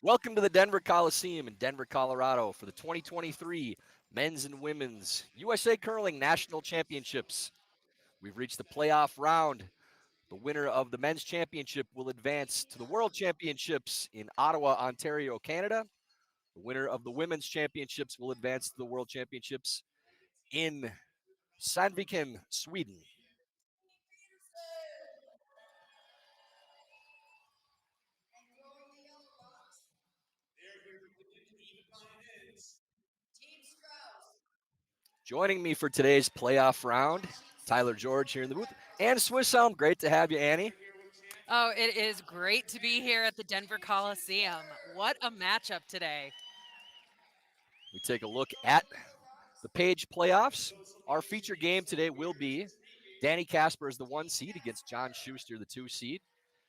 Welcome to the Denver Coliseum in Denver, Colorado for the 2023 Men's and Women's USA Curling National Championships. We've reached the playoff round. The winner of the men's championship will advance to the World Championships in Ottawa, Ontario, Canada. The winner of the women's championships will advance to the World Championships in Sandviken, Sweden. Joining me for today's playoff round, Tyler George here in the booth, and Swiss Helm. Great to have you, Annie. Oh, it is great to be here at the Denver Coliseum. What a matchup today. We take a look at the Page playoffs. Our feature game today will be Danny Casper is the 1 seed against John Shuster, the 2 seed.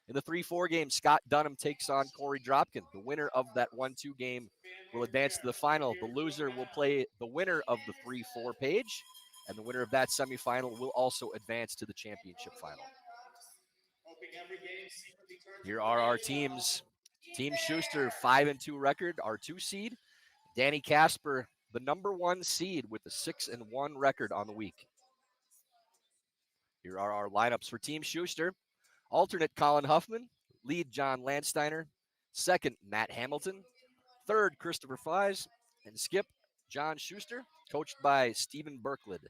In the 3-4 game, Scott Dunham takes on Corey Dropkin. The winner of that 1-2 game will advance to the final. The loser will play the winner of the 3-4 Page, and the winner of that semifinal will also advance to the championship final. Here are our teams. Team Schuster, 5-2 record, our 2 seed. Danny Casper, the number 1 seed with a 6-1 record on the week. Here are our lineups for Team Schuster. Alternate Colin Huffman, lead John Landsteiner, second Matt Hamilton, third Christopher Flies, and skip John Schuster, coached by Stephen Berklid.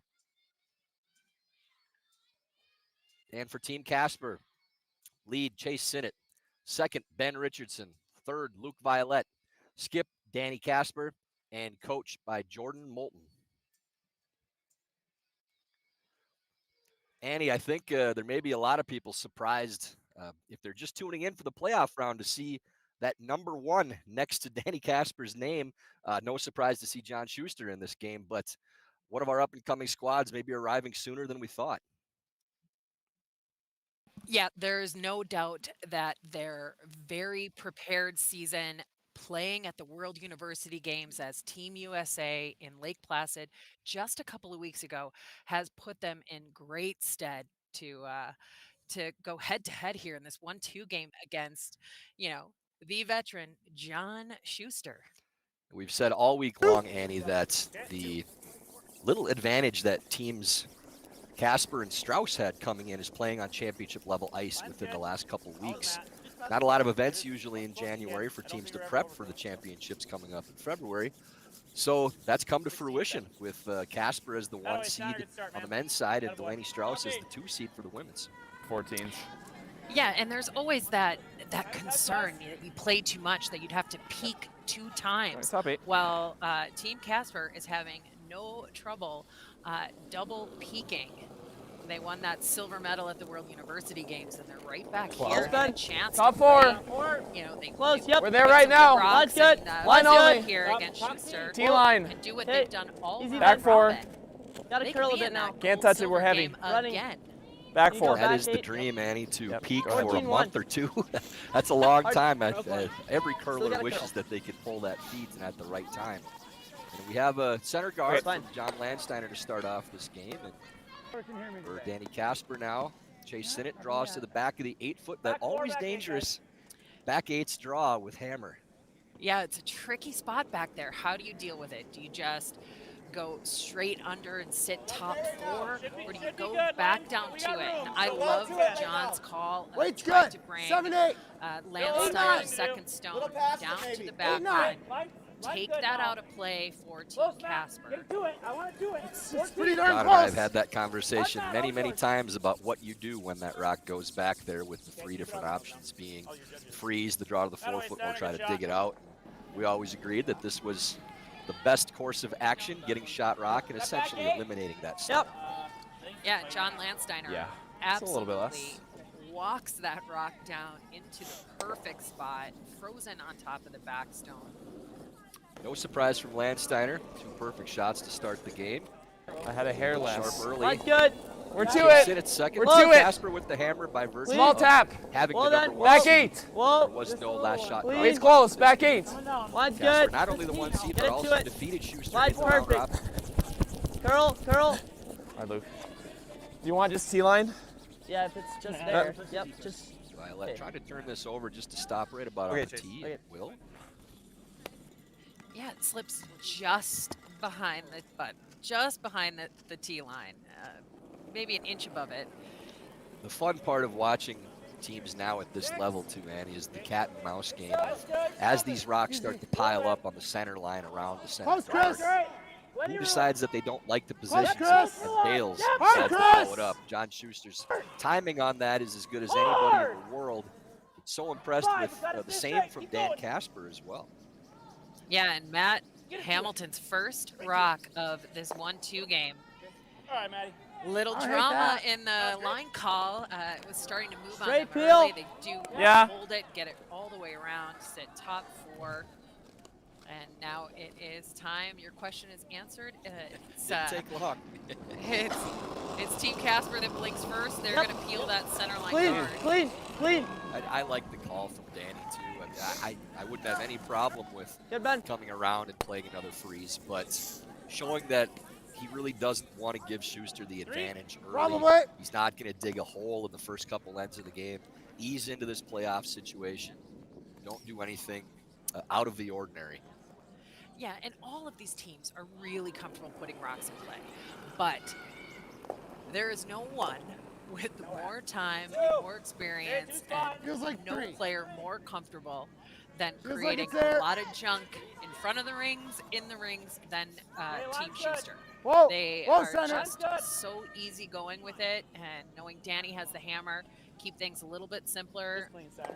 And for Team Casper, lead Chase Sinnott, second Ben Richardson, third Luke Violette, skip Danny Casper, and coached by Jordan Moulton. Annie, I think there may be a lot of people surprised if they're just tuning in for the playoff round to see that number 1 next to Danny Casper's name. No surprise to see John Schuster in this game, but one of our up-and-coming squads may be arriving sooner than we thought. Yeah, there's no doubt that their very prepared season playing at the World University Games as Team USA in Lake Placid just a couple of weeks ago has put them in great stead to go head to head here in this 1-2 game against, the veteran John Schuster. We've said all week long, Annie, that the little advantage that teams Casper and Strauss had coming in is playing on championship level ice within the last couple of weeks. Not a lot of events usually in January for teams to prep for the championships coming up in February. So that's come to fruition with Casper as the 1 seed on the men's side and Delaney Strauss as the 2 seed for the women's. 14s. Yeah, and there's always that concern that you play too much, that you'd have to peak 2 times. Top 8. Well, Team Casper is having no trouble double peaking. They won that silver medal at the World University Games, and they're right back here. Had a chance Top to 4. play, they Close, yep. We're there right now. That's good. Line only. Here against Schuster. T-line. And do what Okay. they've done all Easy round back 4. robin. Gotta They curl could a be bit in now. that Can't gold touch it, we're silver heavy. game Running. again. Back You go 4. back. That is the eight. dream, Annie, to Yep. peak Go ahead. for a 14-1. month or 2. That's a long time. Okay. Every Still curler gotta wishes curl. that they could pull that feed and at the right time. And we have a center guard Great. from John Landsteiner to start off this game. And for Danny Casper now, Chase Sinnott draws to the back of the 8-foot. That always dangerous back 8's draw with hammer. Yeah, it's a tricky spot back there. How do you deal with it? Do you just go straight under and sit top 4, or do you go back down to it? And I love John's call. Weight's tried good. to bring 7-8. Landsteiner's second stone down to the back line. Take that out of play for Team Casper. It's pretty darn John and I close. have had that conversation many, many times about what you do when that rock goes back there with the 3 different options being freeze, the draw to the 4-foot, or try to dig it out. We always agreed that this was the best course of action, getting shot rock and essentially eliminating that stuff. Yeah, John Landsteiner Yeah, just a little bit absolutely less. walks that rock down into the perfect spot, frozen on top of the back stone. No surprise from Landsteiner. 2 perfect shots to start the game. I had a hair Sharp less. early. That's good. We're to Chase it. at second. We're to it. Casper with the hammer by virtue Small of tap. having Well the number done. 1 Back seed. 8. There Whoa. was no last shot. Please. Eight's close. Back 8. Line's Casper, good. not only the 1 seed, Get but it to also it. defeated Schuster Line's in the round perfect. robin. Curl, curl. All right, Luke. Do you want just T-line? Yeah, if it's just there. Yep, just. Violet, try to turn this over just to stop right about Okay, on the Chase. tee. Okay. It will. Yeah, it slips just behind the button, just behind the tee line, maybe an inch above it. The fun part of watching teams now at this level too, Annie, is the cat and mouse game. As these rocks start to pile up on the center line around the center Post, Chris. guard, who decides that they don't like the positions Chris. and bails Hard, decides to Chris. blow it up. John Schuster's timing on that is as good as anybody in the world. So impressed with the same from Dan Casper as well. Yeah, and Matt Hamilton's first rock of this 1-2 game. All right, Maddie. Little I hate drama that. in the line call. It was starting to move Straight on them peel. early. They do Yeah. hold it, get it all the way around, sit top 4. And now it is time. Your question is answered. It's, Didn't take long. it's Team Casper that blinks first. They're Yep. going to peel that center line Clean, guard. clean, clean. I like the call from Danny too. I wouldn't have any problem with Good, Ben. coming around and playing another freeze, but showing that he really doesn't want to give Schuster the advantage early. Probably. He's not going to dig a hole in the first couple ends of the game. Ease into this playoff situation. Don't do anything out of the ordinary. Yeah, and all of these teams are really comfortable putting rocks in play. But there is no one with more time, more experience, and Feels like no 3. player more comfortable than Feels like creating it's there. a lot of junk in front of the rings, in the rings, than Team Schuster. Whoa. They Whoa, are center. just so easy going with it, and knowing Danny has the hammer, keep things a little bit simpler.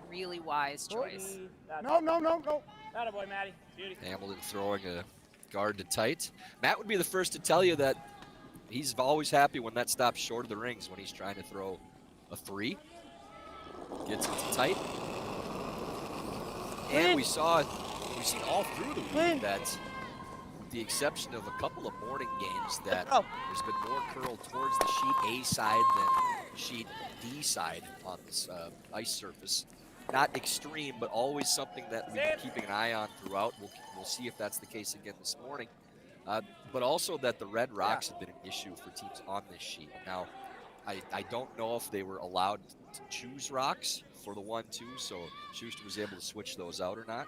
Really wise choice. No, no, no, no. Attaboy, Maddie. Beauty. Hamilton throwing a guard to tight. Matt would be the first to tell you that he's always happy when that stops short of the rings when he's trying to throw a 3. Gets it to tight. And we've seen all through the week that, with the exception of a couple of morning games, that there's been more curl towards the sheet A side than sheet D side on this ice surface. Not extreme, but always something that we've been keeping an eye on throughout. We'll see if that's the case again this morning. But also that the red rocks have been an issue for teams on this sheet. Now, I don't know if they were allowed to choose rocks for the 1-2, so Schuster was able to switch those out or not.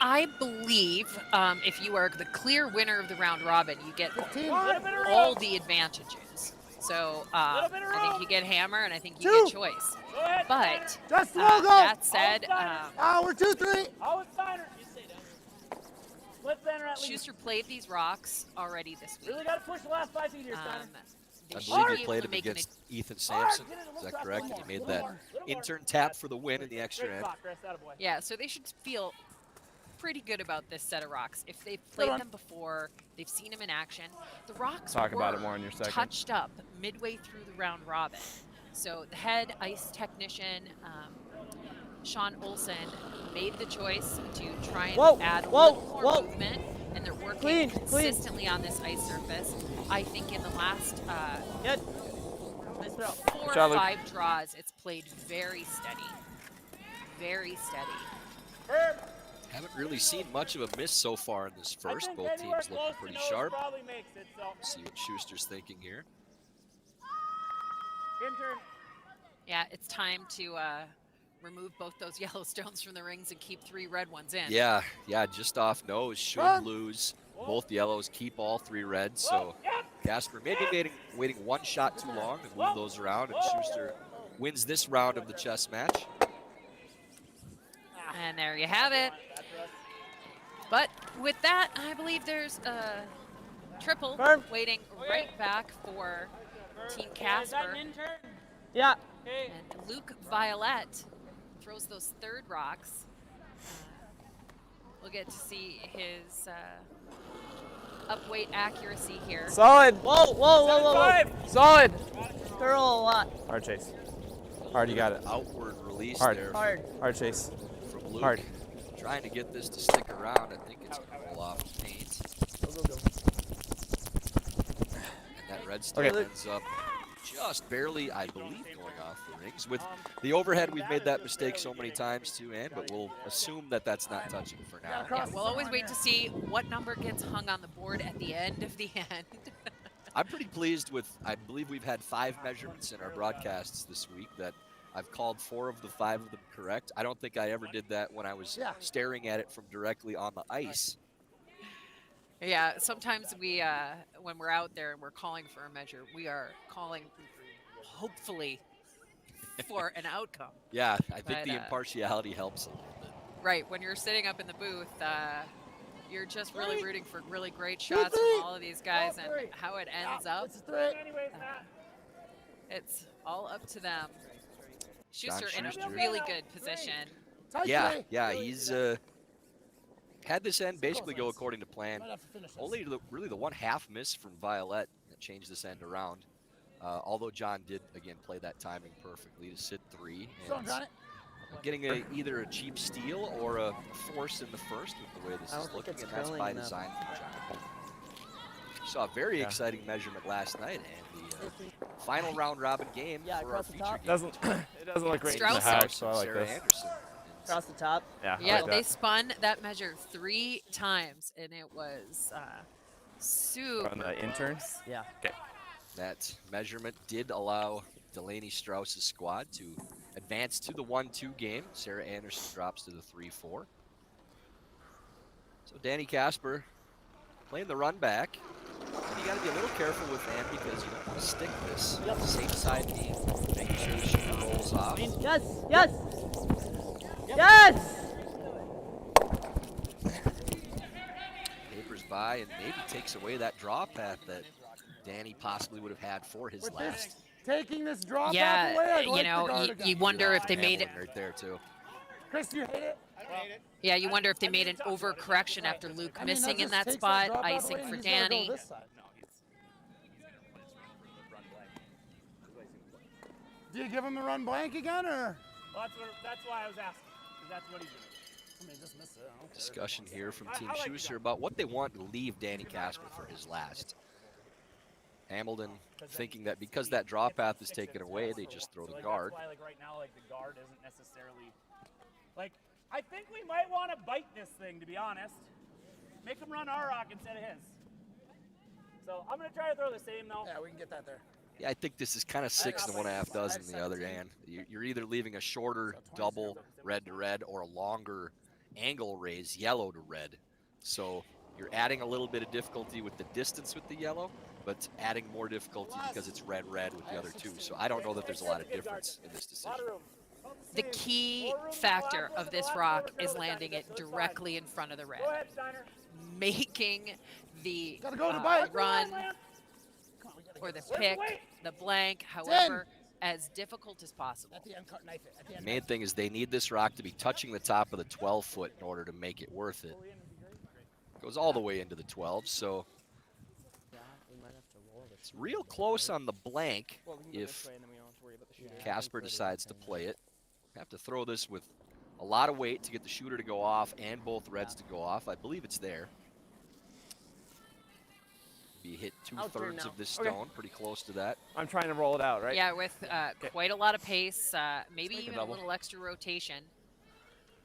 I believe if you are the clear winner of the round robin, you get 15. all the advantages. So I think you get hammer, and I think you get choice. But Just logo. that said, We're 2-3. Always finer. You say that. Split center at least. Schuster played these rocks already this week. Really got to push the last 5 feet here, Steiner. They I should believe be he able played to him make an against Ethan Sampson. Is that correct? And he made that intern tap for the win in the extra end. Yeah, so they should feel pretty good about this set of rocks. If they've played them before, they've seen them in action. The rocks Talk about were it more in your second. touched up midway through the round robin. So the head ice technician, Sean Olson, made the choice to try and add a little more movement, and they're working consistently on this ice surface. I think in the last 4 or 5 draws, it's played very steady. Very steady. Haven't really seen much of a miss so far in this first. Both teams looking pretty sharp. See what Schuster's thinking here. Yeah, it's time to remove both those yellow stones from the rings and keep 3 red ones in. Yeah, just off nose. Should lose both yellows, keep all 3 reds. So Casper maybe waiting 1 shot too long and move those around, and Schuster wins this round of the chess match. And there you have it. But with that, I believe there's a triple waiting right back for Team Casper. Yeah. And Luke Violette throws those 3rd rocks. We'll get to see his up-weight accuracy here. Solid. Whoa, whoa, whoa, whoa, whoa. Solid. Curl a lot. Hard chase. Hard, you got it. Outward release Hard. there Hard chase. from Luke. Hard. Trying to get this to stick around. I think it's going to roll off the paint. And that red stone ends up just barely, I believe, going off the rings. With the overhead, we've made that mistake so many times too, Ann, but we'll assume that that's not touching for now. Yeah, we'll always wait to see what number gets hung on the board at the end of the end. I'm pretty pleased with, I believe we've had 5 measurements in our broadcasts this week that I've called 4 of the 5 of them correct. I don't think I ever did that when I was staring at it from directly on the ice. Yeah, sometimes we, when we're out there and we're calling for a measure, we are calling hopefully for an outcome. Yeah, I think But, the impartiality helps a little bit. right, when you're sitting up in the booth, you're just really rooting for really great 2, shots 3. from all of these guys, and 3. how it ends up, It's a 3. Anyways, Matt. it's all up to them. Schuster in a Schuster. really good position. Tight Yeah, 3. yeah, he's had this end basically go according to plan. Might have to finish this. Only really the one half miss from Violet that changed this end around. Although John did again play that timing perfectly to sit 3 So, and Johnny. getting either a cheap steal or a force in the first with the way this I is don't think looking, it's and that's curling by enough. design from John. We saw a very exciting measurement last night, and the final round robin game Yeah, for our across the feature top. game. Doesn't it doesn't look great in the Strauss. house, so I like Sarah this. Anderson. Across the top. Yeah, I Yeah, like they that. spun that measure 3 times, and it was super On the intern? close. Yeah. That measurement did allow Delaney Strauss's squad to advance to the 1-2 game. Sarah Anderson drops to the 3-4. So Danny Casper playing the run back. And you got to be a little careful with Ann because you don't want to stick this. Safe side being making sure the shooter rolls off. Yes. Yes. Yes. Papers by and maybe takes away that draw path that Danny possibly would have had for his With last. this, taking this drop Yeah, away, I'd you like know, the guard you again. wonder if they made it. Hamlin right there too. Chris, you hate it? Yeah, you wonder if they made an overcorrection after Luke I mean, missing in just that takes spot, drop out icing away, for he's gotta go Danny. this side. Do you give him the run blank again, or? Well, that's why I was asking. 'Cause that's what he's doing. I mean, just miss it. I don't care. Discussion here from Team I like Schuster that. about what they want to leave Danny Casper for his last. Hamilton thinking that because that draw path is taken away, they just throw So, the like, guard. That's why, like right now, like the guard isn't necessarily. Like, I think we might want to bite this thing, to be honest. Make him run our rock instead of his. So I'm gonna try to throw the same though. Yeah, we can get that there. Yeah, I think this is kind of 6 and 1/2 dozen the other hand. You're either leaving a shorter double red to red or a longer angle raise yellow to red. So you're adding a little bit of difficulty with the distance with the yellow, but adding more difficulty because it's red-red with the other two. So I don't know that there's a lot of difference in this decision. The key factor of this rock is landing it directly in front of the Go red, ahead, Steiner. making the Gotta go to bite. run Come on, or the Wait, pick, wait. the blank, however, as difficult as possible. At the end, cut knife it. At the The end, main thing is they need this rock to be touching the top of the 12-foot in order to make it worth it. Goes all the way into the 12, so Yeah, we might have to roll this. it's real close on the blank Well, we can go if this way and then we don't have to worry about the shooter. Casper decides to play it. Have to throw this with a lot of weight to get the shooter to go off and both reds to go off. I believe it's there. Be hit Out there 2/3 now. of this Okay. stone, pretty close to that. I'm trying to roll it out, right? Yeah, with quite a lot of pace, maybe make a even a double. little extra rotation.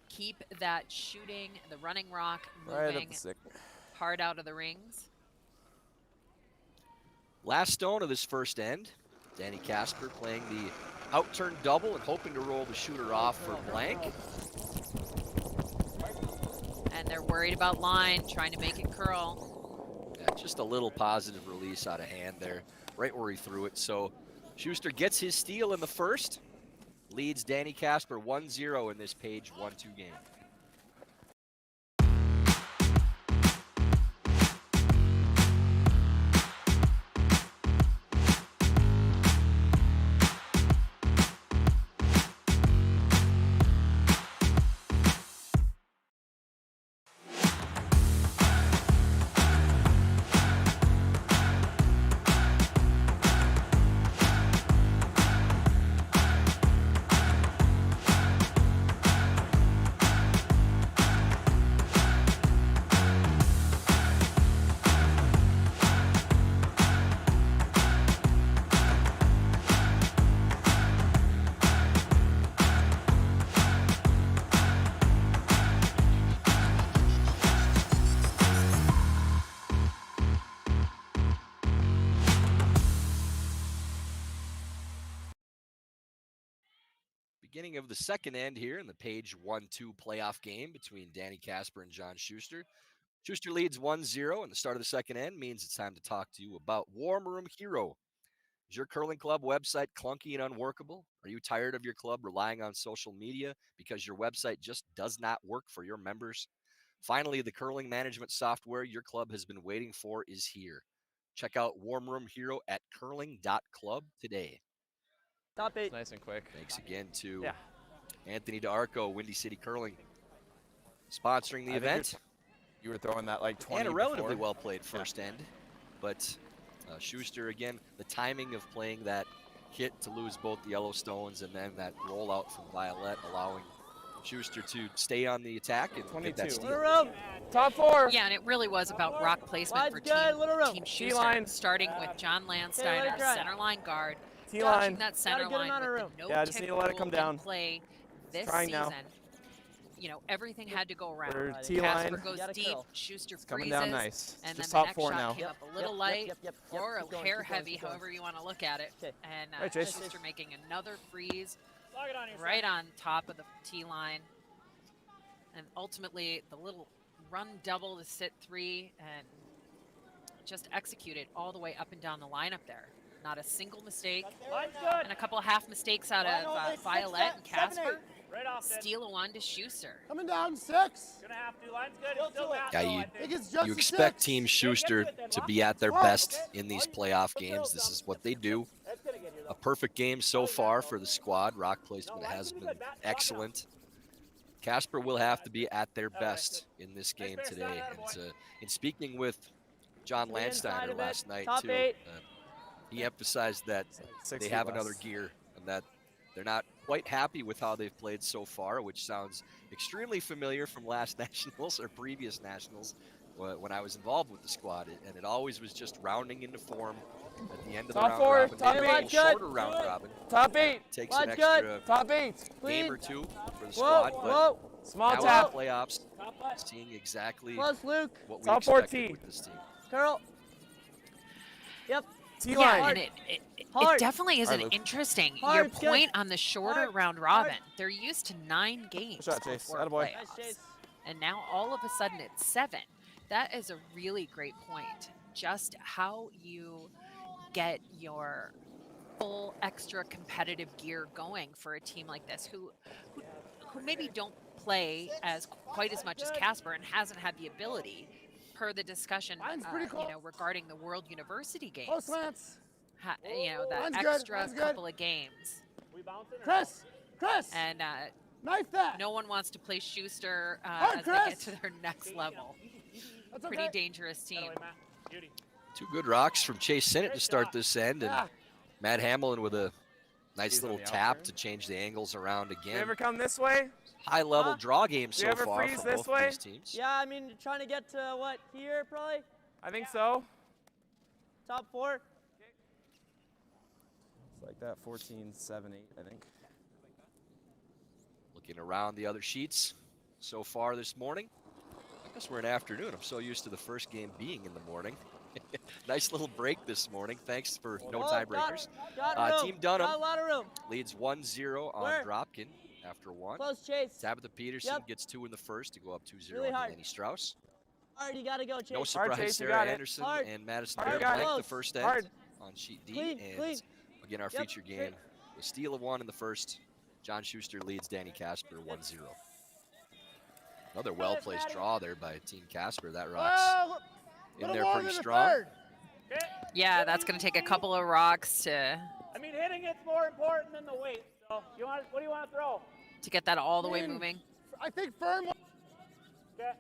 Keep that shooting, the running rock Right up moving the stick. hard out of the rings. Last stone of this first end. Danny Casper playing the out-turn double and hoping to roll the shooter off for blank. And they're worried about line, trying to make it curl. Yeah, just a little positive release out of hand there, right where he threw it. So Schuster gets his steal in the first, leads Danny Casper 1-0 in this page 1-2 game. Beginning of the second end here in the page 1-2 playoff game between Danny Casper and John Schuster. Schuster leads 1-0, and the start of the second end means it's time to talk to you about Warm Room Hero. Is your curling club website clunky and unworkable? Are you tired of your club relying on social media because your website just does not work for your members? Finally, the curling management software your club has been waiting for is here. Check out Warm Room Hero at curling.club today. Top 8. Nice and quick. Thanks again to Yeah. Anthony DeArco, Windy City Curling, sponsoring the I think event. You were throwing that like 20 And a relatively before. well-played first end. But Schuster, again, the timing of playing that hit to lose both the Yellowstones and then that rollout from Violet, allowing Schuster to stay on the attack and get that 22. steal. Little room. Top 4. Yeah, and it really was about rock placement Wide for good, little room. Team T Schuster, line. starting with John let it Landsteiner, dry. center line guard, T-line. touching that center good line amount of with room. the Yeah, just no-tip need to let it rule come in down. play this Trying season. now. You know, everything had to go around. We're T-line. Casper T-line. goes Gotta deep, curl. Schuster It's coming freezes, down nice. and Just then top the next 4 shot now. came up a little light Yep. or a Keep going, hair keep going, heavy, keep going. however you want to look at it. 'Kay. And Right, Chase. Schuster making another freeze Log it on your right side. on top of the tee line. And ultimately, the little run double to sit 3 and just executed all the way up and down the lineup there. Not a single mistake. Line's good. And a couple of half mistakes out Line of over, 6, Violet and 7, Casper. 8. Right off then. Steal a 1 to Schuster. Coming down 6. Gonna have to. Line's good. Still Still do it. got Yeah, though, you- I I think think. it's just You a expect 6. Team Schuster to be at their Wow. best in these playoff games. This is what they do. That's gonna get here, though. A perfect game so far for the squad. Rock placement has been excellent. Casper will have to be at their best in this game today. And in speaking with John To the inside Landsteiner of it. last night, Top too, 8. he emphasized that 6 they feet have less. another gear and that they're not quite happy with how they've played so far, which sounds extremely familiar from last Nationals or previous Nationals when I was involved with the squad. And it always was just rounding into form at the end of the Top round 4, robin. top Maybe a 8, little good. shorter round robin. Top 8. Takes an Line's good. extra Top 8. game or Clean. two for the Whoa, squad, but whoa. Small now in tap. the playoffs, Top left. seeing exactly Close, Luke. what we Top expected 14. with this team. Curl. Yep. T-line. Yeah, and it Hard. definitely is Hard, an Luke. interesting. Hard, Your it's good. point on the shorter Hard, round hard. robin. They're used to 9 games Good shot, Chase. before Attaboy. Nice playoffs. chase. And now all of a sudden it's 7. That is a really great point. Just how you get your full extra competitive gear going for a team like this who maybe don't play as quite as much as Casper and hasn't had the ability per the discussion Line's pretty you close. know, regarding the World University games. Close, Lance. You know, that Line's good, extra line's good. couple of games. We bouncing or Chris. And Knife that. no one wants to play Schuster Hard, as they get Chris. to their next level. That's Pretty okay. dangerous no? team. By the way, Matt. Beauty. 2 good rocks from Chase Sinnott to start this end, and Yeah. Matt Hamlin with a nice He's on little the tap outside. to change the angles around You again. ever come this way? High level Huh? draw game You so ever far freeze from this both way? of these teams. Yeah, I mean, trying to get to what, here probably? I think so. Top 4? It's like that 14, 7, 8, I think. Looking around the other sheets so far this morning. I guess we're in afternoon. I'm so used to the first game being in the morning. Nice little break this morning. Thanks for no Oh, tiebreakers. Got room. Team Dunham Got a lot of room. leads 1-0 on Where? Dropkin after 1. Close chase. Tabitha Peterson Yep. gets 2 in the first to go up 2-0 Really on hard. Delaney Strauss. Hard, you gotta go, chase. No Hard, surprise, Chase, you Sarah got it. Anderson Hard. and Madison Hard, Bear you got it. blank the Close. first end Hard. on sheet D. Clean, and clean. again, our Yep, feature great. game, the steal of 1 in the first. John Schuster leads Danny Casper 1-0. Another well-placed draw there by Team Casper. That rocks Well, in little there more pretty than a strong. third. Okay. Yeah, that's going to take a couple of rocks to I mean, hitting it's more important than the weight. So, what do you want to throw? get that all the way I mean, moving. I think firm. Okay.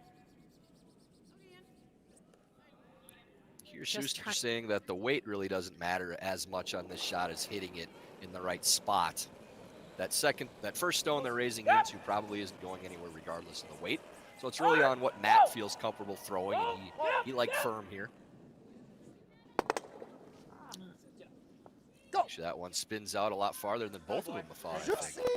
Here's Just Schuster try- saying that the weight really doesn't matter as much on this shot as hitting it in the right spot. That first stone they're raising into probably isn't going anywhere regardless of the weight. So it's really on what Matt feels comfortable throwing, and he liked firm here. Go. Actually, that one spins out a lot farther than both of them have thought, I think.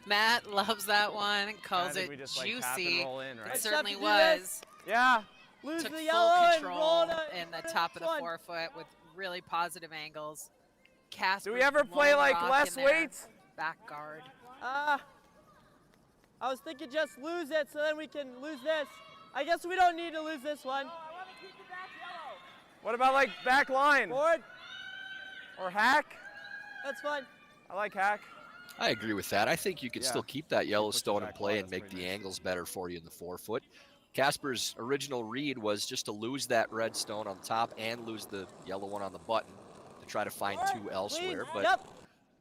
Matt loves that one and I calls think it we just like tap and juicy. roll in, It right? certainly Except to do was. Yeah. Lose Took the full yellow and control roll to in the top of the one. forefoot with really positive angles. Casper Do we ever play like less weight? Back guard. I I was thinking just lose it so then we can lose this. I guess we don't need to lose this one. What about like back line Forward. or hack? That's fine. I like hack. I agree with that. I think you can Yeah. still keep that Yellowstone in back play line, and that's make pretty the nice. angles better for you in the forefoot. Casper's original read was just to lose that red stone on top and lose the yellow one on the button to try to find two elsewhere. But Yep.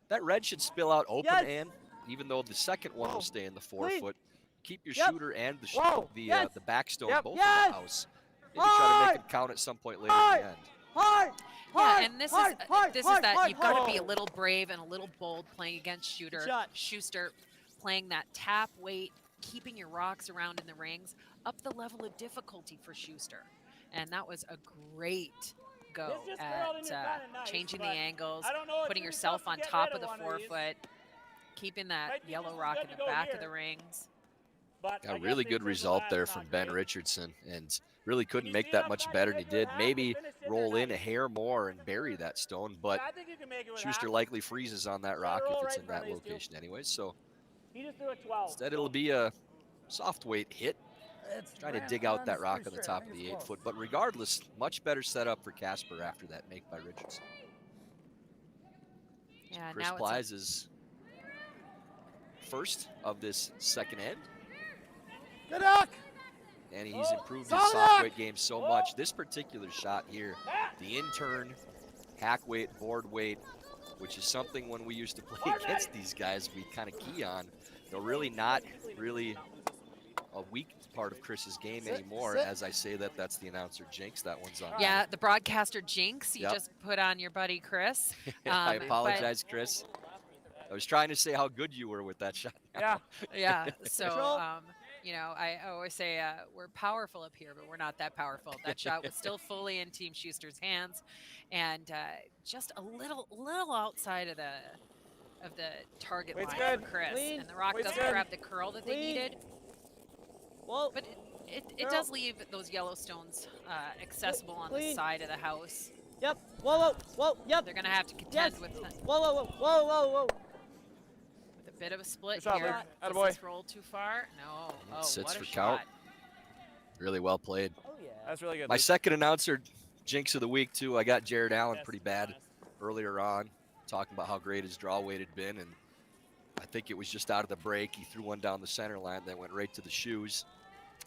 that red should spill out open, Yes. and even though the second one will stay in the forefoot, keep your Yep. shooter and the Whoa. Yes. the backstone Yep. both in Yes. the house. Maybe try to Hard. make them count at some point later Hard. in the end. Hard. Yeah, Hard. and this hard, is hard, this hard, is that hard, you've got to hard. be a little brave and a little bold playing against Shooter. Shot. Shuster playing that tap weight, keeping your rocks around in the rings, up the level of difficulty for Shuster. And that was a great go This just curled in at your kinda nice, changing the but angles, I don't know if putting you're yourself supposed on to get top rid of the of one of these. forefoot, keeping that Might be yellow just as rock good in to the go back here. of the rings. But I A guess really they good took the result last there knock, from Ben right? Richardson, and really couldn't you make see that how much tight better you than he did with did. half? Maybe Finish in there roll in a nice. hair more and bury that stone, but Yeah, I think you can make it with Schuster half. likely freezes on that rock roll if it's right in that in front of these two. location anyways. So He just threw a 12. instead it'll be a soft weight hit, It's trying to ran- dig out that runs rock pretty on the straight. I top of think the it's 8-foot. close. But regardless, much better setup for Casper after that make by Richardson. Yeah, Chris now Plies is first of this second end, Good luck. and he's improved his Solid soft hack. weight game so much. This particular shot here, the in-turn, hack weight, board weight, which is something when we used to play against these guys we kind of key on. They're really not really a weak part of Chris's game Sit, anymore. sit. As I say that, that's the announcer Jinx. That one's on. Yeah, the broadcaster jinx you Yep. just put on your buddy Chris. I but- apologize, Chris. I was trying to say how good you were with that shot. Yeah. Yeah, so Control. you know, I always say we're powerful up here, but we're not that powerful. That shot was still fully in Team Schuster's hands, and just a little outside of the target Weight's line good. for Chris. Clean. And the rock Weight's doesn't good. grab the curl that they Clean. needed, Whoa. but it does leave those Yellowstones accessible on the Clean. side of the house. Yep. Whoa, whoa, whoa. Yep. They're gonna have to contend Yes. with Whoa, whoa, whoa, whoa, whoa, whoa. a bit of a split Good shot, here. Luke. Does Attaboy. this roll too far? No. Oh, Sits what a for shot. count. Really well played. Oh yeah. That's really good. My Luke. second announcer Jinx of the week too. I got Jared Allen Yes, pretty bad honest. earlier on, talking about how great his draw weight had been, and I think it was just out of the break. He threw one down the center line that went right to the shoes.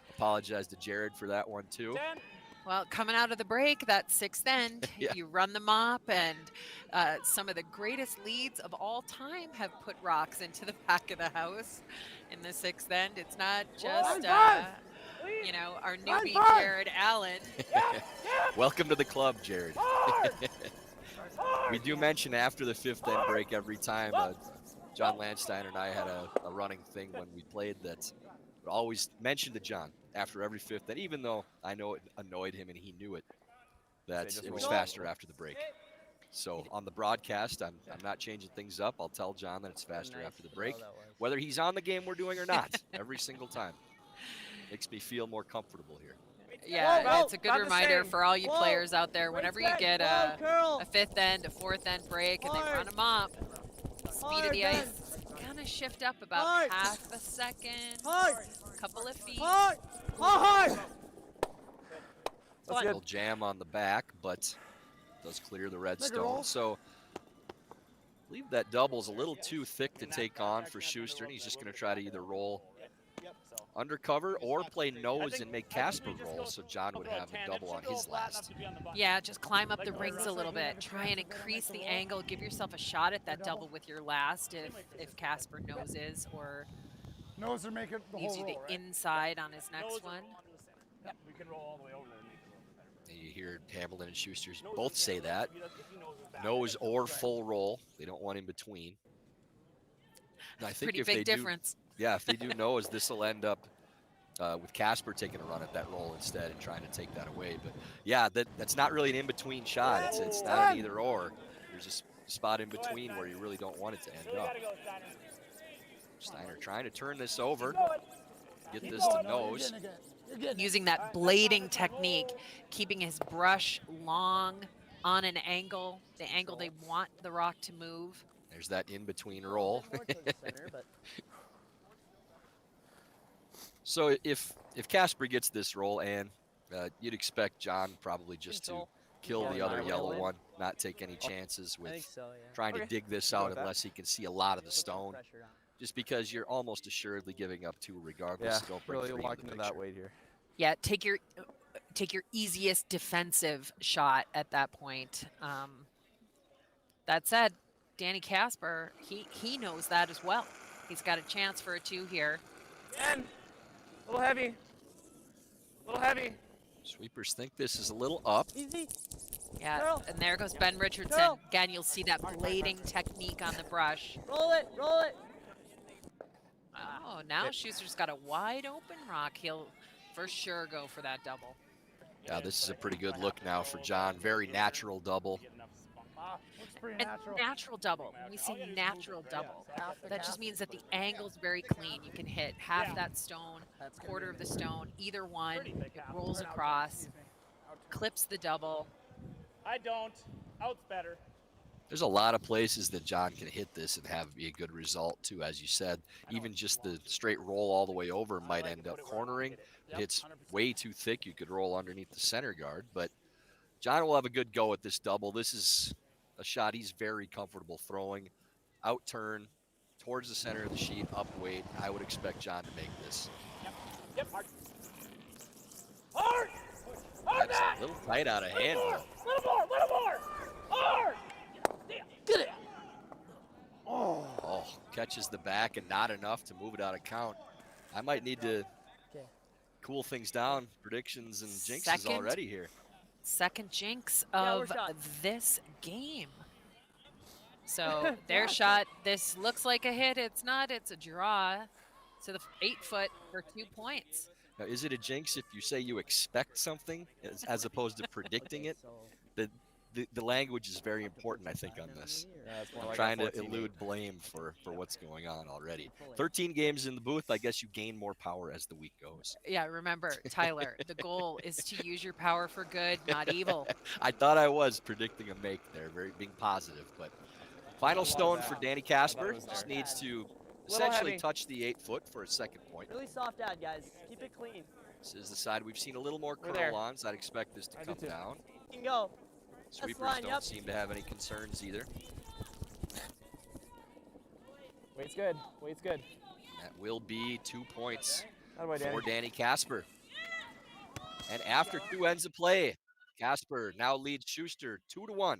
Apologize to Jared for that one too. 10. Well, coming out of the break, that sixth end, Yeah. you run the mop, and some of the greatest leads of all time have put rocks into the back of the house in the sixth end. It's not just, you know, our newbie five. Jared Allen. Welcome to the club, Jared. We do mention after the fifth end break every time. John Landsteiner and I had a running thing when we played that we always mentioned to John after every fifth end, even though I know it annoyed him and he knew it, that just it was roll. faster after the break. So on the broadcast, I'm not changing things up. I'll tell John that it's faster after the break, whether he's on the game we're doing or not, every single time. Makes me feel more comfortable here. Yeah, Whoa, it's a good not the reminder same. for all you Whoa. players out there. Whenever you get Whoa, curl. a fifth end, a fourth end break, and they Hard. run a mop, speed of Hard, the Ben. ice kind of shift up about Hard. half a second, Hard. couple of feet. Hard. Hard. That's good. Little jam on the back, but does clear the red Make it roll. stone. So I believe that double's a little too thick to take on for Schuster, and he's just going to try to either roll undercover or play nose and make Casper roll, so John would have a double on his last. Yeah, just climb up the rings a little bit. Try and increase the angle. Give yourself a shot at that double with your last if Casper noses or Nose or make it the leaves whole you roll, the right? inside on his next one. We can roll all the way over there and make it a little bit better. And you hear Hamilton and Schuster's both say that. Nose or full roll. They don't want in between. And I think Pretty if big they difference. Yeah, if they do nose, this will end up with Casper taking a run at that roll instead and trying to take that away. But yeah, that's not really an in-between shot. It's not an either or. There's a spot in between where you really don't want it to end up. Steiner trying to turn this over, get this to nose. You're getting it. Using that blading technique, keeping his brush long on an angle, the angle they want the rock to move. There's that in-between roll. More towards the center, but So if Casper gets this roll, and you'd expect John probably just to kill the other yellow one, not take any chances I think with so, yeah. trying to dig this Go out with that. unless he can see a lot of the Put some stone. pressure on. Just because you're almost assuredly giving up 2 regardless. Yeah, So don't bring really 3 lock into the into that picture. weight here. Yeah, take your easiest defensive shot at that point. That said, Danny Casper, he knows that as well. He's got a chance for a 2 here. Again, a little heavy. A little heavy. Sweepers think this is a little up. Easy. Yeah, Girl. and there goes Ben Richardson. Girl. Again, you'll see that blading technique on the brush. Roll it. Roll it. Oh, now Schuster's got a wide open rock. He'll for sure go for that double. Yeah, this is a pretty good look now for John. Very natural double. Looks pretty And natural. natural double. When we say natural double, that just means that the angle's very clean. You can hit half that stone, quarter of the stone, either one. It rolls across, clips the double. I don't. Out's better. There's a lot of places that John can hit this and have be a good result too, as you said. Even just the straight roll all the way over might end up cornering. If it's way too thick, you could roll underneath the center guard. But John will have a good go at this double. This is a shot he's very comfortable throwing. Out turn towards the center of the sheet, up weight. I would expect John to make this. Yep. Hard. Hard. Hard. That's a little tight out of hand. Little more. Little more. Hard. Get it. Oh, catches the back and not enough to move it out of count. I might need to cool things down. Predictions and jinxes Second. already here. Second jinx Yeah, we're of shot. this game. So their shot, this looks like a hit. It's not, it's a draw to the 8-foot for 2 points. Now, is it a jinx if you say you expect something as opposed to predicting it? The language is very important, I think, on this. Yeah, it's more I'm like a trying to 14. elude blame for what's going on already. 13 games in the booth. I guess you gain more power as the week goes. Yeah, remember, Tyler, the goal is to use your power for good, not evil. I thought I was predicting a make there, being positive, but final stone for Danny Casper. Just needs to essentially heavy. touch the 8-foot for a second point. Really soft ad, guys. Keep it clean. This is the side we've seen a little more We're there. curl-ons. I'd expect this to I do come too. down. You can go. Sweepers fine, don't yep. seem to have any concerns either. Weight's good. Weight's good. That will be 2 points Attaboy, Danny. for Danny Casper. And after 2 ends of play, Casper now leads Schuster 2-1.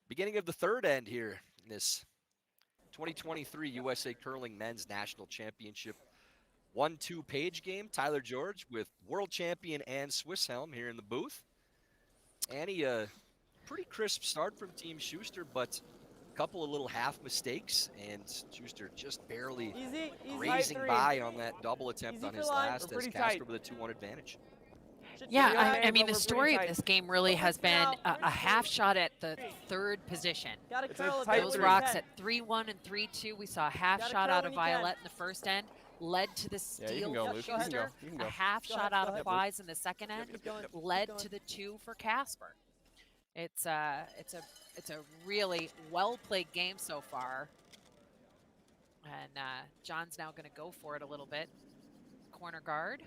Beginning of the third end here in this 2023 USA Curling Men's National Championship 1-2 page game. Tyler George with world champion and Swiss helm here in the booth. Annie, a pretty crisp start from Team Schuster, but a couple of little half mistakes, and Schuster just barely Easy. Easy. grazing three. by on that double attempt Easy on for his line. last We're as pretty Casper tight. with a 2-1 advantage. Should Yeah, be I alright. mean, the but we're story pretty of tight. this game really has been a half shot at the 3rd position. Gotta It's a curl it tight back Those when three. you rocks can. at 3-1 and 3-2. We saw a half Gotta shot curl out when of you can. Violet in the first end, led to the Yeah, you steal can go, for Luke. You can go. Schuster, You can a go. half Go shot ahead, out go of ahead. Wise in the second end, Keep going. led Keep to going. the 2 for Casper. It's a really well played game so far, and John's now going to go for it a little bit. Corner guard.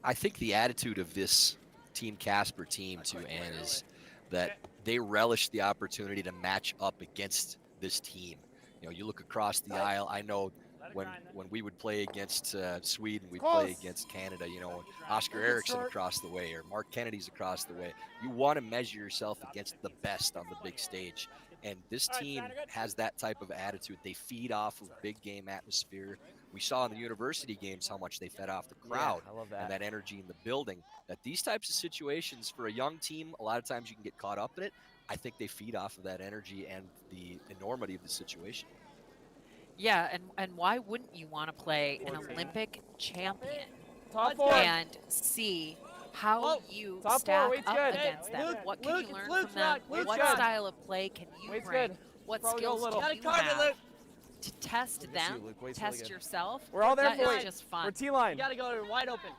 I think the attitude of this Team Casper team, too, Ann, is that they relish the opportunity to match up against this team. You know, you look across the aisle, I know when we would play against Sweden, we'd play against Canada, you know, Oscar Eriksson across the way or Mark Kennedy's across the way. You want to measure yourself against the best on the big stage. And this team has that type of attitude. They feed off of big game atmosphere. We saw in the university games how much they fed off the crowd and that energy in the building. That these types of situations for a young team, a lot of times you can get caught up in it. I think they feed off of that energy and the enormity of the situation. Yeah, and why wouldn't you want to play an Olympic champion Top four. and see how you Top stack four, weight's up good. against them? Luke, What can Luke, you learn Luke's from them? back, Luke's What good. style of play can you Weight's bring? good. What Probably go a skills little. do Gotta you cover, have Luke. to test Good to see them, you, Luke. Weight's test really good. yourself? We're all there That for is you. just fun. We're T-line. You gotta go wide open.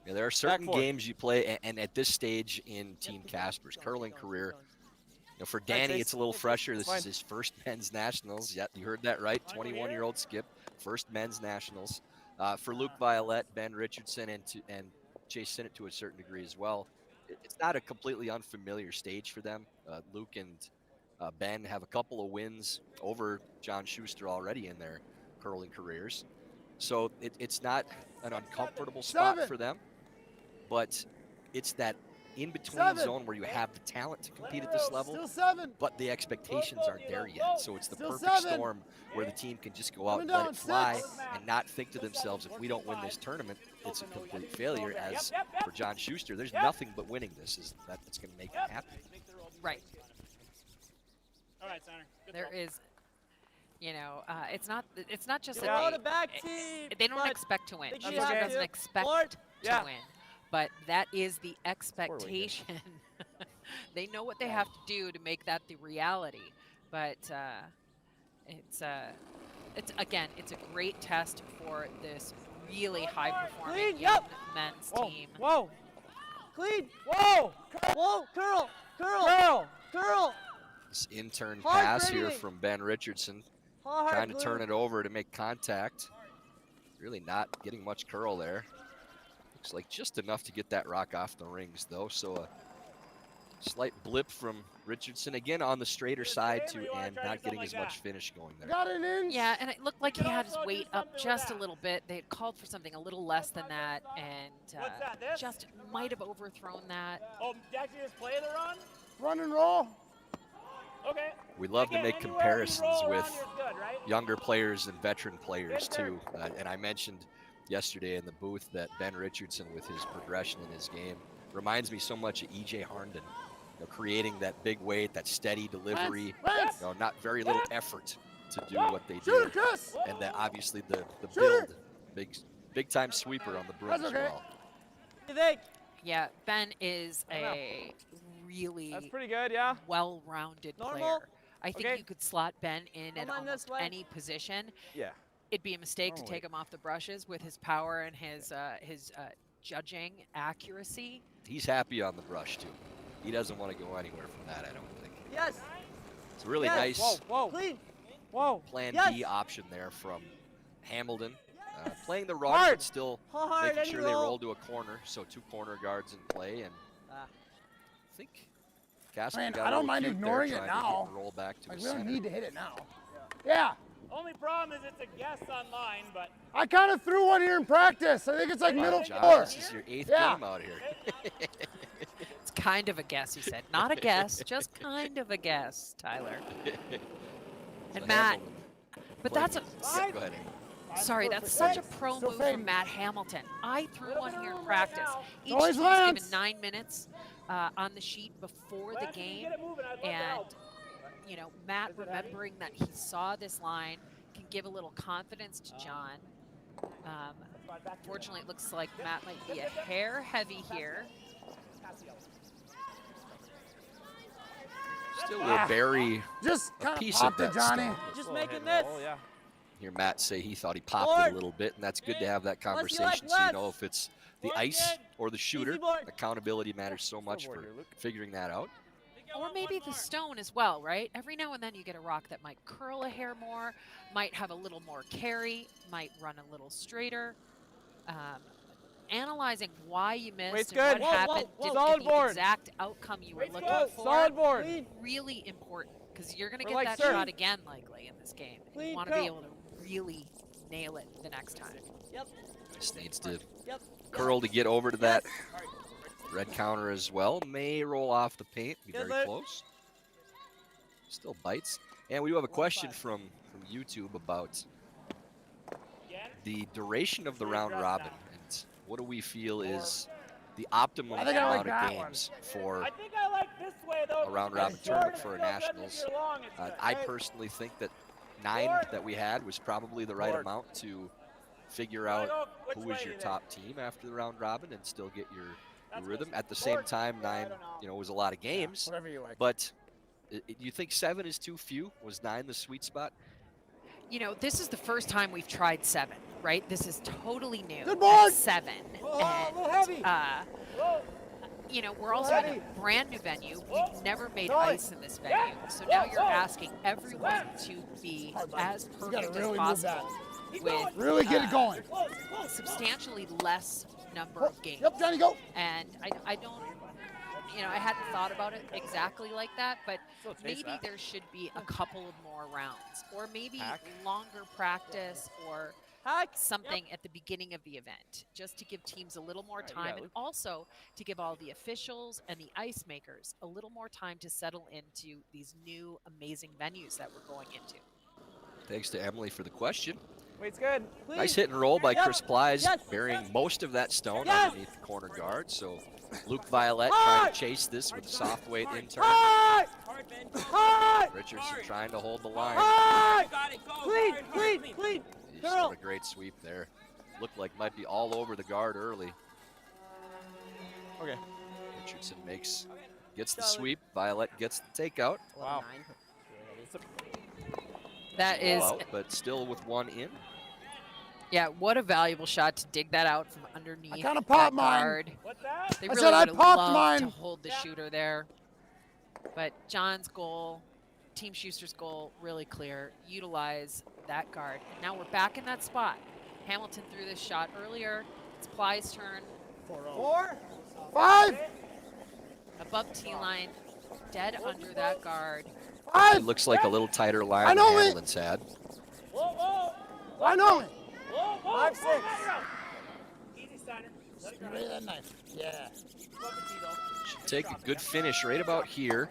Yeah, there are certain four. games you play, and at this stage in Team Casper's curling career, you know, for Danny, it's a little fresher. This is his first men's nationals. Yeah, you heard that right. 21-year-old Skip, first men's nationals. For Luke Violette, Ben Richardson, and Chase Sinnott to a certain degree as well, it's not a completely unfamiliar stage for them. Luke and Ben have a couple of wins over John Shuster already in their curling careers. So it's not an uncomfortable spot for them, but it's that in-between zone where you have the talent to compete at this level, but the expectations aren't there yet. So it's the perfect storm where the team can just go out and let it fly and not think to themselves, if we don't win this tournament, it's a complete failure. As for John Shuster, there's nothing but winning this that's going to make him happy. Right. All right, center. Good There throw. is, you know, it's not just Go that to back team. they don't but expect to win. think Shuster you have doesn't to. expect Lord. to Yeah. win, but that is the expectation. They know what they have to do to make that the reality. But it's again, it's a great test for this really high-performing Clean, young yep. men's Whoa. team. Whoa. Clean. Whoa. Whoa, curl, curl, Girl. curl. This in-turn Hard pass here grading. from Ben Richardson, Hard, trying to Luke. turn it over to make contact. Really not getting much curl there. Looks like just enough to get that rock off the rings, though. So a slight blip from Richardson again on the straighter side too, and not getting as much finish going there. Yeah, and it looked like he had his weight up just a little bit. They had called for something a little less than that, and What's that, this? just might have overthrown that. Oh, actually just play the run? Run and roll. Okay. We love to Again, make anywhere you comparisons roll with around here is good, right? younger players and veteran players too. And I mentioned yesterday in the booth that Ben Richardson, with his progression in his game, reminds me so much of E.J. Harnden. You know, creating that big weight, that steady delivery, you know, not very little effort to do what they do. And that obviously the build, big time sweeper on the broom as well. What do you think? Yeah, Ben is a really That's pretty good, yeah. well-rounded Normal? player. I think Okay. you could slot Ben in at Come on almost this way. any position. Yeah. It'd be a mistake to Normally. take him off the brushes with his power and his judging accuracy. He's happy on the brush too. He doesn't want to go anywhere from that, I don't think. Yes. It's a really Yes. nice Whoa. Clean. Whoa. plan Yes. B option there from Hamilton. Playing the run, Hard. but still Hard. making sure they roll to a corner. So 2 corner guards in play, and Ah. I think Casper Man, got I a don't little mind cute there, ignoring it trying to hit now. and roll back to Like, his we don't center. need to hit it now. Yeah. Only problem is it's a guess online, but I kind of threw one here in practice. I think it's like Wow, middle Josh, four. this is your 8th Yeah. game out here. It's kind of a guess, he said. Not a guess, just kind of a guess, Tyler. So And Matt, Hamilton but playing that's a with- Go ahead, Amy. sorry, that's such a pro So move fading. from Matt Hamilton. I threw one here in practice. Each Always team was lands. given 9 minutes on the sheet before the Lance, if you game, get it moving, I'd love to and help. you know, Matt remembering that he saw this line can give a little confidence to John. Fortunately, it looks like Matt might be a hair heavy here. Still will bury Just a kind of piece of popped that it, Johnny. stone. Just Slow hit making and this. roll, yeah. Hear Matt say he thought he popped Board. it a little bit, and that's good to have that Unless you conversation like so you less. know if it's the Board ice good. or the shooter. Easy board. Accountability matters so much board for here, Luke. figuring that out. Or maybe the stone as well, right? Every now and then you get a rock that might curl a hair more, might have a little more carry, might run a little straighter. Analyzing why you missed Weight's and good. what Whoa, happened whoa. didn't Solid get the board. exact outcome you were Weight's looking good. for. Solid board. Clean. Really important because you're going to We're get like that sir. shot again likely in this game. You Clean want to be curl. able to really nail it the next time. Yep. Just needs to Yep. curl to get over to that red counter as well. May roll off the paint, be Good, very Luke. close. Still bites. And we do have a question from YouTube about the duration of the round robin and what do we feel is the optimum I think I like amount that of games for I think I like this way though. a round robin tournament for a nationals. I personally think that 9 that we had was probably the right amount to figure out who is your top team after the round robin and still get your rhythm. At the same time, 9, was a lot of games. Whatever you like. But you think 7 is too few? Was 9 the sweet spot? This is the first time we've tried 7, right? This is totally new. Good board. 7. Oh, a little heavy. We're also in a brand new venue. We've never made ice in this venue. So now you're asking everyone to be as perfect as really move that. possible with Really get it going. substantially less number of games. Yep, Johnny, go. And I don't, I hadn't thought about it exactly like that, but maybe there should be a couple of more rounds, or maybe longer practice, or something at the beginning of the event, just to give teams a little more time, and also to give all the officials and the ice makers a little more time to settle into these new amazing venues that we're going into. Thanks to Emily for the question. Wait's good. Please. Nice hit and roll by Chris Plies, Yes. burying most of that stone Yes. underneath the corner guard. So Luke Violette trying to chase this with a soft weight in turn. Hard. Richardson trying to hold the line. Hard. Clean, clean, clean. He's Girl. doing a great sweep there. Looked like might be all over the guard early. Okay. Richardson gets the sweep. Violette gets the takeout. Wow. That is, Out, but still with 1 in. yeah, what a valuable shot to dig that out from underneath I kinda that popped mine. guard. What's that? They I really said I would have popped loved mine. to hold the shooter there. But John's goal, Team Schuster's goal, really clear. Utilize that guard. And now we're back in that spot. Hamilton threw this shot earlier. It's Ply's turn. 4, 5, Above T-line, dead under that guard. 5. It looks like a little tighter line I than know it. Hamlin's had. I know it. 5, 6. Easy, Steiner. Let it go. Ready that knife. Yeah. Should take a good finish right about here.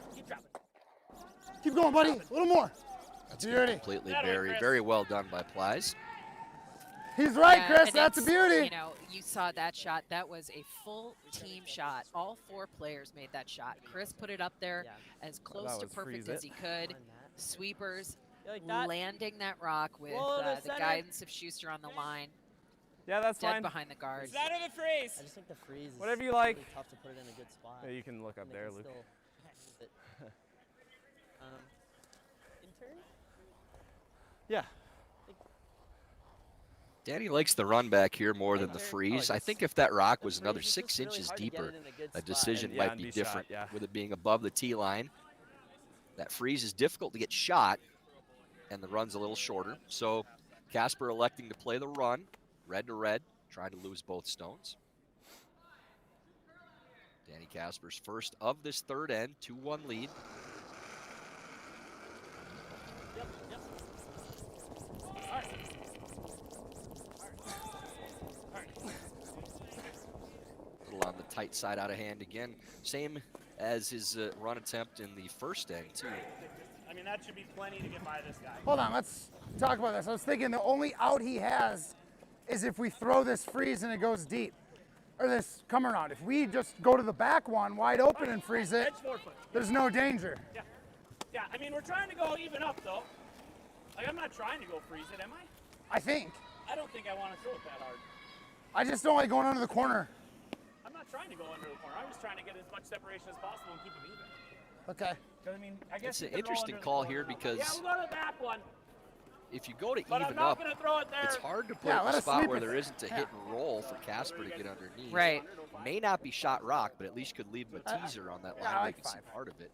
Keep going, buddy. A little more. That's Beauty. completely very well done by Plies. He's right, Yeah, Chris. and That's a it's, beauty. You saw that shot. That was a full team shot. All 4 players made that shot. Chris put it up there as close to was perfect freeze as it. he could. Sweepers You like that? landing that rock with Roll to the center. guidance of Schuster on the line. Yeah, that's Dead fine. behind the guard. That or the freeze? I just think the freeze is Whatever you like. really tough to put it in a good spot. Yeah, you can look up And they there, can Luke. still use it. Intern? Yeah. Danny likes the run back here more than the Intern? freeze. I it's- think if that rock The was another freeze is 6 just really inches hard to get deeper, it in a good a spot. decision Yeah, might and be be shot, different yeah. with it being above the tee line. That freeze is difficult to get shot, and the run's a little shorter. So Casper electing to play the run, red to red, trying to lose both stones. Danny Casper's first of this third end, 2-1 lead. Little on the tight side, out of hand again. Same as his run attempt in the first end, too. I mean, that should be plenty to get by this guy. Hold on, let's talk about this. I was thinking the only out he has is if we throw this freeze and it goes deep. Or this come around. If we just go to the back one wide open and freeze it, Edge 4 foot. there's no danger. Yeah. Yeah, I mean, we're trying to go even up, though. Like, I'm not trying to go freeze it, am I? I think. I don't think I want to throw it that hard. I just don't like going under the corner. I'm not trying to go under the corner. I'm just trying to get as much separation as possible and keep them even. Okay. 'Cause, I mean, I guess It's you an could roll interesting under the call corner here now. because Yeah, we'll go to the back one. if you go to But I'm even not up, going to throw it there. it's hard to put Yeah, it in let a us spot sweep where it. there isn't a Yeah. hit and roll for Casper to get underneath. Right. May not be shot rock, but at least could leave him a teaser on that yeah, line I where like you can see 5. part of it.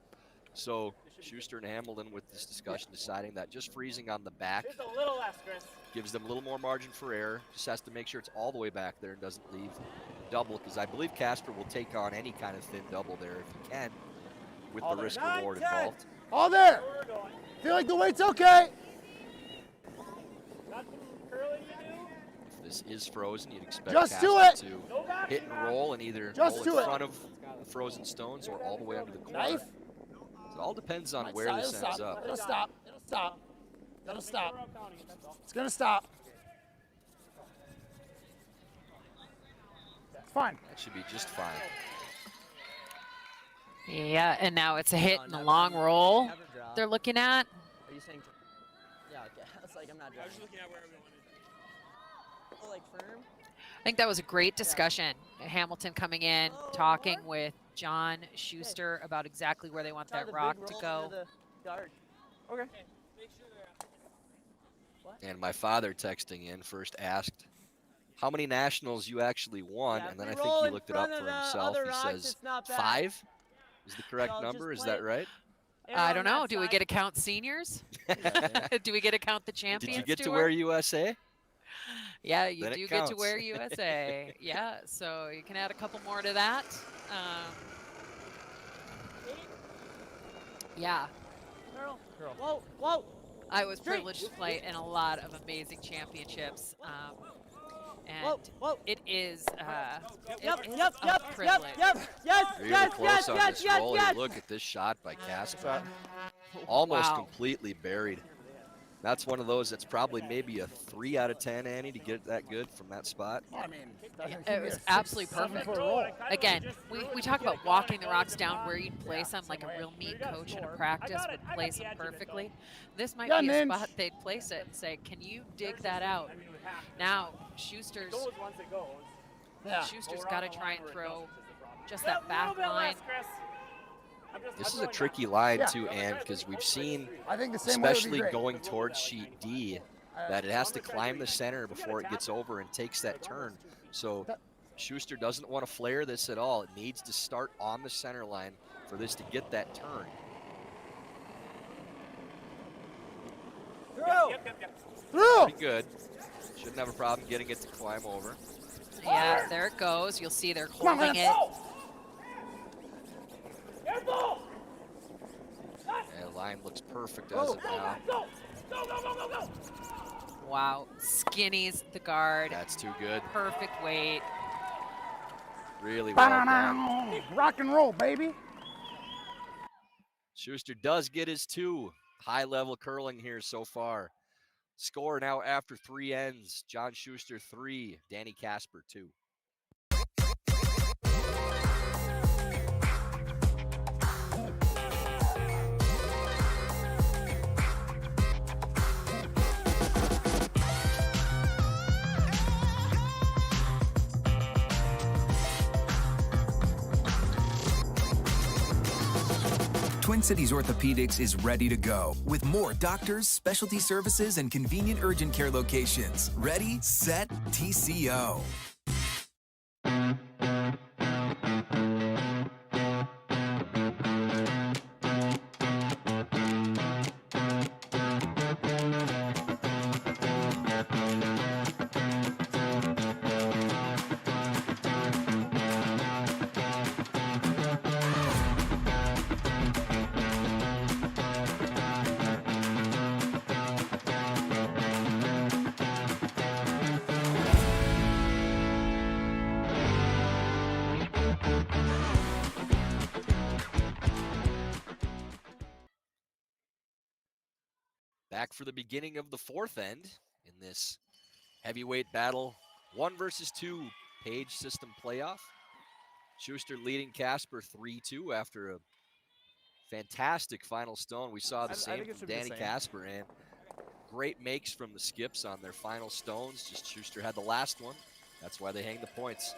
So Schuster and Hamilton with this discussion deciding that just freezing on the back Just a little less, Chris. gives them a little more margin for error. Just has to make sure it's all the way back there and doesn't leave double, because I believe Casper will take on any kind of thin double there if he can, with the risk reward involved. All there. We're going. Feel like the weight's okay. got some curling to do. If this is frozen, you'd expect Just do Casper it. to hit and roll and either Just roll do in it. front of the frozen stones or all the way under the corner. Knife. So it all depends on where It'll this ends stop. up. It'll stop. It'll stop. It'll stop. We're out counting it, that's all. It's gonna stop. It's fine. That should be just fine. Yeah, and now it's a hit and a long roll Never drop. they're looking at. Are you saying? Yeah, okay. I was like, I'm not dropping. looking at where everyone is. Oh, like firm? I think that was a great discussion. Hamilton coming in, talking with John Shuster about exactly where they want Try that the rock big to roll go. into the guard. Okay. And my father texting in first asked how many nationals you actually won, Yeah, and then if I we think roll he in looked it up front for of the himself. other He rocks, says it's not bad. 5 is the correct So number. just Is play that it. right? Arrow I on don't know. that Do we side. get to count seniors? Do we get to count the champions? Did you get to Stuart? wear USA? Yeah, you Then it do get to counts. wear USA. Yeah, so you can add a couple more to that. Yeah, Curl. Whoa, whoa. I was Straight. privileged to play in a lot of amazing championships. And Whoa, whoa. it is, Yep, it yep, is yep, a yep, privilege. yes, Really yes, close yes, on yes, this yes, roll. yes. Look at this shot by Casper. Almost Wow. completely buried. That's one of those that's probably maybe a 3 out of 10, Annie, to get it that good from that spot. I mean, It was absolutely perfect. Again, we talk about walking the rocks down where you'd place them, like a real meat coach in a practice would place them perfectly. This might Yeah, be a Ninja. spot they'd place it and say, can you dig that out? Now, Schuster's Goes once it goes. Yeah. Schuster's got to try and throw just Yep, that back little bit line. less, Chris. This is a tricky line, too, Ann, because we've seen, I think the same way would be especially great. going towards sheet D, that it has to climb the center before it gets over and takes that turn. So Schuster doesn't want to flare this at all. It needs to start on the center line for this to get that turn. Through. Pretty good. Shouldn't have a problem getting it to climb over. Yeah, there it goes. You'll see they're on, holding man. it. Careful! And the line looks perfect as of now. Go! Go, go, go, go, go! Wow, skinnies the guard. That's too good. Perfect weight. Really well done. Rock and roll, baby. Schuster does get his 2. High-level curling here so far. Score now after 3 ends. John Schuster 3, Danny Casper 2. Twin Cities Orthopedics is ready to go with more doctors, specialty services, and convenient urgent care locations. Ready, set, TCO. Back for the beginning of the 4th end in this heavyweight battle. 1 versus 2 page system playoff. Schuster leading Casper 3-2 after a fantastic final stone. We saw the same think it from should be the Danny same. Casper, and great makes from the skips on their final stones. Just Schuster had the last one. That's why they hang the points.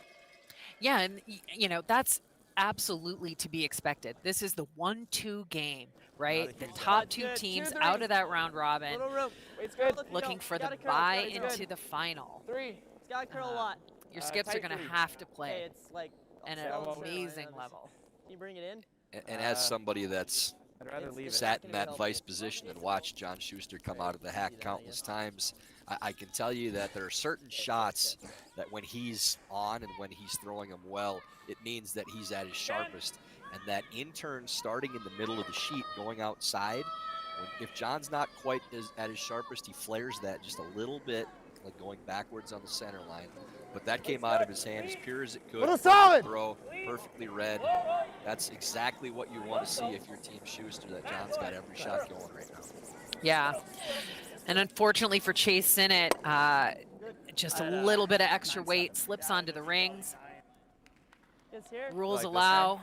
Yeah, and you know, that's absolutely to be expected. This is the 1-2 game, right? The top 2 Good. teams 2-3. out of that round robin Little room. It's good. looking for the Gotta curl, bye gotta curl. into the final. 3. It's got to curl a lot. Your skips are tight going to 3. have to Okay, play it's like. at Yeah, an well, amazing level. Can you bring it in? And as somebody that's I'd rather It's- leave it. sat in gonna be that vice position and watched John Schuster come out of the hack countless times, I can tell you that there are certain shots that when he's on and when he's throwing them well, it means that he's at his sharpest. And that in turn starting in the middle of the sheet, going outside, If John's not quite at his sharpest, he flares that just a little bit, like going backwards on the center line. But that came out of his hand as pure as it could. Little solid. Throw, perfectly read. That's exactly what you want to see if your team's Shuster, that John's got every shot going right now. Yeah. And unfortunately for Chase Sinnott, just a little bit of extra weight slips onto the rings. It's here. Rules Like this allow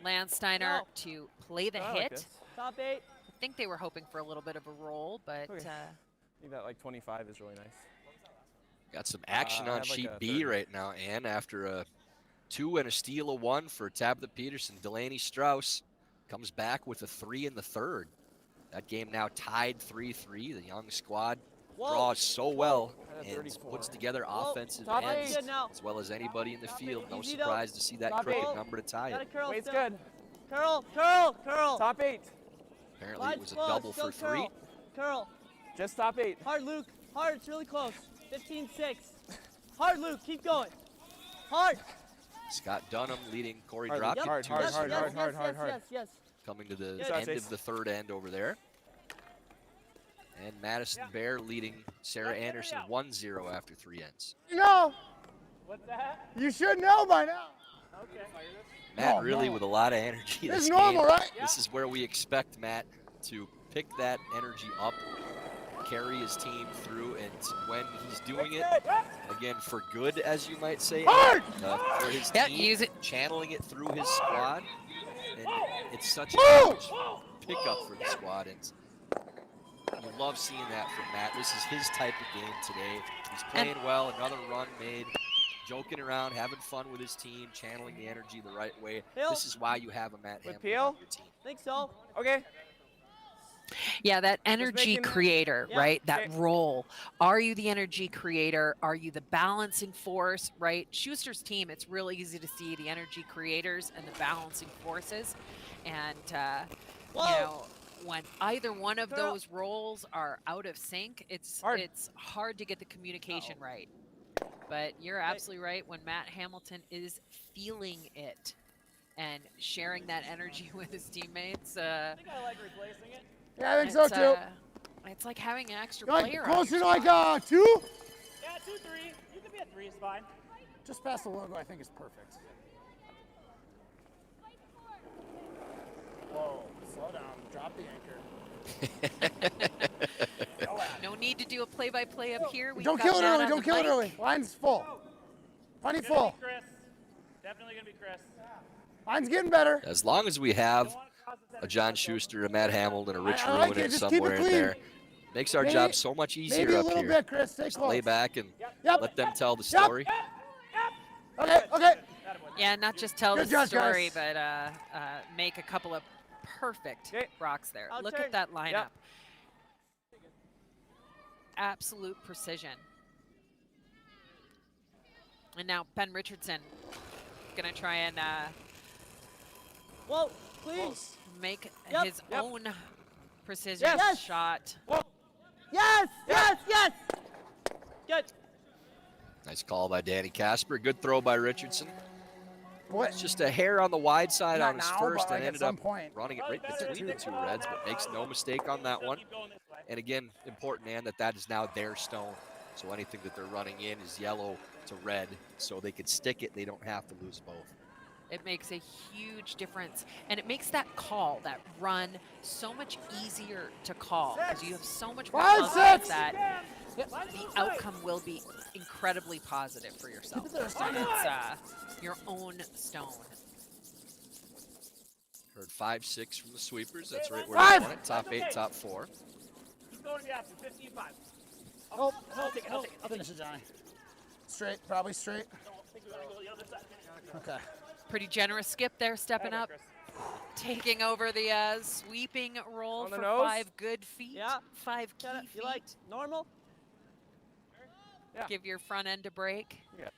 Landsteiner No. to play the I like hit. this. Top 8. I think they were hoping for a little bit of a roll, but Okay. I think that like 25 is really nice. Got some action I on have like sheet a B 30. right now, and after a 2 and a steal of 1 for Tabitha Peterson, Delaney Strauss comes back with a 3 in the third. That game now tied 3-3. The young squad draws so well I had and 34. puts together Whoa. offensive Top ends 8 now. as well as anybody in the field. No Easy though. surprise to see that Top crooked 8. number to tie Got a it. curl Weight's still. good. Curl, curl, curl. Top 8. Apparently it Line's was a close, double still for 3. curl. Curl. Just top 8. Hard, Luke. Hard, it's really close. 15-6. Hard, Luke, keep going. Hard. Scott Dunham leading Corey Hard, Dropkick. hard, two hard, years hard, ago, hard. Yes, yes. coming to the Good. end Chase. of the third end over there. And Madison Bear leading Sarah Anderson 1-0 after 3 ends. You know, What's that? you should know by now. Okay. Matt Oh, really no. with a lot of energy This this is game. normal, right? This is where we expect Matt to pick that energy up, carry his team through, and when he's doing it, again, for good, as you might say, Hard! for his Yeah, team, use it. channeling it through his squad, and it's such a Woo! huge pickup for the squad, and you love seeing that from Matt. This is his type of game today. He's playing well, another run made, joking around, having fun with his team, channeling the energy the right way. Hill. This is why you have a Matt With Hamilton Peel? on your team. Think so. Okay. Yeah, that energy making- creator, Yeah. right? That Okay. role. Are you the energy creator? Are you the balancing force, right? Schuster's team, it's real easy to see the energy creators and the balancing forces. And, you Whoa. know, when either one of Girl. those roles are out of sync, it's Hard. hard to get the communication right. But you're absolutely right. When Matt Hamilton is feeling it and sharing that energy with his teammates, I think I like replacing it. Yeah, I think so too. It's like having an extra Like player. on closer your to like squad. 2? Yeah, 2-3. You can be a 3 is fine. Just past the logo, I think is perfect. Whoa, slow down. Drop the anchor. No need to do a play-by-play up here. We've Don't got kill it Matt early. on Don't the kill it mic. early. Line's full. Plenty Gonna full. be Chris. Definitely gonna be Chris. Line's getting better. As long as we have Don't wanna cause us a John Schuster, a Matt Hamilton, a Rich I like Ruin it. in Just keep it somewhere in clean. there, makes our Maybe- job so much easier Maybe a up little here. bit, Chris. Stay Just close. lay back and Yep. let them tell the Yep. story. Okay, okay. Yeah, not just tell Good the job, story, guys. but make a couple of perfect Okay. rocks there. I'll Look turn. at that lineup. Yep. Absolute precision. And now Ben Richardson gonna try and Whoa, please. make Yep. his Yep. own precision Yes. shot. Yes, yes, yes. Good. Nice call by Danny Casper. Good throw by Richardson. What? It's just a hair on the wide side Not on his now, first but, like, and at ended some up point. running it right between the two reds, but makes no mistake on that one. Keep going this way. And again, important, and that is now their stone. So anything that they're running in is yellow to red, so they could stick it. They don't have to lose both. It makes a huge difference. And it makes that call, that run, so much easier to call because you have so much more 5, confidence 6. that the outcome will be incredibly positive for yourself. And it's your own stone. Heard 5-6 from the sweepers. That's right where 5. they want it. Top 8, top 4. Keep going to the opposite. 15-5. Oh, I'll take it. I'll take it. I'll take finish it, Johnny. Straight, probably straight. it. I think we gotta go the other side. Okay. Pretty generous skip there, stepping Okay, up, Chris. taking over the sweeping roll On the for nose. 5 good feet. Yeah. 5 key Kinda, feet. you like normal? Yeah. Give your front end a break. Yeah.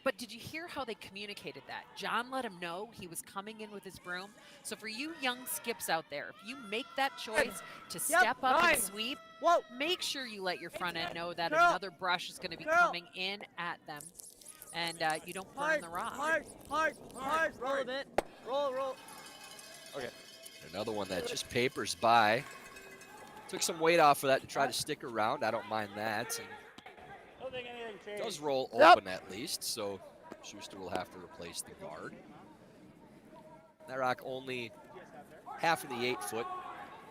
But did you hear how they communicated that? John let him know he was coming in with his broom. So for you young skips out there, if you make that choice to step up 9. and sweep, Whoa. make sure you let your front end know that Girl. another brush is going to be Girl. coming in at them. And you don't burn Hard, the rock. hard, hard, hard. Roll a bit. Roll, roll. Okay. Another one that just papers by. Took some weight off of that to try to stick around. I don't mind that. And Don't think anything changed. does roll Yep. open at least, so Shuster will have to replace the guard. That rock only half of the 8-foot.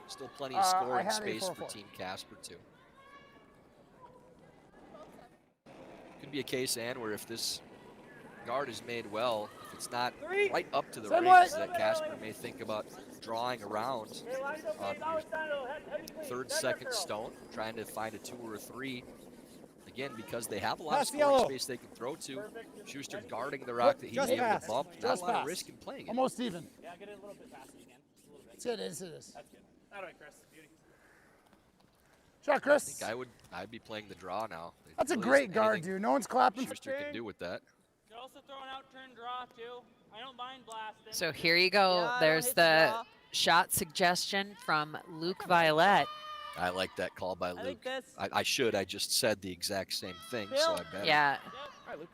Still plenty of I scoring had a space for 4-4. Team Casper, too. Could be a case, Ann, where if this guard is made well, if it's not right up to the Same rings, way. that Casper may think about drawing around Okay, line's okay. on It's always down to heavy clean. third, Center second curl. stone, trying to find a 2 or a 3. Again, because they have a lot Pass of scoring yellow. space they can throw to. Schuster guarding the rock that he's Just able pass. to bump. Not Just a lot pass. of risk in playing it. Almost even. Yeah, get it a little bit faster again. Just a little bit. It's it is, it is. That's good. All right, Chris. Beauty. Shot, I Chris. think I'd be playing the draw now. There That's a really great isn't guard, anything dude. No one's clapping. Schuster can do with that. You're also throwing out turn draw too. I don't mind blasting. So here you go. Yeah, I don't There's hate the draw. shot suggestion from Luke Violet. I like that call by I think Luke. this. I should. I just said the exact same thing, so Bill? I better. Yeah, All right, Luke.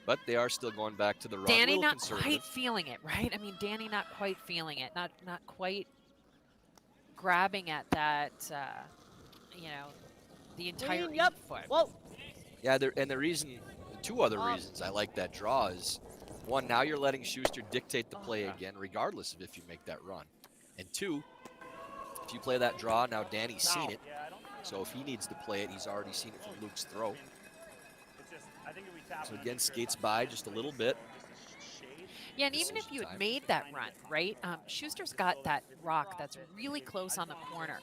But they are still going back to the run. Danny a little not conservative. quite feeling it, right? I mean, Danny not quite feeling it, not quite grabbing at that, you know, the entire Clean, yep. foot. Whoa. Yeah, the reason, two other Um, reasons I like that draw is, one, now you're letting Schuster dictate the play again, regardless of if you make that run. And two, if you play that draw, now Danny's seen it. Yeah, I don't. So if he needs to play it, he's already seen it from Luke's throw. It's just. I think if we tap. So it, again, I'm sure skates it's by just a little bit. just a shade. Yeah, and even if you had made that run, right? Schuster's got that rock that's really close on the corner.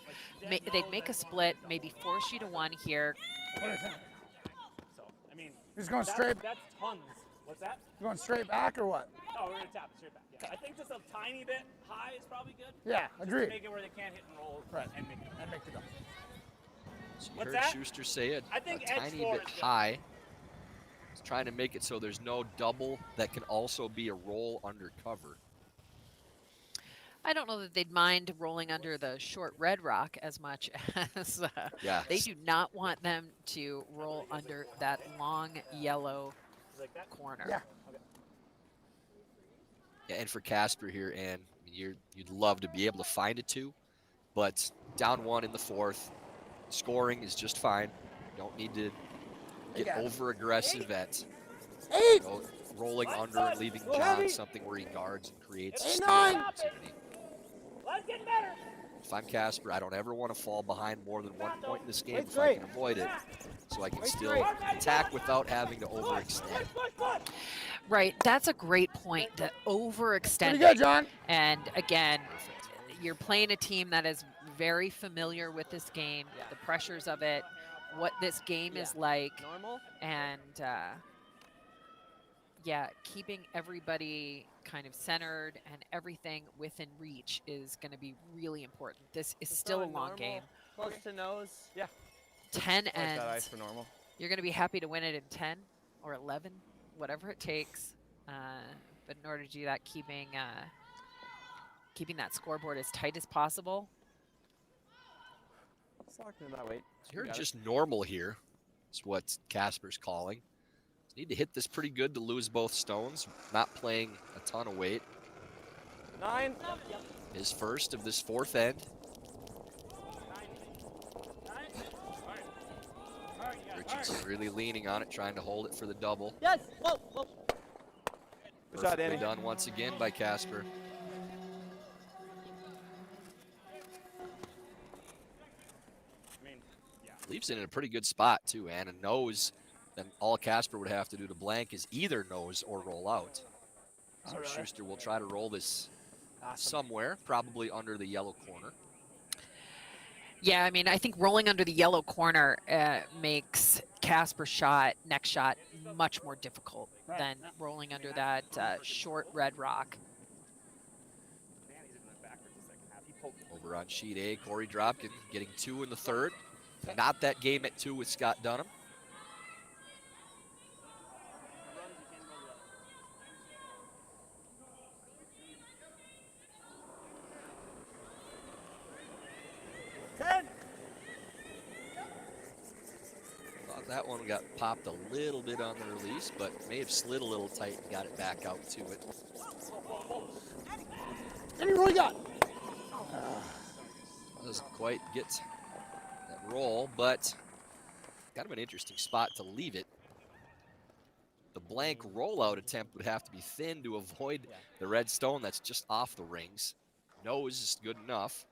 They'd make a split, maybe force you to one here. So I mean. He's going that's- straight. That's tons. What's that? Going straight back or what? Oh, we're gonna tap it straight back. Yeah. I think just a tiny bit high is probably good. Yeah, Just to agreed. make it where they can't hit and roll. Right. And make it. And make the double. So you What's heard that? Schuster say it I a think edge tiny four bit is good. high. He's trying to make it so there's no double that can also be a roll under cover. I don't know that they'd mind rolling under the short red rock as much as Yeah. they do not want them to roll under that long yellow Like that. corner. Yeah. Yeah, and for Casper here, and you'd love to be able to find a 2, but down 1 in the 4th, scoring is just fine. Don't need to get got it. over aggressive at 8! rolling under and leaving Go John heavy. something where he guards and creates Hey, steal 9. opportunity. Let's get better. If I'm Casper, I don't ever want to fall behind more than 1 point in this game Wait if I straight. can avoid it, so I can Wait still straight. attack without having to overextend. Right, that's a great point. The overextending. Pretty good, John. And again, you're playing a team that is very familiar with this game, the pressures of it, what this game is like, Normal. and yeah, keeping everybody kind of centered and everything within reach is going to be really important. This is Just still a throwing long normal, game. Close to nose. 10 Like that ice ends. for normal. You're going to be happy to win it in 10 or 11, whatever it takes. But in order to do that, keeping that scoreboard as tight as possible. Just locking in that weight. You're Got it. just normal here. That's what Casper's calling. Need to hit this pretty good to lose both stones. Not playing a ton of weight. 9. His first of this 4th end. Richardson really leaning on it, trying to hold it for the double. Yes. Whoa. Whoa. Good shot, Perfectly Danny. done once again by Casper. I mean, yeah. Leaves it in a pretty good spot too, and knows that all Casper would have to do to blank is either nose or roll out. So Schuster will try to roll this somewhere, probably under the yellow corner. Yeah, I mean, I think rolling under the yellow corner makes Casper's next shot, much more difficult than rolling under that short red rock. Danny's even went backwards the second half. He poked it. Over on sheet A, Corey Dropkin getting 2 in the 3rd. Not that game at 2 with Scott Dunham. Thought that one got popped a little bit on the release, but may have slid a little tight and got it back out to it. Any roll you got? Doesn't quite get that roll, but kind of an interesting spot to leave it. The blank rollout attempt would have to be thin to avoid the red stone that's just off the rings. Nose is good enough.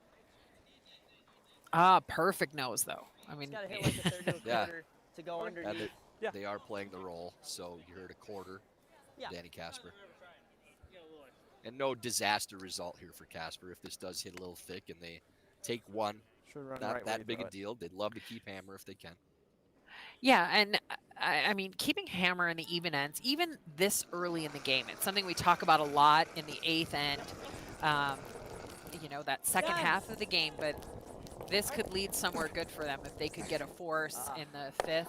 Perfect nose, though. I mean, Got to hit like a third to a Yeah. quarter to go underneath. They are playing the roll, so you heard a quarter, Danny Casper. And no disaster result here for Casper if this does hit a little thick and they take one. Not that big a deal. They'd love to keep hammer if they can. yeah, and I mean, keeping hammer in the even ends, even this early in the game, it's something we talk about a lot in the 8th end, you know, that second half of the game, but this could lead somewhere good for them if they could get a force in the 5th.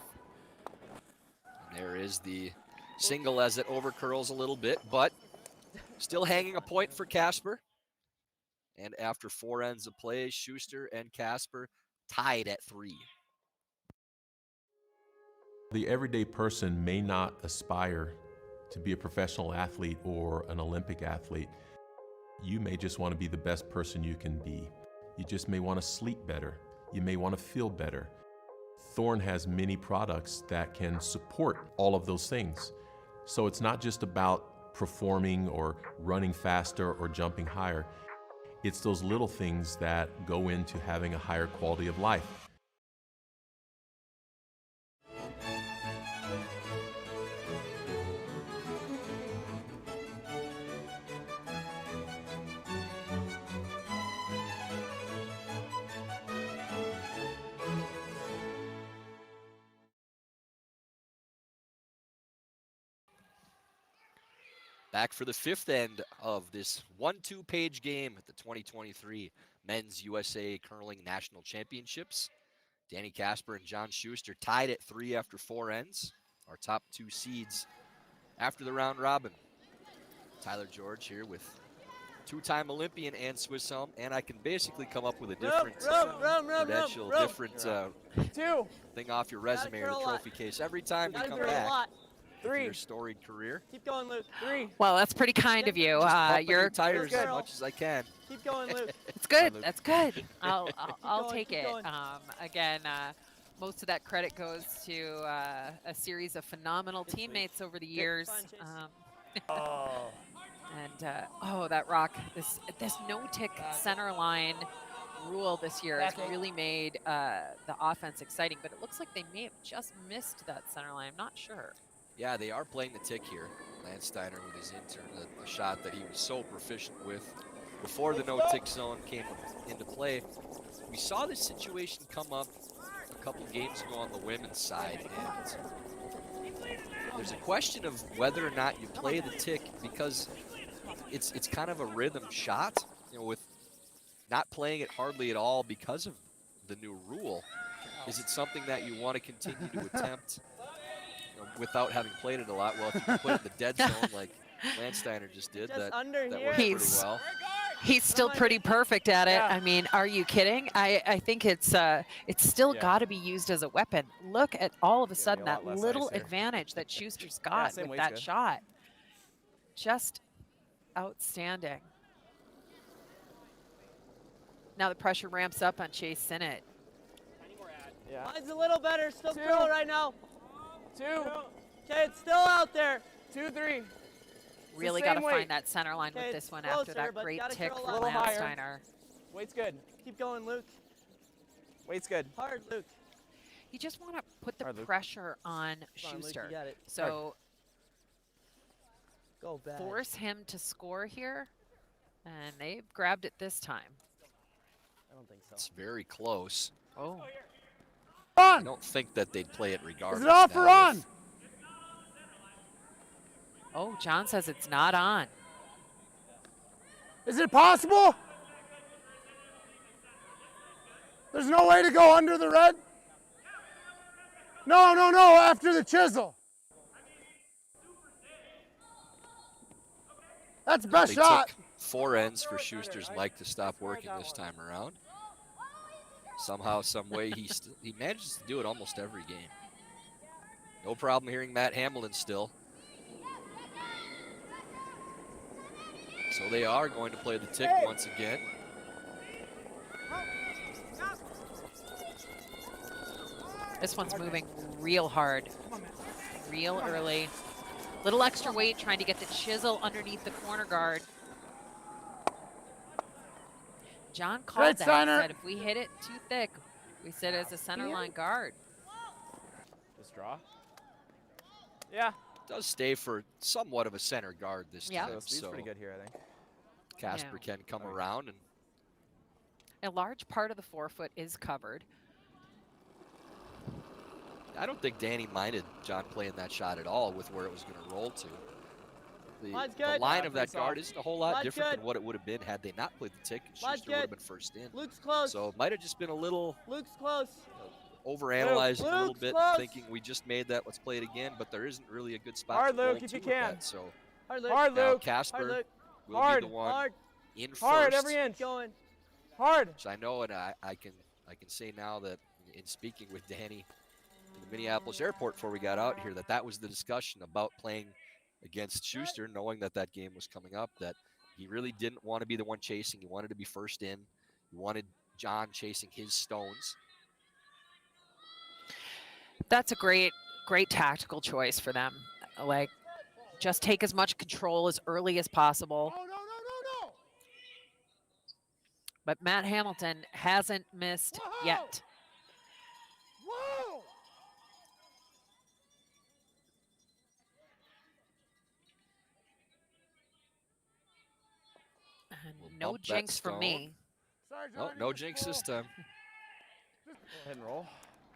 And there is the single as it overcurls a little bit, but still hanging a point for Casper. And after 4 ends of play, Shuster and Casper tied at 3. The everyday person may not aspire to be a professional athlete or an Olympic athlete. You may just want to be the best person you can be. You just may want to sleep better. You may want to feel better. Thorne has many products that can support all of those things. So it's not just about performing or running faster or jumping higher. It's those little things that go into having a higher quality of life. Back for the 5th end of this 1-2 page game at the 2023 Men's USA Curling National Championships. Danny Casper and John Shuster tied at 3 after 4 ends. Our top 2 seeds after the round robin. Tyler George here with 2-time Olympian and Swiss Helm, and I can basically come up with a different credential, different thing off your resume or the trophy case every time we come back. 3. Your storied career. Keep going, Luke. 3. Well, that's pretty kind of you. You're tires as much as I can. Keep going, Luke. It's good. That's good. I'll take it. Again, most of that credit goes to a series of phenomenal teammates over the years. That rock. This no-tick center line rule this year has really made the offense exciting, but it looks like they may have just missed that center line. I'm not sure. Yeah, they are playing the tick here. Landsteiner with his intern, the shot that he was so proficient with before the no-tick zone came into play. We saw this situation come up a couple games ago on the women's side, and there's a question of whether or not you play the tick because it's kind of a rhythm shot, you know, with not playing it hardly at all because of the new rule. Is it something that you want to continue to attempt without having played it a lot? Well, if you can put it in the dead zone like Landsteiner just did, that worked pretty well. He's still pretty perfect at it. I mean, are you kidding? I think it's still got to be used as a weapon. Look at all of a sudden that little advantage that Schuster's got with that shot. Just outstanding. Now the pressure ramps up on Chase Sinnott. Mine's a little better. Still curl right now. 2. Okay, it's still out there. 2, 3. Really got to find that center line with this one after that great tick from Landsteiner. Weight's good. Keep going, Luke. Weight's good. Hard, Luke. You just want to put the pressure on Shuster. Luke, you got it. So go back. Force him to score here, and they've grabbed it this time. I don't think so. It's very close. Oh. I don't think that they'd play it regardless. Is it off or on? Oh, John says it's not on. Is it possible? There's no way to go under the red? No, after the chisel. That's best shot. Took 4 ends for Schuster's mic to stop working this time around. Somehow, some way, he manages to do it almost every game. No problem hearing Matt Hamilton still. So they are going to play the tick once again. This one's moving real hard, real early. Little extra weight trying to get the chisel underneath the corner guard. John called that, said if we hit it too thick, we sit as a center line guard. Just draw. Yeah. Does stay for somewhat of a center guard this Yeah. time. So speed's So pretty good here, I think. Casper can come around. And A large part of the forefoot is covered. I don't think Danny minded John playing that shot at all with where it was going to roll to. The line of that guard isn't a whole lot different than what it would have been had they not played the tick. And Shuster would have been first in. Luke's close. So it might have just been a little Luke's close. overanalyzing a little bit, close. thinking we just made that, let's play it again, but there isn't really a good spot Hard, to roll Luke, if to you with can. that. So Hard, Luke. Hard, now Luke. Casper Hard, Luke. will Hard. be the one Hard. in first. Hard, every inch. Going. Hard. Which I know, and I can say now that in speaking with Danny in the Minneapolis airport before we got out here, that was the discussion about playing against Shuster, knowing that game was coming up, that he really didn't want to be the one chasing. He wanted to be first in. He wanted John chasing his stones. That's a great tactical choice for them. Like, just take as much control as early as possible. Oh, no. But Matt Hamilton hasn't missed yet. Whoa! And We'll no bump that jinx from stone. me. Sorry, No, John, no you're jinx slow. this time. Hit and roll.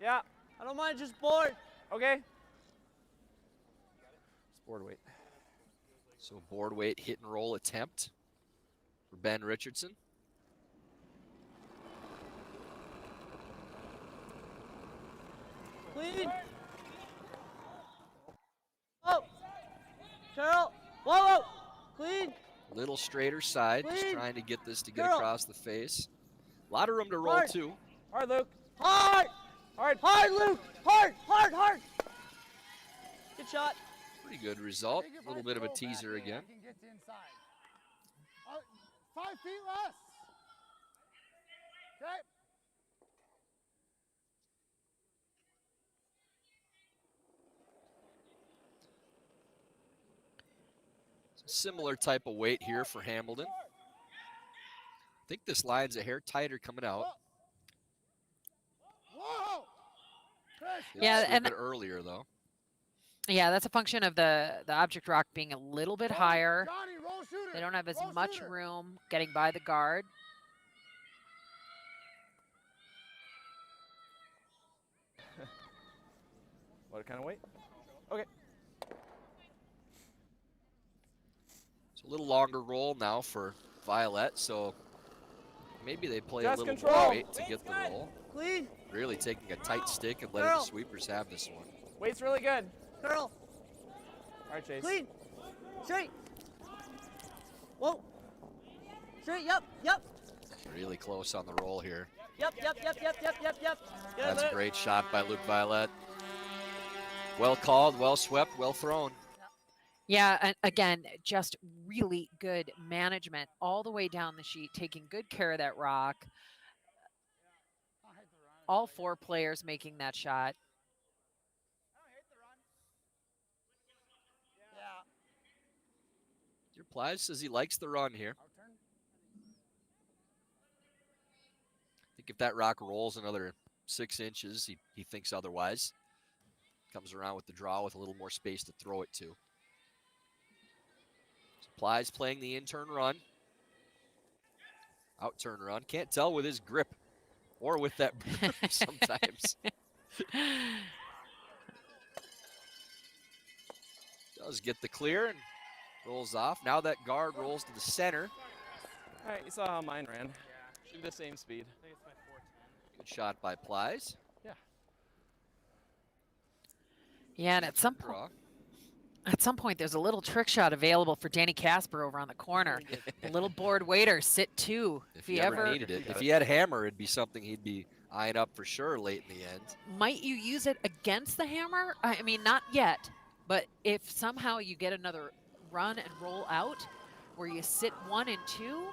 Yeah. I don't mind, just board. Okay. Board weight. So board weight hit and roll attempt for Ben Richardson. Clean. Oh. Carol. Whoa. Clean. Little straighter side, just Clean. trying to get this to get Girl. across the face. A lot of room to roll Hard. too. Hard, Luke. Hard. Hard. Hard, Luke. Hard. Good shot. Pretty good result. Think if A little I bit of a throw back teaser in, again. I can get to inside. 5 feet less. Okay. Similar type of weight here for Hamilton. I think this line's a hair tighter coming out. Whoa! They Yeah, sweep and it earlier though. Yeah, that's a function of the object rock being a little bit higher. Johnny, roll shooter. They don't have as Roll much shooter. room getting by the guard. What kind of weight? Okay. It's a little longer roll now for Violet, so maybe they play a Just little control. more weight to get the roll. Clean. Really taking a tight stick and letting the Girl. sweepers have this one. Weight's really good. Carol. All right, Chase. Clean. Straight. Whoa. Straight. Yep. Really close on the roll here. Yep. Good, That's a Luke. great shot by Luke Violet. Well called, well swept, well thrown. Yeah, and again, just really good management all the way down the sheet, taking good care of that rock. All 4 players making that shot. Your Plies says he likes the run here. I think if that rock rolls another 6 inches, he thinks otherwise. Comes around with the draw with a little more space to throw it to. So Plies playing the in-turn run. Out-turn run. Can't tell with his grip or with that sometimes. Does get the clear and rolls off. Now that guard rolls to the center. All right, you saw how mine ran. Should be the same speed. Good shot by Plies. Yeah, and at some point, there's a little trick shot available for Danny Casper over on the corner. A little board waiter, sit 2. If he ever needed it. If he had hammer, it'd be something he'd be eyeing up for sure late in the end. Might you use it against the hammer? I mean, not yet. But if somehow you get another run and roll out where you sit 1 and 2,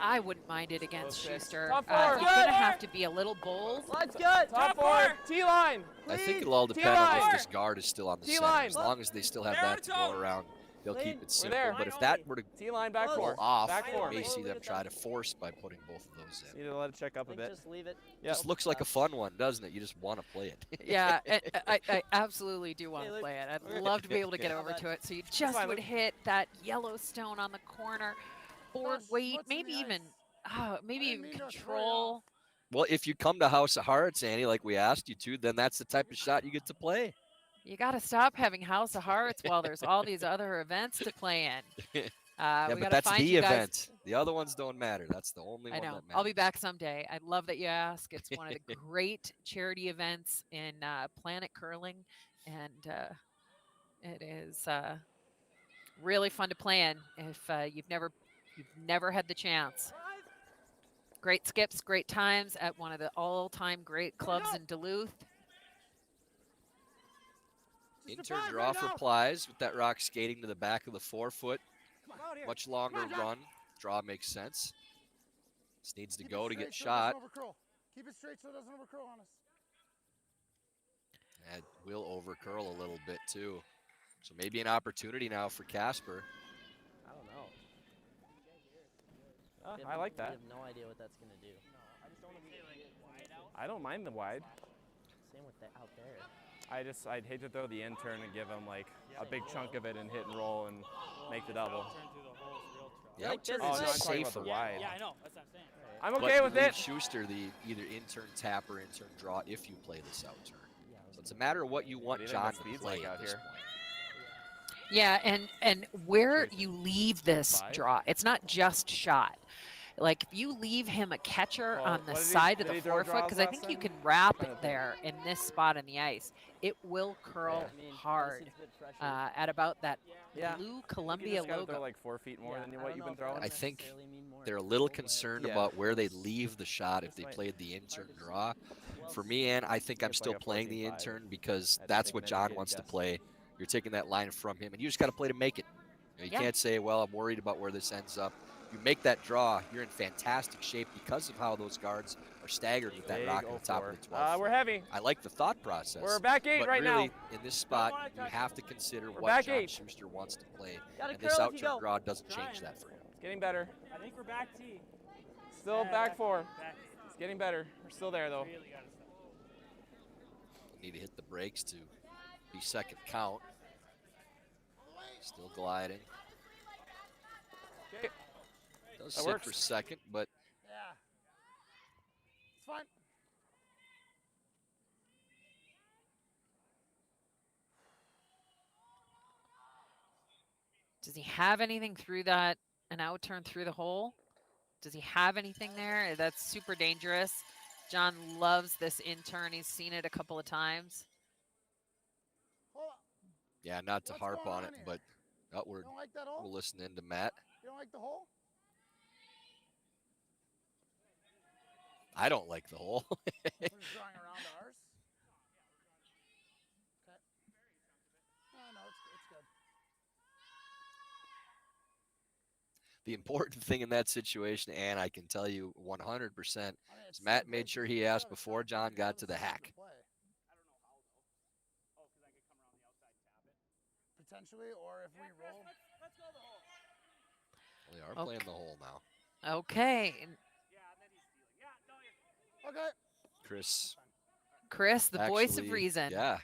I wouldn't mind it against Shuster. Top four. You're going to have to be a little bold. Let's good. Top four. T-line. I think it'll all depend on T-line. if this guard is still on the center. T-line. As long as they still have that to go around, they'll keep it simple. there. But if that were to T-line back go four. off, Back four. you may see them try to force by putting both of those in. Need to let it check up a bit. Just leave it. Yeah. Just looks like a fun one, doesn't it? You just want to play it. Yeah, I absolutely do want to play it. I'd love to be able to get over to it. So you just fine, would Luke. hit that yellow stone on the corner, forward weight, maybe even control. Well, if you come to House of Hearts, Annie, like we asked you to, then that's the type of shot you get to play. You got to stop having House of Hearts while there's all these other events to play in. Yeah, we but gotta that's find the you guys- event. The other ones don't matter. That's the only I one know. that matters. I'll be back someday. I love that you ask. It's one of the great charity events in Planet Curling, and it is really fun to play in if you've never had the chance. Great skips, great times at one of the all-time great clubs in Duluth. Intern draw for Plies with that rock skating to the back of the forefoot. Much longer run. Draw makes sense. This needs to go to get shot. Keep it straight so it doesn't overcurl on us. And will overcurl a little bit too. So maybe an opportunity now for Casper. I don't know. I like that. I have no idea what that's going to do. I don't mind the wide. Same with that out there. I'd hate to throw the intern and give him like a big chunk of it and hit and roll and make the double. Yeah, Like this it's Oh, no, I'm talking safer. about the wide. Yeah, I know. That's what I'm saying. I'm But okay you with leave it. Shuster the either intern tap or intern draw if you play this out turn. So it's a matter of what you want do you think John the to speed's play like at out this here? point. Yeah, and where you leave this Five. draw, it's not just shot. Like if you leave him a catcher Well, on the what did he- side of did the he throw forefoot, draws because I last think you time? can wrap Trying it to there in this spot in the ice. It will curl I mean, hard this is good pressure. at about that Yeah. blue You Columbia just gotta logo. throw like 4 feet more than I what don't you've know been if throwing. that I think necessarily mean more They're a little control, but- concerned Yeah. about where they'd leave the shot if This they might- played the intern draw. For me, Ann, I think I'm It's still like a playing the 14-5. intern because Had to that's take what an John educated wants to guess. play. You're taking that line from him, and you just got to play to make it. You Yeah. can't say, well, I'm worried about where this ends up. You make that draw, you're in fantastic shape because of how those guards are staggered with that Big rock on the top 04. of the 12. We're heavy. I like the thought process. We're back 8 but right really, now. in this spot, you have to consider We're what back John 8. Shuster wants to play. Gotta And this curl if you out-turn go. draw doesn't change that for him. It's getting better. I think we're back T. Still Yeah, back 4. Back. It's getting better. We're still there though. Really gotta stop. Need to hit the brakes to be second count. Still gliding. Okay. Does That sit works. for second, but Yeah. It's fine. Does he have anything through that, an out turn through the hole? Does he have anything there? That's super dangerous. John loves this intern. He's seen it a couple of times. Hold up. yeah, not to What's harp going on on it, here? but You we're don't like that hole? listening to Matt. You don't like the hole? I don't like the hole. We're just drawing around to ours. Okay. No, it's good. The important thing in that situation, and I can tell you 100%, I mean, is it's Matt still made good. sure You he still asked have a before shot. John You got still to the have a hack. shot to play, Oh, because I could come around the outside and tap it. potentially, or if we roll. Let's go the hole. They are Okay. playing the hole now. Okay, and Yeah, and then he's stealing. Yeah, no, you're Okay. Chris, Chris, the voice of actually- reason. Yeah.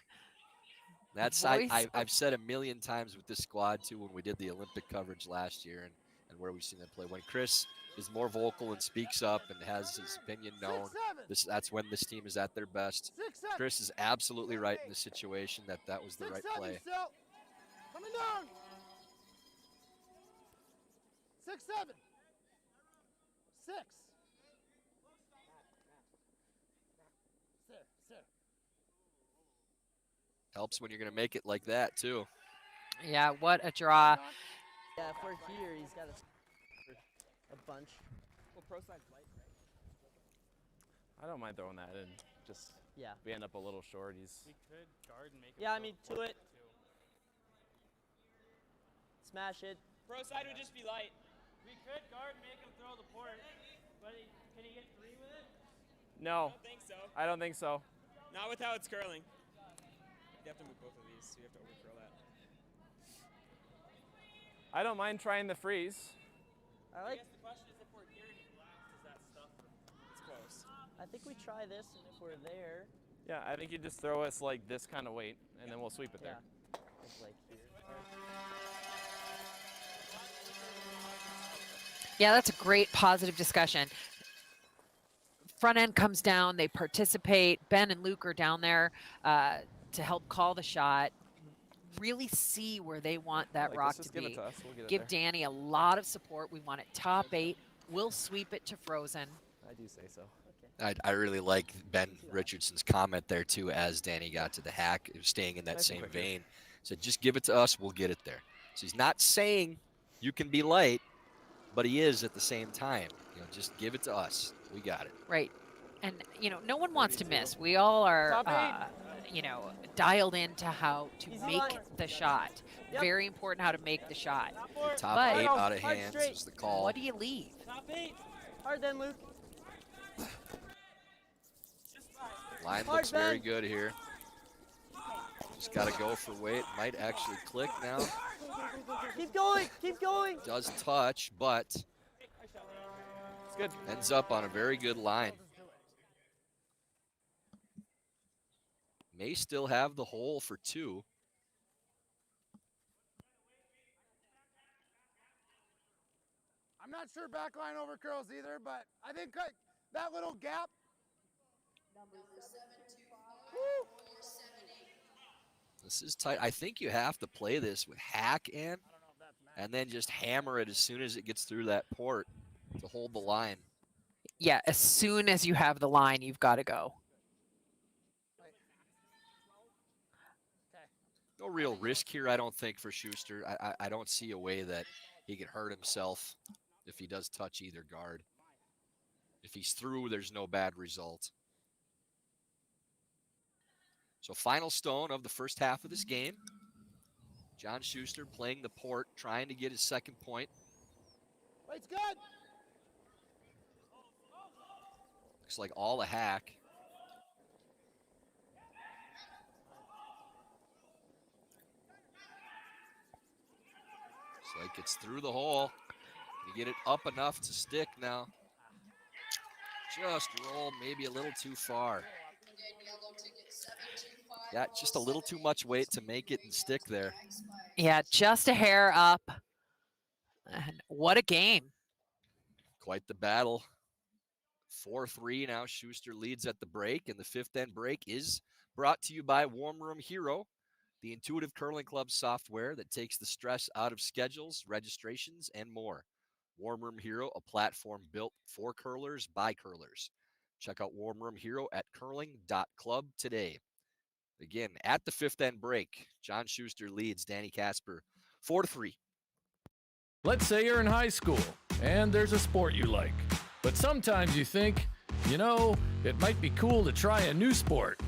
That's Voice I've said a million times with this squad too when we did the Olympic coverage last year and where we've seen them play. When Chris is more vocal and speaks up and has his opinion known, 6-7. that's when this team is at their best. 6-7. Chris is absolutely right in this situation that was the right 6-7 play. still. Coming down. 6-7. 6. Sit. Helps when you're going to make it like that too. Yeah, what a draw. Yeah, if we're here, he's got a bunch. Well, pro side's light, right? I don't mind throwing that in. Just Yeah. we end up a little short. He's We could guard and make Yeah, I mean, to it. Smash it. Pro side would just be light. We could guard, make him throw the port, but can he get 3 with it? No. I don't think so. I don't think so. Not with how it's curling. You have to move both of these, so you have to overcurl that. I don't mind trying the freeze. I like. guess the question is if we're here and he blasts, is that stuff or it's close? I think we try this, and if we're there, Yeah, I think you just throw us like this kind of weight, and then we'll sweep it there. it's like here. Yeah, that's a great positive discussion. Front end comes down, they participate. Ben and Luke are down there to help call the shot, really see where they want that Like, rock let's to just give be. it to us. We'll get it Give there. Danny a lot of support. We want it top 8. We'll sweep it to Frozen. I do say so. I really like Ben Richardson's comment there too as Danny got to the hack, staying in that Nice and same quick here. vein. Said, just give it to us, we'll get it there. So he's not saying you can be light, but he is at the same time. You know, just give it to us. We got it. Right. And, no one wants to miss. We all are, Top 8. dialed into how to Easy make line. the shot. Yep. Very important how to make the shot. Top But- 8 out of Hard hands straight. is the call. What do you leave? Top 8. Hard then, Luke. Line Hard, looks very Ben. good here. Just got to go for weight. Might actually click now. Keep going. Keep going. Does touch, but It's good. ends up on a very good line. May still have the hole for 2. I'm not sure backline over curls either, but I think that little gap. This is tight. I think you have to play this with hack in and then just hammer it as soon as it gets through that port to hold the line. Yeah, as soon as you have the line, you've got to go. No real risk here, I don't think, for Shuster. I don't see a way that he can hurt himself if he does touch either guard. If he's through, there's no bad result. So final stone of the first half of this game. John Shuster playing the port, trying to get his second point. Weight's good. Looks like all a hack. Looks like it's through the hole. You get it up enough to stick now. Just roll maybe a little too far. Yeah, just a little too much weight to make it and stick there. Yeah, just a hair up. And what a game. Quite the battle. 4-3 now. Shuster leads at the break, and the fifth end break is brought to you by Warm Room Hero, the intuitive curling club software that takes the stress out of schedules, registrations, and more. Warm Room Hero, a platform built for curlers by curlers. Check out Warm Room Hero at curling.club today. Again, at the fifth end break, John Shuster leads Danny Casper 4-3. Let's say you're in high school and there's a sport you like, but sometimes you think, it might be cool to try a new sport.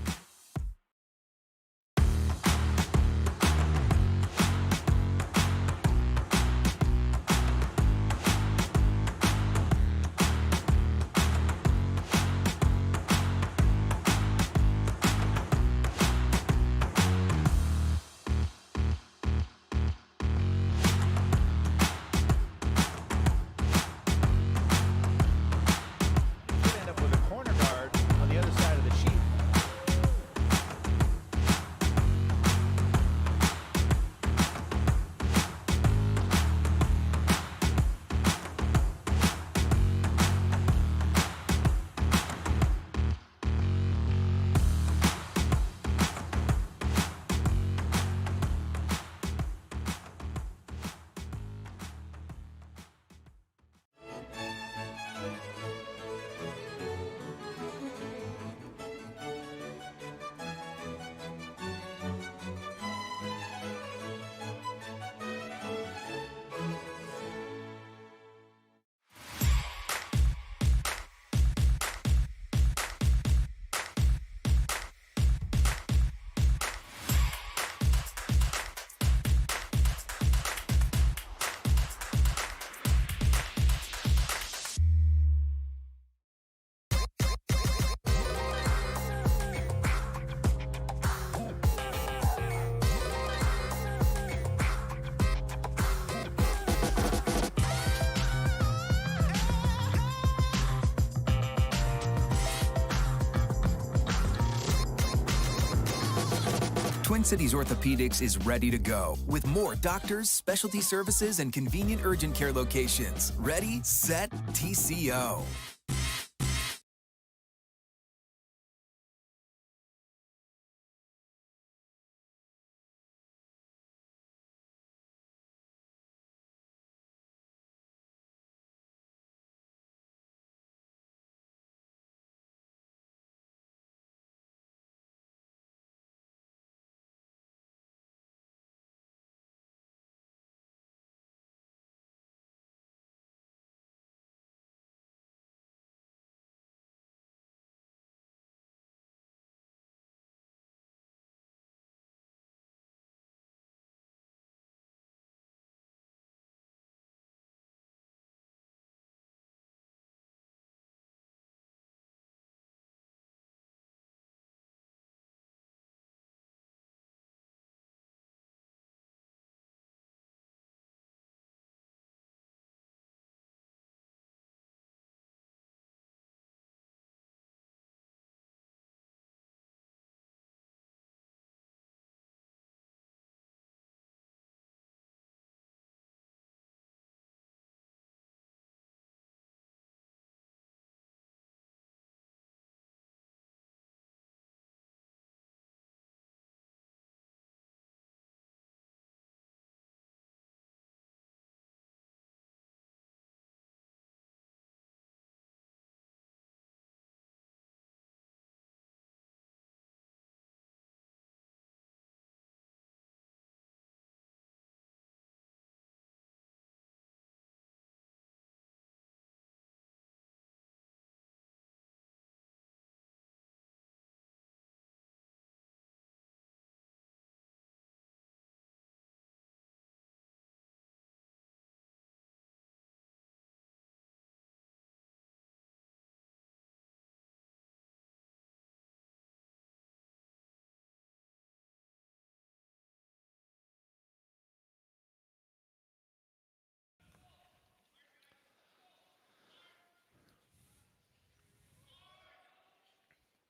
Twin Cities Orthopedics is ready to go with more doctors, specialty services, and convenient urgent care locations. Ready, set, TCO.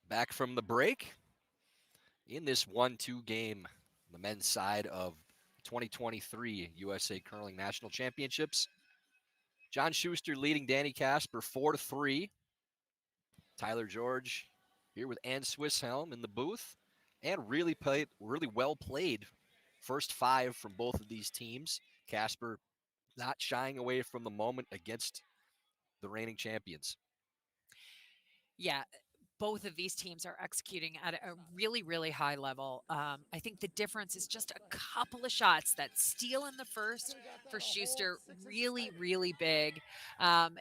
Back from the break in this 1-2 game, the men's side of 2023 USA Curling National Championships. John Shuster leading Danny Casper 4-3. Tyler George here with Ann Swisshelm in the booth, and really well played first five from both of these teams. Casper not shying away from the moment against the reigning champions. Yeah, both of these teams are executing at a really, really high level. I think the difference is just a couple of shots. That steal in the first for Shuster, really, really big.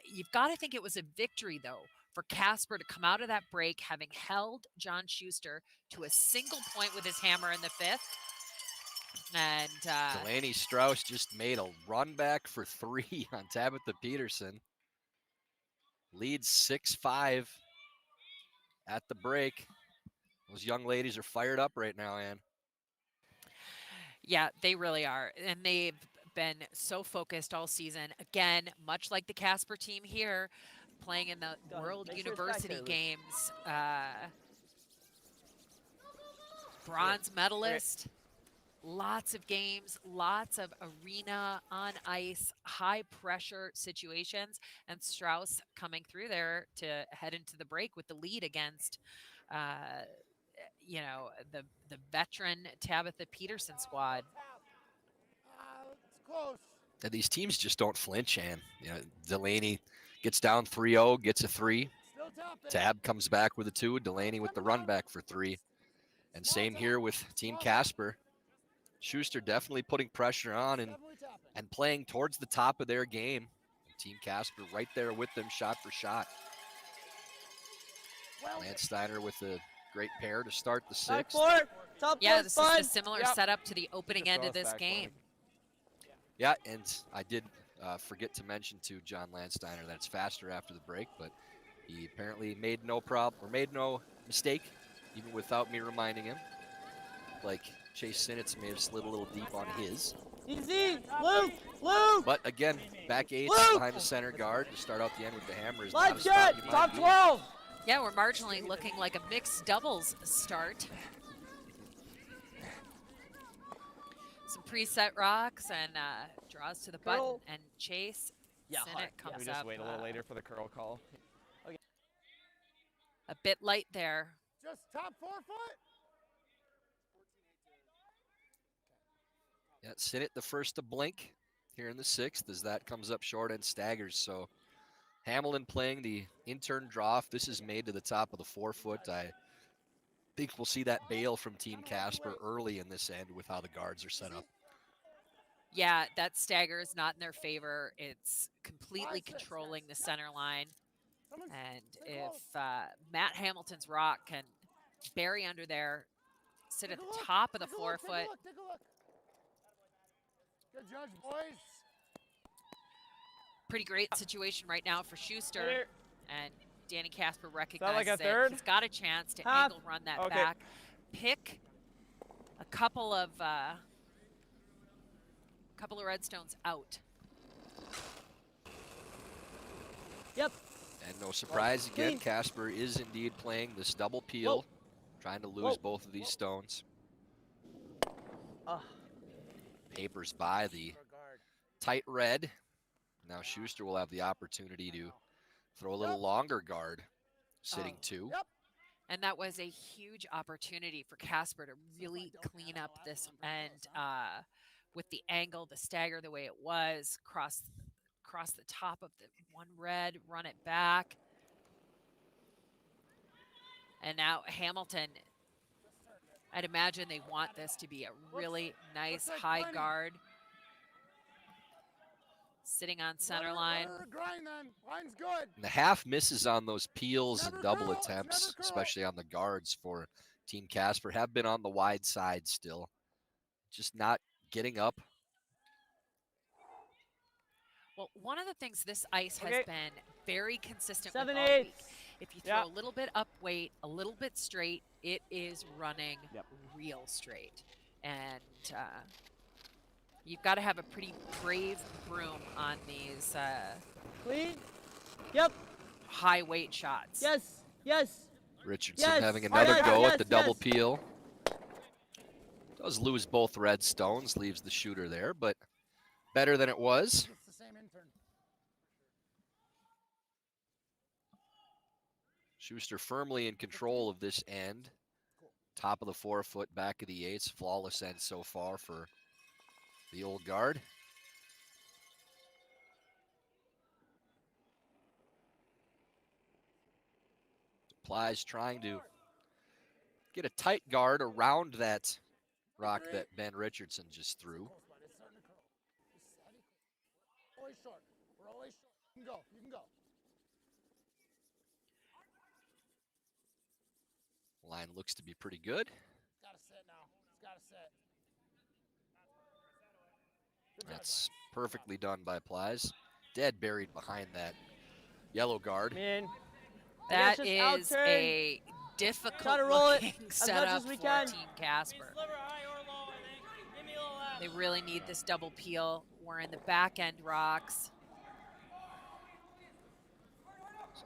You've got to think it was a victory, though, for Casper to come out of that break having held John Shuster to a single point with his hammer in the fifth. And Delaney Strauss just made a run back for three on Tabitha Peterson. Leads 6-5 at the break. Those young ladies are fired up right now, Ann. Yeah, they really are. And they've been so focused all season. Again, much like the Casper team here, playing in the World University Games. Bronze medalist. Lots of games, lots of arena, on ice, high pressure situations, and Strauss coming through there to head into the break with the lead against, the veteran Tabitha Peterson squad. It's close. And these teams just don't flinch, Ann. Delaney gets down 3-0, gets a 3. Tab comes back with a 2. Delaney with the run back for 3. And same here with Team Casper. Shuster definitely putting pressure on and playing towards the top of their game. Team Casper right there with them shot for shot. Lance Steiner with a great pair to start the sixth. Yeah, this is a similar setup to the opening end of this game. Yeah, and I did forget to mention to John Landsteiner that it's faster after the break, but he apparently made no mistake, even without me reminding him. Like Chase Sinitz may have slid a little deep on his. Easy, Luke. But again, back 8 behind the center guard to start out the end with the hammer is Light not a spot you top might be. 12. Yeah, we're marginally looking like a mixed doubles start. preset rocks and draws to the button Curl. and chase. Yeah, Sinnott hard. comes We just up wait a little later for the curl call. a bit light there. Just top 4 foot. Yeah, Sinnott the first to blink here in the 6th as that comes up short and staggers. So Hamilton playing the intern draw. If this is made to the top of the 4 foot, I think we'll see that bail from Team Casper early in this end with how the guards are set up. Yeah, that stagger is not in their favor. It's completely controlling the center line. And if Matt Hamilton's rock can bury under there, sit at the top of the 4 foot. Take a look. Good judge, boys. Pretty great situation right now for Shuster. And Danny Casper recognizes like a it. third? He's got a chance to Half. angle run that Okay. back. Pick a couple of redstones out. Yep. And no surprise again, clean. Casper is indeed playing this double peel, trying to lose both of these stones. Papers by the tight red. Now Shuster will have the opportunity to throw a little longer guard, sitting 2. Yep. And that was a huge opportunity for Casper to really clean up this end with the angle, the stagger the way it was, cross the top of the 1 red, run it back. And now Hamilton, I'd imagine they want this to be a really nice high guard. Sitting on center line. Grind then. Line's good. And the half misses on those peels and double curl, attempts, never curl. especially on the guards for Team Casper, have been on the wide side still. Just not getting up. Well, one of the things this ice has been very consistent with 7/8. all week. If you throw a little bit up weight, a little bit straight, it is running real straight. And you've got to have a pretty brave broom on these Clean. Yep. high weight shots. Yes. Yes. Richardson Yes. having another Yes, go yes, at the double yes. peel. Does lose both red stones, leaves the shooter there, but better than it was. It's the same intern. Shuster firmly in control of this end. Top of the 4 foot, back of the 8s. Flawless end so far for the old guard. Plies trying to get a tight guard around that rock that Ben Richardson just threw. It's starting to curl. Always short. We're always short. You can go. You can go. Line looks to be pretty good. Gotta sit now. It's gotta sit. That's perfectly done by Plies. Dead buried behind that yellow guard. Man. That just is out-turn. a difficult Gotta roll it looking as much setup as we for can. Team Casper. They really need this double peel. We're in the back end rocks.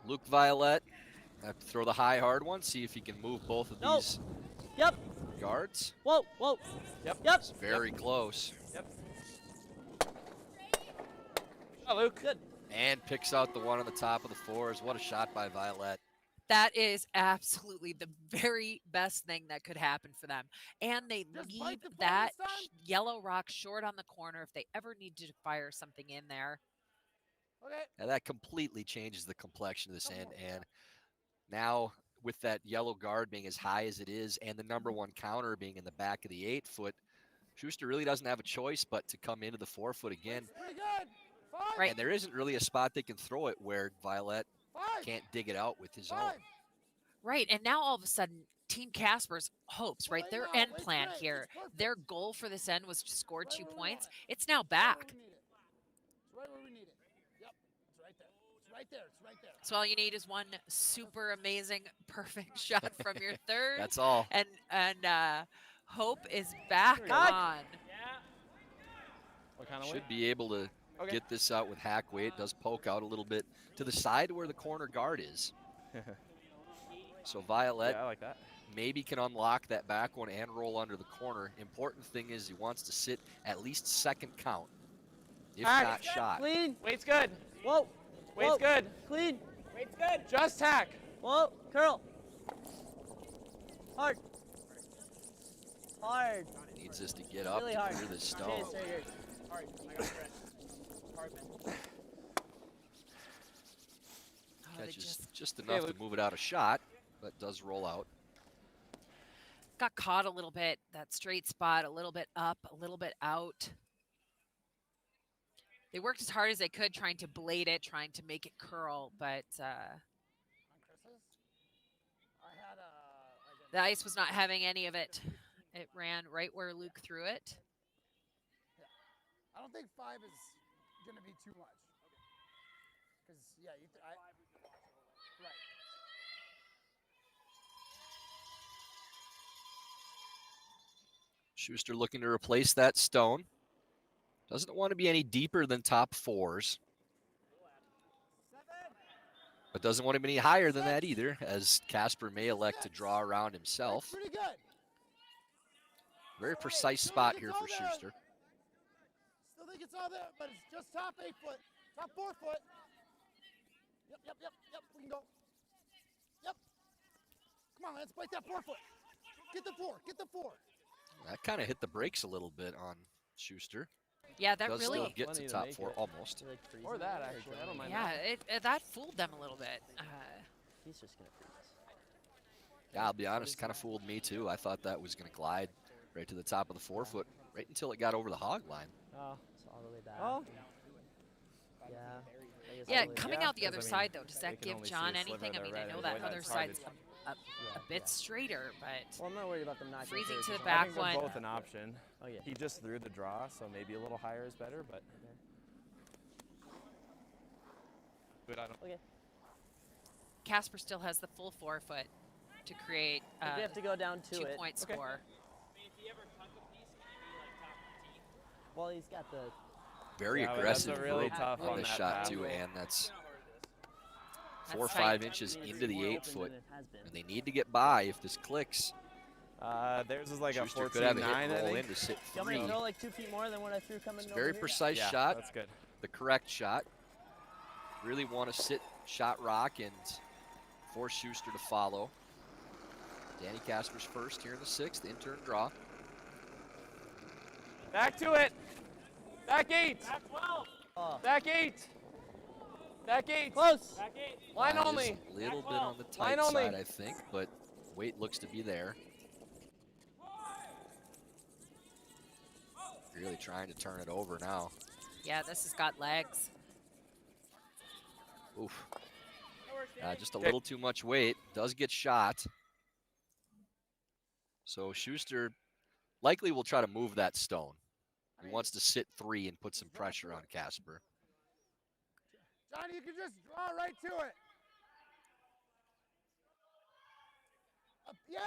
Luke Violette have to throw the high hard one, see if he can move both of these Yep. guards. Whoa. Whoa. Yep. Yep. It's very close. Yep. Oh, Luke. Good. And picks out the one on the top of the 4s. What a shot by Violette. That is absolutely the very best thing that could happen for them. And they Just leave bite the ball that this time. yellow rock short on the corner if they ever need to fire something in there. Okay. And that completely changes the complexion of this end. And now with that yellow guard being as high as it is and the number 1 counter being in the back of the 8 foot, Shuster really doesn't have a choice but to come into the 4 foot again. Pretty good. 5. Right. And there isn't really a spot they can throw it where Violette 5. can't dig it out with his own. 5. Right, and now all of a sudden, Team Casper's hopes, right, their end It's plan great. here, It's perfect. their goal for this end was to score Right 2 where we points. want It's now Right back. where we need it. It's right where we need it. Yep. It's right there. It's right there. It's right there. So all you need is one super amazing, perfect shot from your third. That's all. And hope is back on. What kind of Should be able to get this out with hack weight. Does poke out a little bit to the side where the corner guard is. So Violette Yeah, I like that. maybe can unlock that back one and roll under the corner. Important thing is he wants to sit at least second count, if not shot. Clean. Weight's good. Whoa. Weight's Whoa. good. Clean. Weight's good. Just tack. Whoa. Curl. Hard. Hard. Needs this to get up Really to hard. clear the stone. Chase right here. Hard. I got it. Hard, man. Oh, they Catches just enough to Luke. move it out of shot, but does roll out. got caught a little bit, that straight spot, a little bit up, a little bit out. They worked as hard as they could trying to blade it, trying to make it curl, but the ice was not having any of it. It ran right where Luke threw it. I don't think 5 is going to be too much. Because, yeah, right. Shuster looking to replace that stone. Doesn't want to be any deeper than top 4s. But doesn't want to be any higher than that either, as Casper may elect to draw around himself. Pretty good. Very precise spot here for Shuster. Still think it's all there, but it's just top 8 foot, top 4 foot. Yep. We can go. Yep. Come on, let's bite that 4 foot. Get the 4. That kind of hit the brakes a little bit on Shuster. Yeah, that Does really. still get to Plenty to top make 4 it. almost. Or that, actually. I don't mind Yeah, that. that fooled them a little bit. He's just going to freeze. Yeah, I'll be honest, kind of fooled me too. I thought that was going to glide right to the top of the 4 foot, right until it got over the hog line. Oh, it's all the way back. Oh. Yeah. I guess Yeah, all the way coming back. out the other Because, I side mean, though, does they that can give only see John a sliver anything? I of mean, the I red know and that boy, other that's hard side's to- a bit straighter, but Well, I'm not worried about them knocking freezing it to the through. I back think they're one. both an option. Oh, yeah. He just threw the draw, so maybe a little higher is better, but I don't. Okay. Casper still has the full 4 foot to create We have to go down to 2 it. point Okay. score. Well, he's got the. Very Yeah, but aggressive that's a really rope tough on on this that shot pass. too, and that's That's 4 or tight. 5 inches It's into the more 8 open foot, than it has been. and they need to get by if this clicks. Theirs is like Schuster a 14.9, could have a hit I and roll think. in to sit You want me 3. to throw like 2 feet more than what I threw coming It's a over very here? precise Yeah, shot, that's good. the correct shot. Really want to sit shot rock and force Schuster to follow. Danny Casper's first here in the 6th, intern draw. Back to it. Back 8. Back 12. Oh, Back 8. Back 8. close. Back 8. Line That is only. a little bit on the Line tight only. side, I think, but weight looks to be there. Really trying to turn it over now. Yeah, this has got legs. Oof. Just a little too much weight. Does get shot. So Schuster likely will try to move that stone. He wants to sit 3 and put some pressure on Casper. Johnny, you can just draw right to it. Yeah.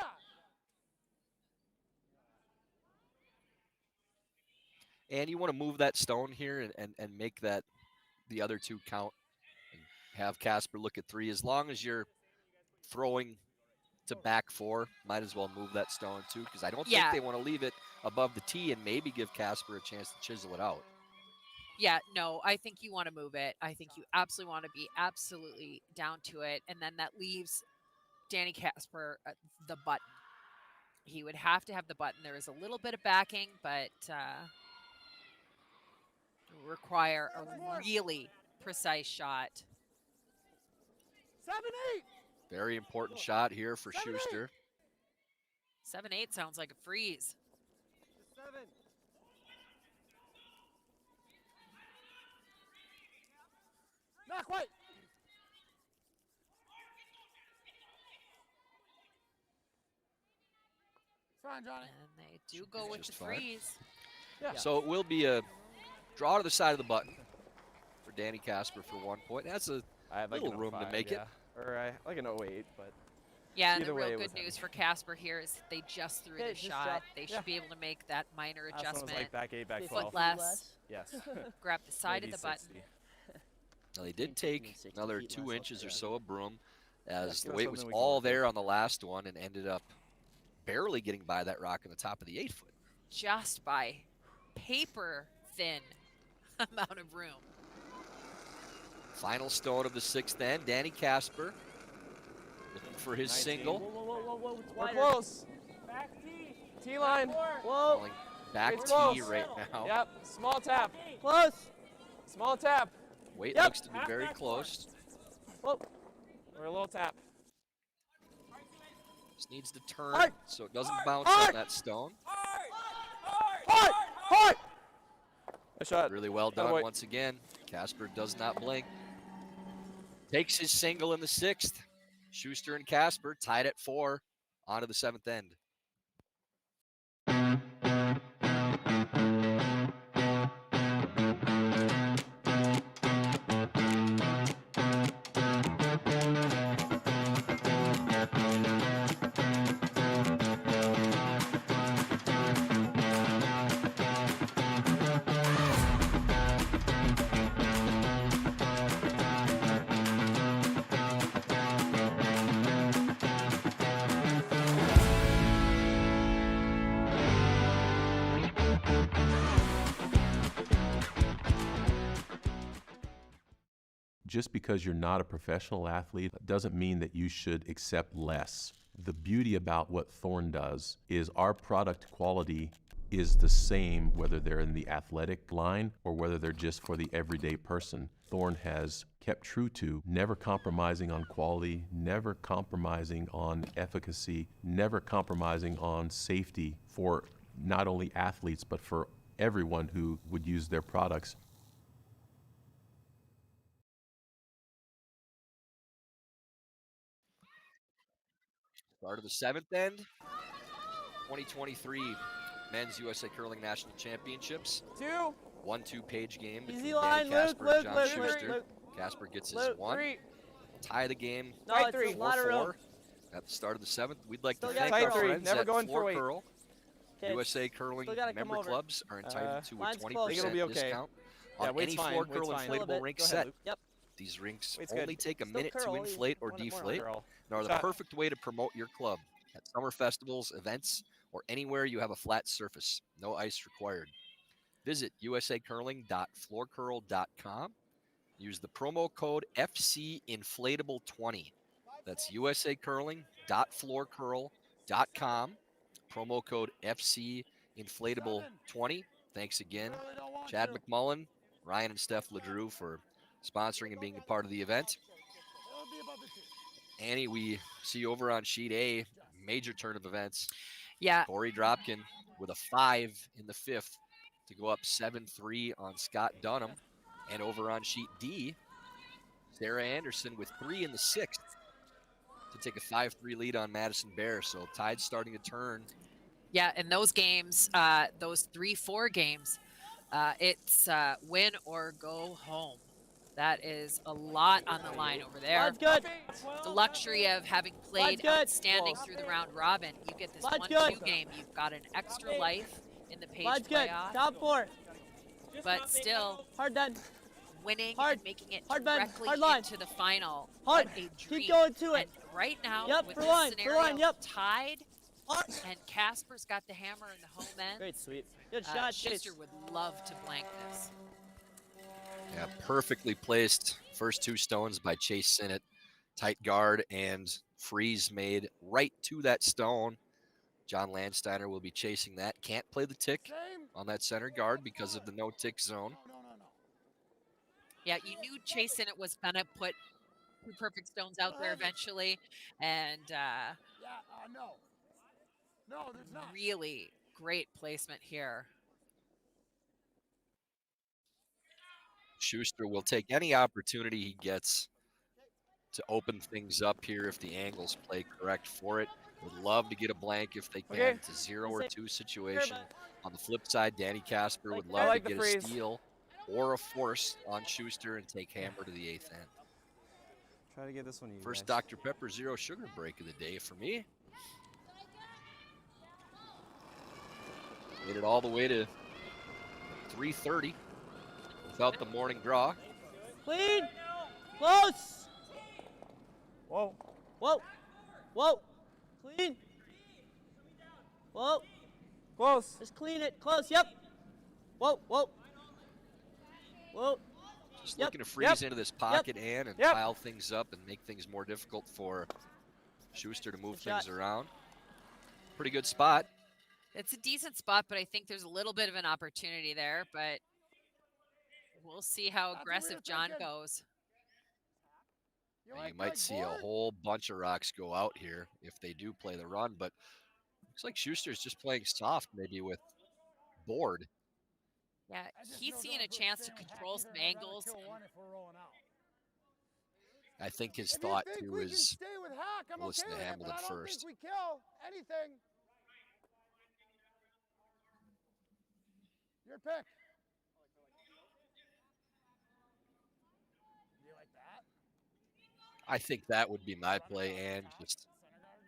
And you want to move that stone here and make that the other 2 count. And have Casper look at 3. As long as you're throwing to back 4, might as well move that stone too, because I don't think Yeah. they want to leave it above the tee and maybe give Casper a chance to chisel it out. Yeah, no, I think you want to move it. I think you absolutely want to be absolutely down to it. And then that leaves Danny Casper the button. He would have to have the button. There is a little bit of backing, but require a really precise shot. 7, 8. Very important shot here for 7, 8. Schuster. 7-8 sounds like a freeze. 7. Not quite. It's fine, Johnny. And they do go with Just the fine. freeze. So it will be a draw to the side of the button for Danny Casper for 1 point. That's a I have like little an room to 05, make it. yeah. Or I like an 08, but Yeah, and the Either way, real it was good news heavy. for Casper here is they just threw Okay, the just shot. drop. They should Yeah. be able to make that minor last one was adjustment. like back 8, back 50 Foot 12. less. Yes. Grab the side Maybe of the button. 60. Now they did 15, take 60 another feet 2 less inches or altogether. so of broom, as give the us weight was something we can all work with. there on the last one and ended up barely getting by that rock in the top of the 8-foot. Just by paper thin amount of room. Final stone of the 6th end, Danny Casper looking for his 19. single. Whoa, it's We're wider. close. Back tee. T-line. Whoa, Calling back It's tee close. right now. Yep. Small tap. close. Small tap. Weight Yep. looks to be very Back close. Whoa, Or a little tap. Just needs to turn Hard. so it doesn't bounce Hard. on that stone. hard. A shot. Really well done Attaboy. once again. Casper does not blink. Takes his single in the 6th. Shuster and Casper tied at 4 onto the 7th end. Just because you're not a professional athlete doesn't mean that you should accept less. The beauty about what Thorne does is our product quality is the same whether they're in the athletic line or whether they're just for the everyday person. Thorne has kept true to never compromising on quality, never compromising on efficacy, never compromising on safety for not only athletes but for everyone who would use their products. Start of the 7th end. 2023 Men's USA Curling National Championships. 2. 1-2 page game between Easy Danny line, Casper Luke, and John Luke, Shuster. Luke. Casper gets his Luke, 1. 3. Tie the game. No, Tight it's three. a lot of 4-4 room. at the start of the 7th. We'd like Still to gotta thank curl. our Tight friends three. Never at going for Floor weight. Curl. Okay, USA Curling still gotta come member over. clubs are entitled to a line's 20% close. I think it'll be okay. discount Yeah, on weight's any fine, Floor weight's Curl fine. Fill a inflatable bit. rink Go ahead, set. Luke. Yep. These rinks Weight's only good. take a Still minute curl, to you inflate or want it more deflate Curl. and are the Shot. perfect way to promote your club at summer festivals, events, or anywhere you have a flat surface. No ice required. Visit usacurling.floorcurl.com. Use the promo code FCInflatable20. That's usacurling.floorcurl.com. Promo code FCInflatable20. Thanks again, Chad McMullen, Ryan and Steph LeDrew for sponsoring and being a part of the event. Annie, we see you over on sheet A, major turn of events. Yeah, Corey Dropkin with a 5 in the 5th to go up 7-3 on Scott Dunham. And over on sheet D, Sarah Anderson with 3 in the 6th to take a 5-3 lead on Madison Bear. So tide's starting to turn. yeah, in those games, those 3-4 games, it's win or go home. That is a lot on the line over there. Line's good. The luxury of having played good. outstanding through the round robin. You get this Line's 1-2 good. game. You've got an extra life in the page Line's good. playoff, Top 4. but still Hard done. winning Hard. and making it Hard bend. directly Hard line. into the final. Hard. What a dream. Keep going to And it. right now, Yep, with for this line, for scenario, line, yep. tied, Hard. and Casper's got the hammer in the home end. Great sweep. Good shot, Chase. Schuster would love to blank this. Yeah, perfectly placed first 2 stones by Chase Sinnott. Tight guard and freeze made right to that stone. John Landsteiner will be chasing that. Can't play the tick on that center guard because of the no-tick zone. Yeah, you knew Chase Sinnott was going to put 2 perfect stones out there eventually, and No. No, there's not. really great placement here. Schuster will take any opportunity he gets to open things up here if the angles play correct for it. Would love to get a blank if they can. Okay. It's a 0 or 2 situation. On the flip side, Danny Casper would I love like to the get a freeze. steal or a force on Schuster and take hammer to the 8th end. Try to get this one. First Dr. Pepper 0 sugar break of the day for me. Made it all the way to 3:30 without the morning draw. Clean. Close. Whoa. Whoa. Whoa. Clean. Whoa. Close. Just clean it. Close. Yep. Whoa. Whoa. Whoa. Just Yep, looking to freeze into this pocket, Ann, and Yep. pile things up and make things more difficult for Shuster to move Good shot. things around. Pretty good spot. It's a decent spot, but I think there's a little bit of an opportunity there, but we'll see how That's what we aggressive were John thinking. goes. You, And like you might that see a board? whole bunch of rocks go out here if they do play the run, but looks like Schuster's just playing soft maybe with board. Yeah, I just he's know seeing don't a put chance to Sam and Hack control either, some and I'd rather angles. kill one if we're rolling out. I think his If thought you think too we can is stay with Hack, I'm listen okay to with it, Hamilton but I don't first. think we kill anything. Your pick. Do you like that? I think that would be my play, and just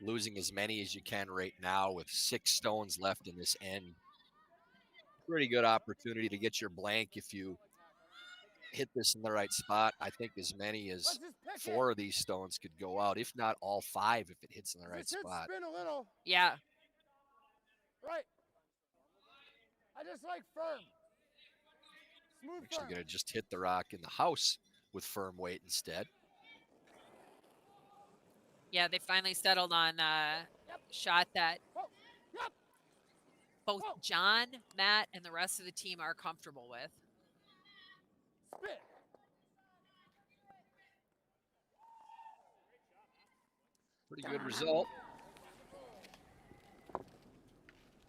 losing as many as you can right now with 6 stones left in this end. Pretty good opportunity to get your blank if you hit this in the right spot. I think as many as Let's just pick 4 of these stones could go out, if not all 5 if it hits in the it. right This should spot. spin a little. Yeah, Right. I just like firm. Smooth Actually firm. going to just hit the rock in the house with firm weight instead. yeah, they finally settled on a shot that Whoa. Yep. both Whoa. John, Matt, and the rest of the team are comfortable with. Spin. Pretty good result.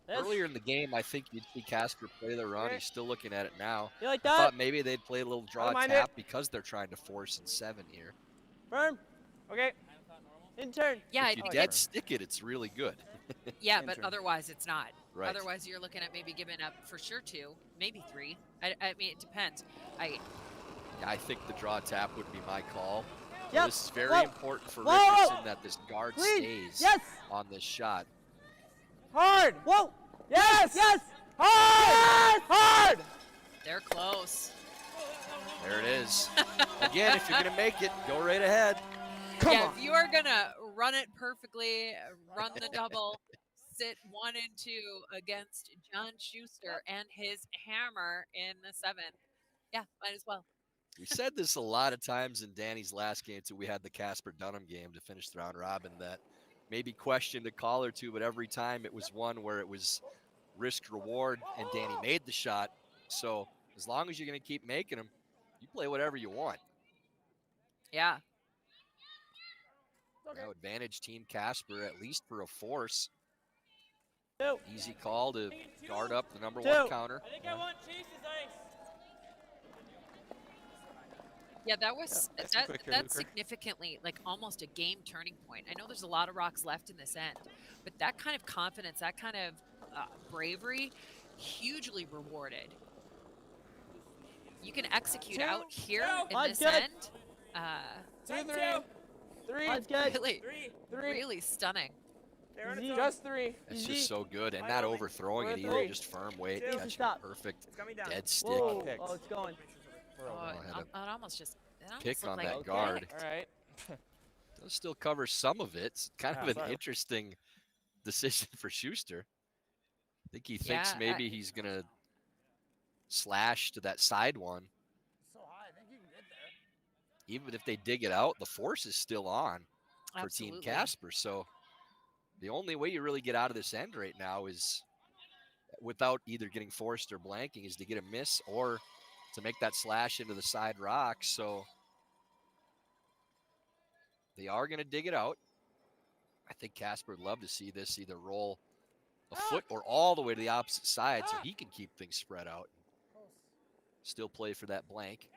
Earlier in the game, I think you'd see Casper play the run. Okay. He's still looking at it now. You like I that? thought maybe they'd play a little draw don't mind tap it. because they're trying to force in 7 here. Firm. Okay. In turn. Yeah, If you it- dead stick it, it's really good. yeah, In but turn. otherwise it's not. Right. Otherwise, you're looking at maybe giving up for sure 2, maybe 3. I mean, it depends. Yeah, I think the draw tap would be my call. Yep. This is very Whoa. important for Whoa. Richardson that this guard Clean. stays Yes. on this shot. Hard. Whoa. Yes. Yes. Hard. Hard. They're close. There it is. Again, if you're going to make it, go right ahead. Yeah, if you are gonna run it perfectly, run the double, sit 1 and 2 against John Shuster and his hammer in the 7th. Yeah, might as well. We said this a lot of times in Danny's last game, too. We had the Casper Dunham game to finish the round robin that maybe questioned a call or two, but every time it was one where it was risk reward and Danny made the shot. So as long as you're going to keep making them, you play whatever you want. Yeah. Now advantage Team Casper, at least for a force. 2. Easy call to guard up the number 2. 1 counter. I think I want Chase's ice. Yeah, that was nice and quick here, that's Luker. significantly like almost a game turning point. I know there's a lot of rocks left in this end, but that kind of confidence, that kind of bravery, hugely rewarded. You can execute out here in Mine's this good. end. 2, 3. 3. Mine's good. Really, 3. really stunning. They're on its Easy. own. Just 3. That's Easy. just so good. And I not only- overthrowing it We're either, three. just firm weight, Easy catching stop. it perfect. It's coming down. Dead stick. Whoa. Picks. Oh, it's going. Oh, had it almost just it almost Pick looked on like that it guard. picked. All right. Does still cover some of it. It's kind of Yeah, an sorry. interesting decision for Schuster. I think he thinks Yeah, maybe he's going to slash to that side one. So high, I think you can get there. Even if they dig it out, the force is still on for Absolutely. Team Casper. So the only way you really get out of this end right now is without either getting forced or blanking is to get a miss or to make that slash into the side rock. So they are going to dig it out. I think Casper would love to see this either roll a foot or all the way to the opposite side so he can keep things spread out. Still play for that blank.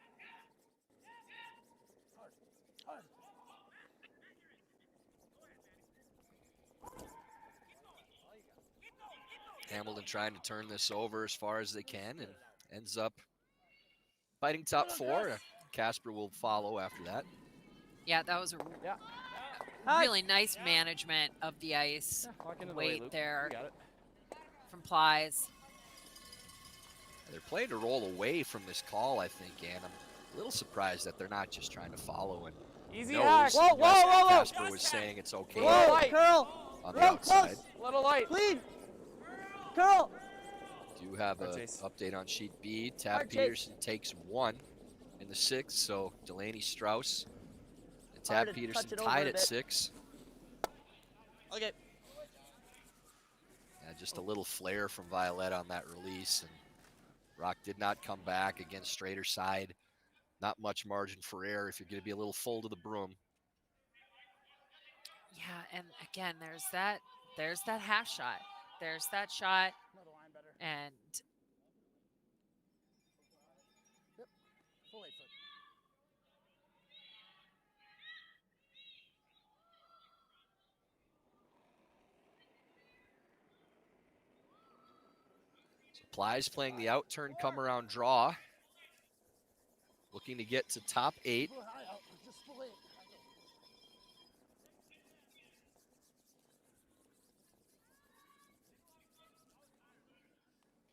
Hamilton trying to turn this over as far as they can and ends up fighting top 4. Casper will follow after that. Yeah, that was a Yeah. really nice management of the ice. Walk into the Weight lane, Luke. there. You got it. From Plies. They're playing to roll away from this call, I think, and I'm a little surprised that they're not just trying to follow and Easy knows hack. Whoa, whoa, whoa, whoa. Casper was saying it's okay Whoa, light. curl. on the Roll outside. close. Little light. Clean. Curl! Do have Our a chase. update on sheet B. Tab Hard chase. Peterson takes 1 in the 6th, so Delaney Strauss and Hard Tab to Peterson touch it over tied a at bit. 6. Okay. Just a little flare from Violet on that release, and Rock did not come back. Again, straighter side. Not much margin for error if you're going to be a little full to the broom. Yeah, and again, there's that half shot. There's that shot, Another line better. and Full 8 foot. Plies playing the out turn, come around draw. Looking to get to top 8. Full high out. Just full 8.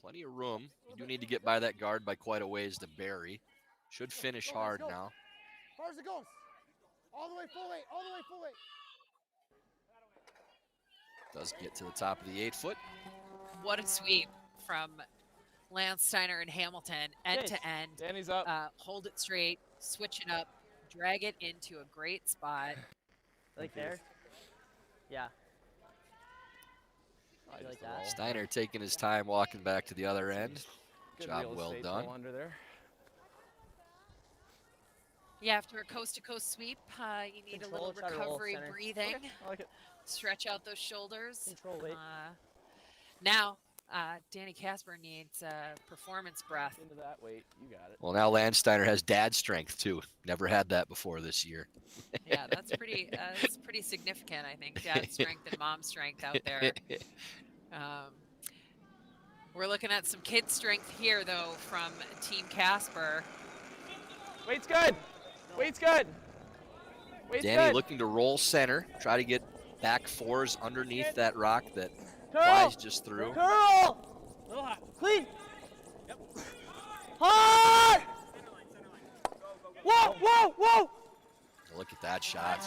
Plenty of room. You do need to get by that guard by quite a ways to bury. Should finish Go, hard let's go. now. Far as it goes. All the way full 8. All the way full 8. Does get to the top of the 8 foot. what a sweep from Lance Steiner and Hamilton, end to end. Danny's up. Hold it straight, switch it up, drag it into a great spot. Like there? Yeah. I like that. Steiner taking his time walking back to the other end. Good Job real well estate done. pull under there. Yeah, after a coast-to-coast sweep, you need Control, a little try to roll recovery, center. breathing, Okay, I like it. stretch out those shoulders. Control weight. Now, Danny Casper needs performance breath. Into that weight. You got it. Well, now Lance Steiner has dad strength too. Never had that before this year. Yeah, that's pretty significant, I think. Dad strength and mom strength out there. We're looking at some kid strength here, though, from Team Casper. Weight's good. Weight's good. Weight's Danny good. looking to roll center, try to get back fours underneath that rock that Curl! flies just through. Curl! Little hot. Clean! Yep. Hard! Center line, center line. Go, go, go. Whoa, whoa, whoa! Look at that shot.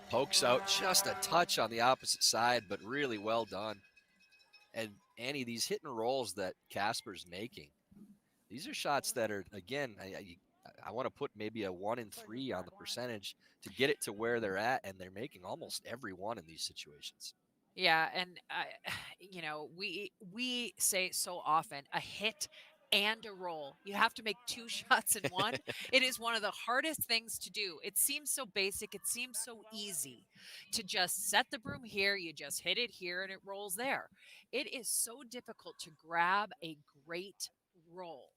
Pokes out just a touch on the opposite side, but really well done. And Annie, these hit and rolls that Casper's making, these are shots that are, again, I want to put maybe a 1 in 3 on the percentage to get it to where they're at, and they're making almost every one in these situations. Yeah, and you know, we say so often, a hit and a roll. You have to make 2 shots in one. It is one of the hardest things to do. It seems so basic. It seems so easy to just set the broom here. You just hit it here and it rolls there. It is so difficult to grab a great roll,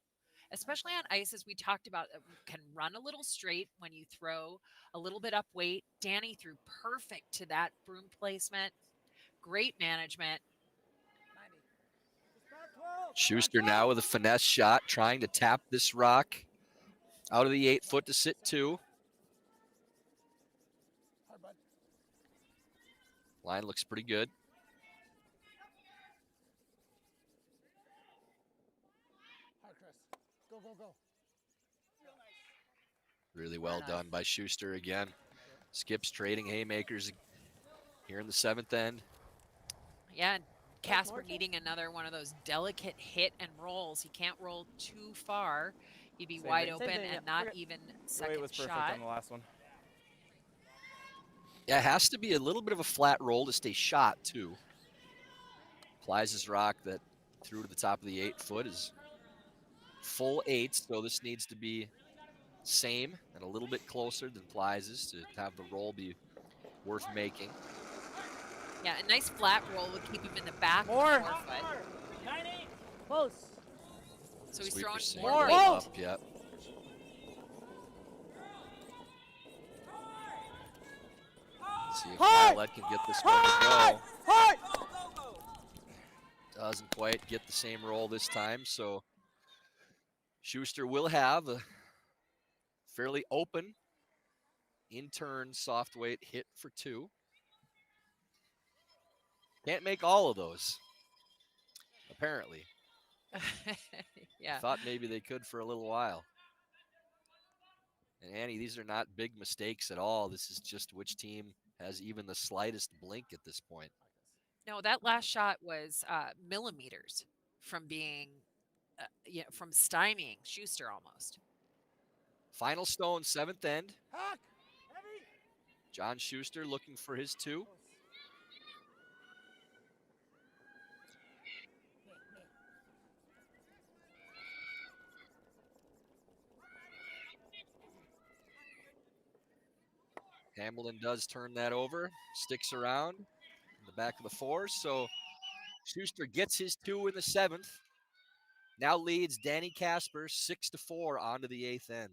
especially on ice, as we talked about, can run a little straight when you throw a little bit up weight. Danny threw perfect to that broom placement. Great management. Shuster now with a finesse shot, trying to tap this rock out of the 8 foot to sit 2. Hard, bud. Line looks pretty good. Hard, Chris. Go, go, go. Really well nice. done by Shuster again. Skips trading haymakers here in the 7th end. Yeah, and Casper Mark it. needing another one of those delicate hit and rolls. He can't roll too far. He'd be Same wide thing. open Same thing, and yeah. not Okay. even The weight second was perfect shot. on the last one. Yeah, it has to be a little bit of a flat roll to stay shot, too. Applies his rock that threw to the top of the 8 foot is full 8, so this needs to be same and a little bit closer than Plies' to have the roll be worth making. Yeah, a nice flat roll would keep him in the back More. of the 4 foot. 9-8. Close. So he's Sweeper throwing seam more roll weight. up, yep. See if Hard. Violet can get this one to Hard! go. Hard! Doesn't quite get the same roll this time, so Shuster will have a fairly open in-turn soft weight hit for 2. Can't make all of those, apparently. Yeah. Thought maybe they could for a little while. And Annie, these are not big mistakes at all. This is just which team has even the slightest blink at this point. No, that last shot was millimeters from being, from stymieing Shuster almost. Final stone, 7th end. Hack. John Shuster looking for his 2. Hamilton does turn that over, sticks around in the back of the 4. So Shuster gets his 2 in the 7th. Now leads Danny Casper 6-4 onto the 8th end.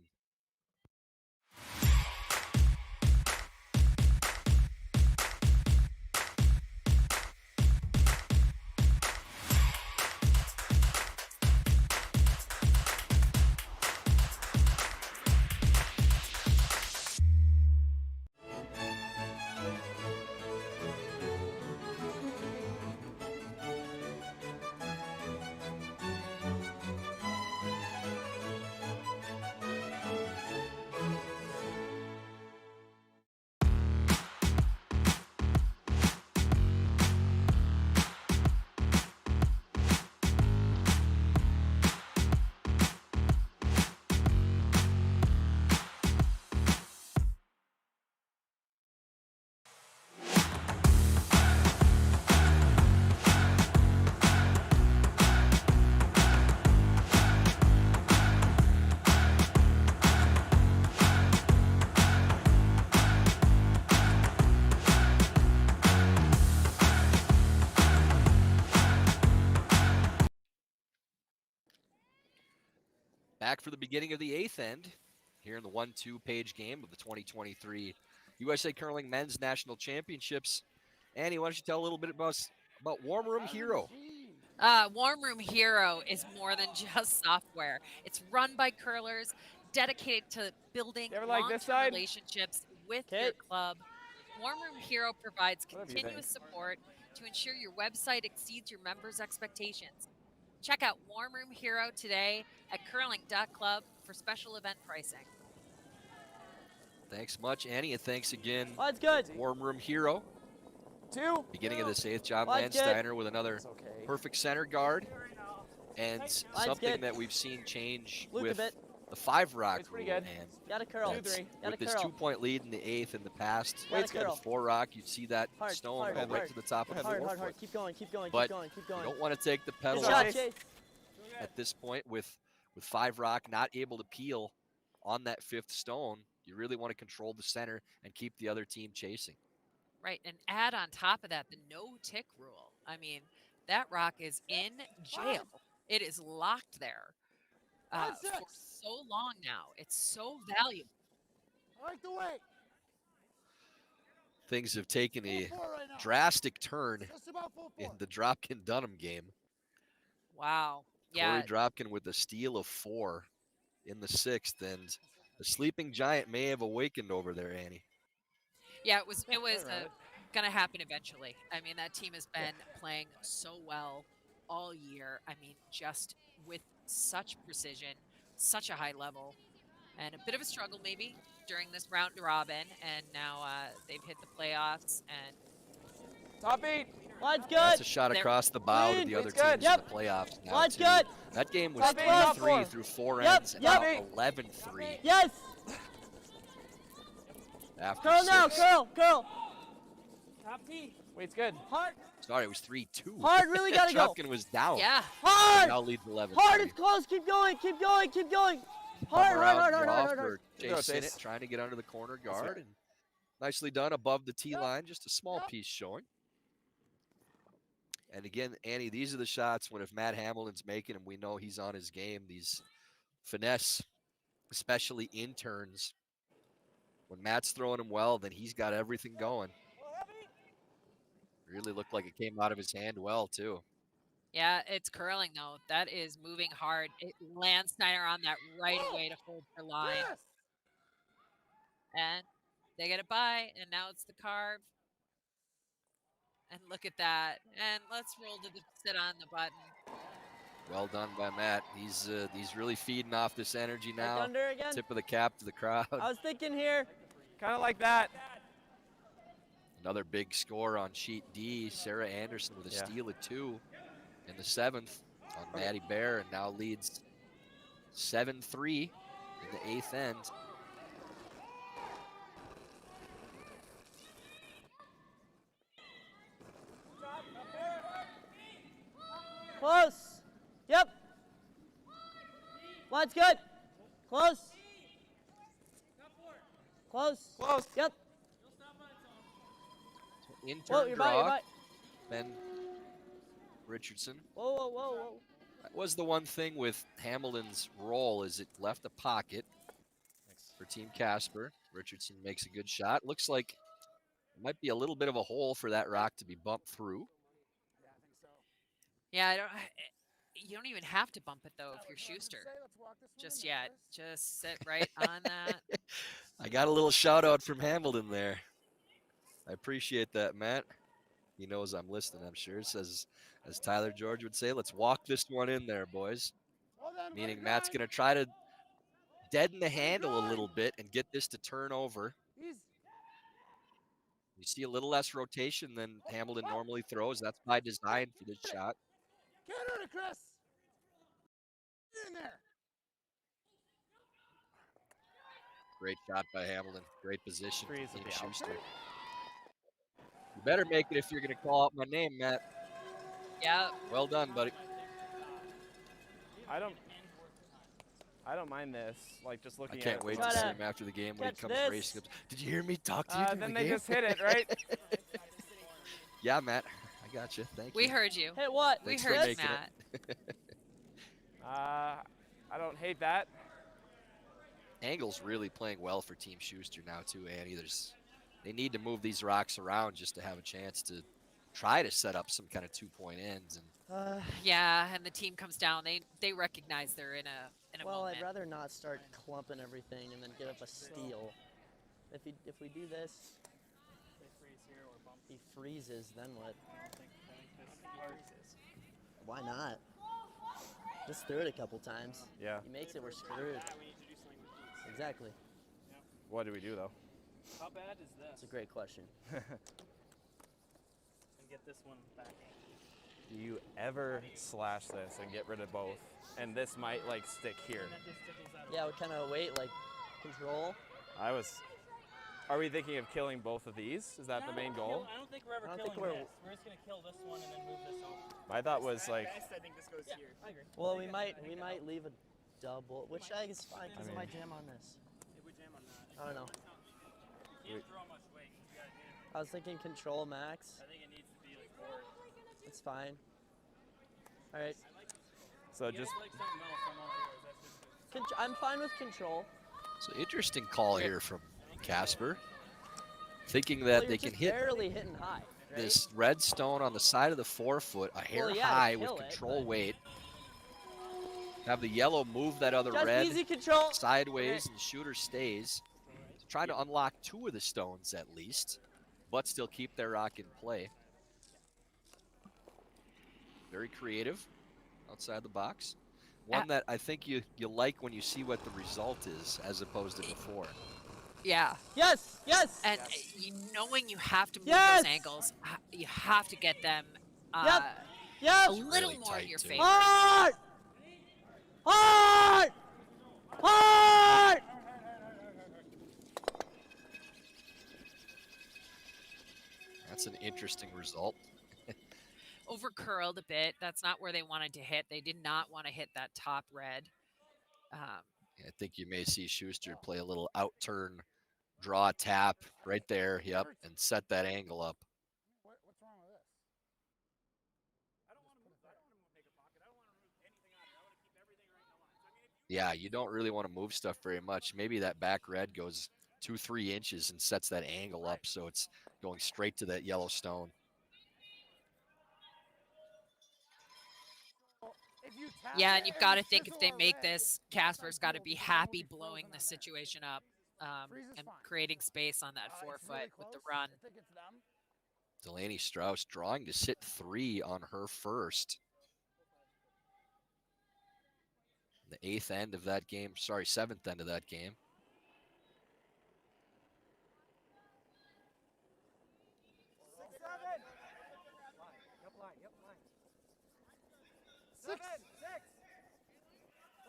Back for the beginning of the 8th end here in the 1-2 page game of the 2023 USA Curling Men's National Championships. Annie, why don't you tell a little bit about Warm Room Hero? Warm Room Hero is more than just software. It's run by curlers, dedicated to building long-term relationships with your club. Warm Room Hero provides continuous support to ensure your website exceeds your members' expectations. Check out Warm Room Hero today at curling.club for special event pricing. Thanks much, Annie, and thanks again, That's good. Warm Room Hero. 2. Beginning of this 8th, John That's Landsteiner with another perfect center guard. And something that we've seen change with the 5-rock rule. And got a curl. with this 2-point lead in the 8th in the past, with the 4-rock, you'd see that stone go right to the top of the 4th. Hard. Keep going. But you don't want to take the pedal Good shot, off Chase. at this point with 5-rock not able to peel on that 5th stone. You really want to control the center and keep the other team chasing. Right, and add on top of that the no-tick rule. I mean, that rock is in jail. It is locked there for so long now. It's so valuable. I like the way. Things have taken a drastic turn in the Dropkin-Dunham game. Wow. Yeah. Corey Dropkin with a steal of 4 in the 6th, and the sleeping giant may have awakened over there, Annie. Yeah, it was going to happen eventually. I mean, that team has been playing so well all year. I mean, just with such precision, such a high level, and a bit of a struggle maybe during this round robin. And now they've hit the playoffs. And top 8. Let's go. That's a shot across the bow to the other teams in the playoffs. Now Let's too. go. That game was 3-3 through 4 ends, and now 11-3. Yes. After Curl now, 6. curl. Top T. Wait's good. Hard. Sorry, it was 3-2. Hard, really gotta go. Dropkin was down. Yeah. Hard. Now leads 11-3. Hard, it's close. Keep going. Hard. For Jay Sinnott trying to get under the corner guard. And nicely done above the T line. Just a small piece showing. And again, Annie, these are the shots when if Matt Hamilton's making them, we know he's on his game. These finesse, especially in turns. When Matt's throwing him well, then he's got everything going. Really looked like it came out of his hand well, too. Yeah, it's curling, though. That is moving hard. Landsteiner on that right away to hold her line. And they get it by, and now it's the carve. And look at that. And let's roll to the sit on the button. Well done by Matt. He's really feeding off this energy now. Under again. Tip of the cap to the crowd. I was thinking here. Kind of like that. Another big score on sheet D. Sarah Anderson with a Yeah. steal at 2 in the 7th on Maddie Bear, and now leads 7-3 in the 8th end. Close. Yep. Line's good. Close. Close. Close. Yep. In Whoa, turn you're by, draw, you're by. Ben Richardson. Whoa, whoa, whoa, whoa. That was the one thing with Hamilton's roll, is it left a pocket for Team Casper. Richardson makes a good shot. Looks like it might be a little bit of a hole for that rock to be bumped through. Yeah, you don't even have to bump it though if you're Schuster. Just yet. Just sit right on that. I got a little shout out from Hamilton there. I appreciate that, Matt. He knows I'm listening, I'm sure. Says, as Tyler George would say, let's walk this one in there, boys. Meaning Matt's going to try to deaden the handle a little bit and get this to turn over. You see a little less rotation than Hamilton normally throws. That's by design for this shot. Get her, Chris. Get in there. Great shot by Hamilton. Great position. Freeze Team at the Schuster. You better make it if you're going to call out my name, Matt. Yeah. Well done, buddy. I don't mind this. Like just I looking can't at it. wait from to see a- him after the game when he catch comes this. racing. Did you hear me talk to you during Then the they game? just hit it, right? Yeah, Matt. I got you. Thank We you. heard you. Hit what? We Thanks for heard making Matt. I don't hate that. Angle's really playing well for Team Schuster now too, Annie. They need to move these rocks around just to have a chance to try to set up some kind of 2-point ends. And Yeah, and the team comes down. They recognize they're in a Well, moment. I'd rather not start clumping everything and then get up a steal. If we do this, he freezes, then what? Why not? Just threw it a couple times. Yeah. He makes it, we're screwed. Exactly. What do we do though? How bad is this? That's a great question. And get this one back. Do you ever slash this and get rid of both? And this might like stick here. Yeah, we kind of wait, like control. Are we thinking of killing both of these? Is that the main goal? I don't think we're ever I don't killing think we're- this. We're just gonna kill this one and then move this over. My thought was like, I think this goes here. I agree. Well, we might leave a double, which I guess is fine because it might jam on this. It would jam on that. I don't know. You can't throw much weight. You gotta hit it. I was thinking control max. I think it needs to be like forward. It's fine. All right. so just Like something else on all yours. That's just I'm fine with control. so interesting call here from Casper. Thinking Well, that you're they can just hit barely hitting high. Right? this red stone on the side of the 4-foot, a hair yeah, to high with kill it, control but- weight. Have the yellow move that other Just red easy control. sideways, and shooter stays. Trying to unlock 2 of the stones at least, but still keep their rock in play. Very creative outside the box. One that I think you like when you see what the result is as opposed to before. Yeah. Yes, yes. And knowing you have to move Yes! those angles, you have to get them Yep. Yep. a little really more in tight, your too. favor. Hard! Hard! Hard! That's an interesting result. Over curled a bit. That's not where they wanted to hit. They did not want to hit that top red. I think you may see Schuster play a little out turn, draw tap right there, yep, and set that angle up. What's wrong with this? Yeah, you don't really want to move stuff very much. Maybe that back red goes 2-3 inches and sets that angle up so it's going straight to that yellow stone. Yeah, and you've got to think if they make this, Casper's got to be happy blowing the situation up and creating space on that 4-foot with the run. Delaney Strauss drawing to sit 3 on her first. The 8th end of that game, sorry, 7th end of that game.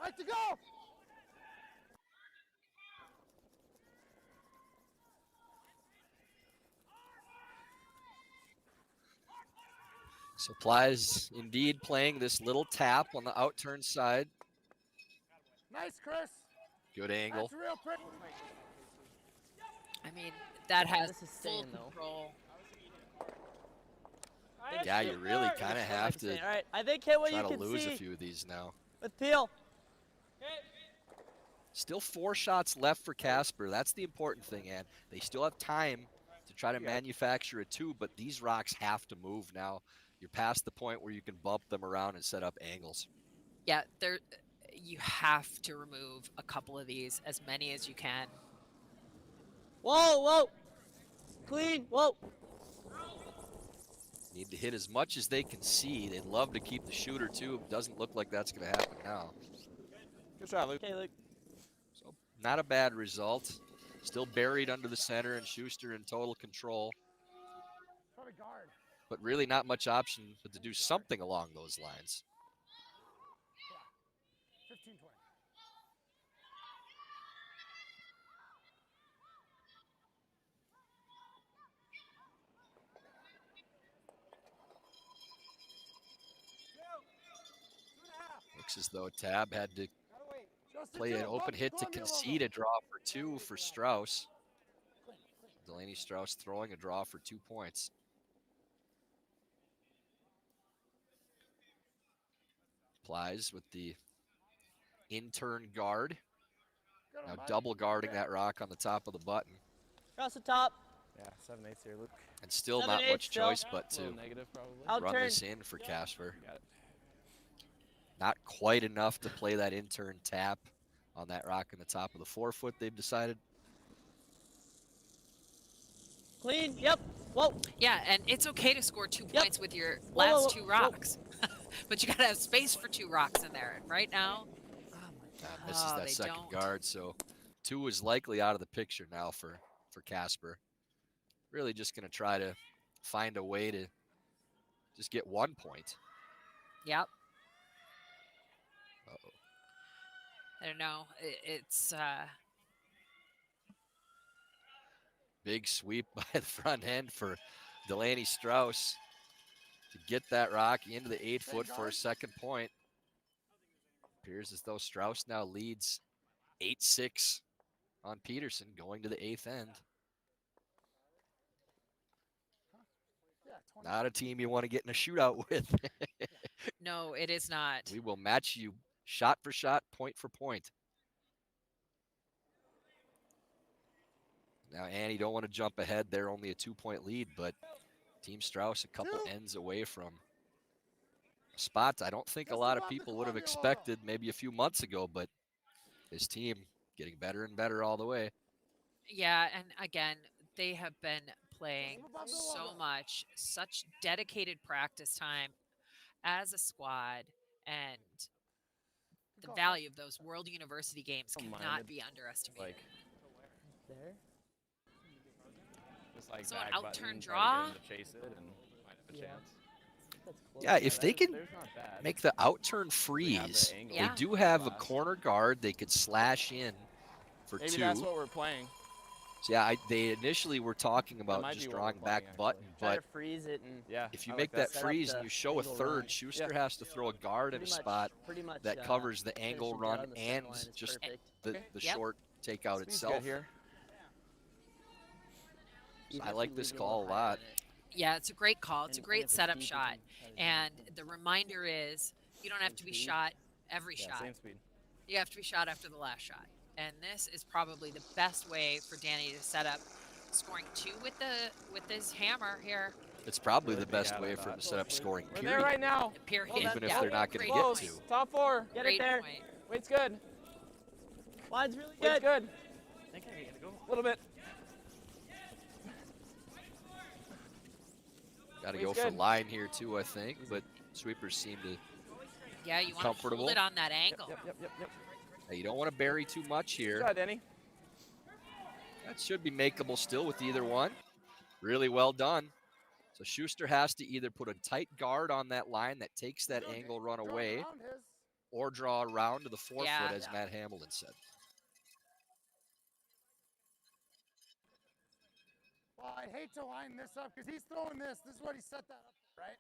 Right to go. So Plies indeed playing this little tap on the outturn side. Nice, Chris. Good angle. That's real pretty. I mean, that has This is full staying, though. control. Yeah, you really kind of have to All right, I think hit what try you to can lose see a few of these now. with Peel. Still 4 shots left for Casper. That's the important thing, and they still have time to try to manufacture a 2, but these rocks have to move now. You're past the point where you can bump them around and set up angles. Yeah, you have to remove a couple of these, as many as you can. Whoa, whoa. Clean, whoa. Need to hit as much as they can see. They'd love to keep the shooter too. It doesn't look like that's going to happen now. Good shot, Luke. Okay, Luke. So not a bad result. Still buried under the center and Shuster in total control. Try to guard. But really not much option but to do something along those lines. 15, 20. Looks as though Tab had to Justin, play an two. open hit to Go on, Neil, concede a draw for 2 for Strauss. Delaney Strauss throwing a draw for 2 points. Plies with the in-turn guard. Now double guarding that rock on the top of the button. Across the top. Yeah, 7/8 here, Luke. And still 7-8 not much still. choice but A little to negative, probably. Out run turn. this in for Casper. Got it. Not quite enough to play that in-turn tap on that rock on the top of the 4-foot, they've decided. Clean, yep. Whoa. Yeah, and it's okay to score 2 Yep. points with your Whoa, whoa, last whoa, 2 whoa. rocks. But you got to have space for 2 rocks in there. And right now, Misses Oh, that they second don't. guard, so 2 is likely out of the picture now for Casper. Really just going to try to find a way to just get 1 point. yep. Uh-oh. I don't know. It's Big sweep by the front end for Delaney Strauss to get that rock into the 8-foot for a second point. Appears as though Strauss now leads 8-6 on Peterson going to the 8th end. Yeah, 20. Not a team you want to get in a shootout with. no, it is not. We will match you shot for shot, point for point. Now, Annie, don't want to jump ahead. They're only a 2-point lead, but Team Strauss a couple ends away from a spot I don't think a lot of people would have expected maybe a few months ago, but his team getting better and better all the way. Yeah, and again, they have been playing so much, such dedicated practice time as a squad, and the value of those World University games cannot Minded. be underestimated. Like, There. just like So an bag outturned button, try to get draw? him to chase it and might have a Yeah. chance. That's close. Yeah, if they can There's not bad. make the outturn We have freeze, the angle. Yeah. they do have a Glass. corner guard they could slash in for Maybe 2. that's what we're playing. So yeah, they initially were talking about might just be what drawing we're back playing, button, Try but to freeze it and Yeah. if you I make like that Set up freeze the and you show a angle third, run. Schuster has to throw a guard in a spot pretty much that covers the finish angle it run down the center and line is just perfect. the Yep. short takeout Speed's itself. good here. Even I if like you this leave it call a little higher lot. than it. Yeah, it's a great call. It's a And great if it's setup deep, you shot. can And the reminder is you don't have to be speed. shot every Yeah, shot. same speed. You have to be shot after the last shot. And this is probably the best way for Danny to set up scoring 2 with his hammer here. It's probably Really the best big way out for of him to that. set up scoring, We're there period. right now. Pure Well, hit. Even if Yeah, they're not going great to get point. to. Top 4. Get Great it there. point. Weight's good. Line's really Weight's good. good. A little bit. Got to Wade's go for good. line here too, I think, but sweepers seem to. Yeah, you want to Comfortable. hold it on that angle. Yep. You don't want to bury too much Good here. shot, Denny. That should be makeable still with either one. Really well done. So Schuster has to either put a tight guard on that line that takes that angle run Going away, around his. or draw around to the 4 Yeah. foot, as Matt Hamilton said. Well, I'd hate to line this up because he's throwing this. This is what he set that up for, right?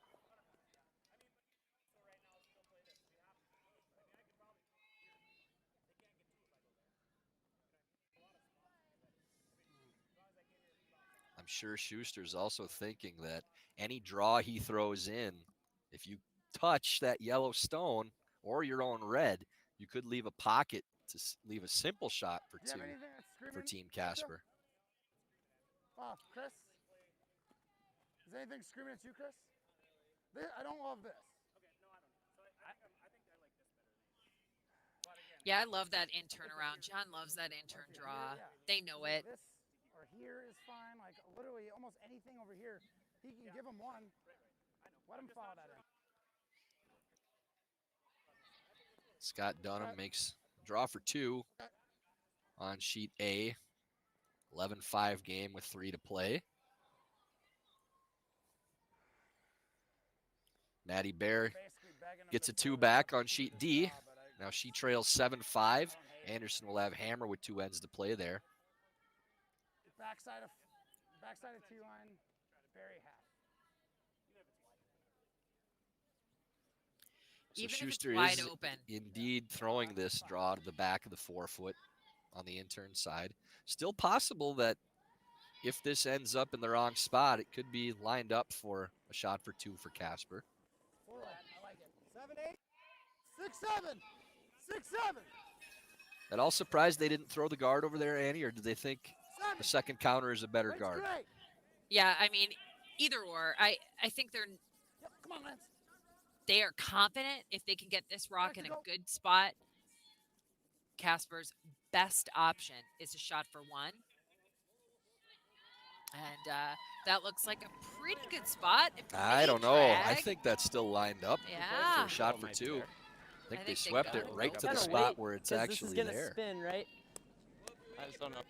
I'm sure Schuster's also thinking that any draw he throws in, if you touch that yellow stone or your own red, you could leave a pocket to leave a simple shot for Do you have 2 anything that's screaming? for Team Schuster? Casper. Oh, Chris? Is anything screaming at you, Chris? I don't love this. Yeah, I love that in turnaround. John loves that in turn draw. They know it. This or here is fine. Like literally almost anything over here. He can give him one. Let him follow that in. Scott Dunham makes draw for 2 on sheet A. 11-5 game with 3 to play. Maddie Bear gets a 2 back on sheet D. Now she trails 7-5. Anderson will have hammer with 2 ends to play there. Backside of T-line, very half. So Even if it's Schuster wide is open. indeed throwing this draw to the back of the 4 foot on the intern side. Still possible that if this ends up in the wrong spot, it could be lined up for a shot for 2 for Casper. 4-0. I like it. 7-8. 6-7. 6-7. At all surprised they didn't throw the guard over there, Annie, or did they think the second counter is a better guard? Great. Yeah, I mean, either or. I think Yep, come on, Lance. they are confident if they can get this rock in a good spot. Casper's best option is a shot for 1. And that looks like a pretty good spot. It I may don't know. I drag. think that's still lined up Yeah. for a shot for 2. I think they swept it right to the Gotta spot wait, where it's 'cause actually this is gonna there. spin, right? I just don't know if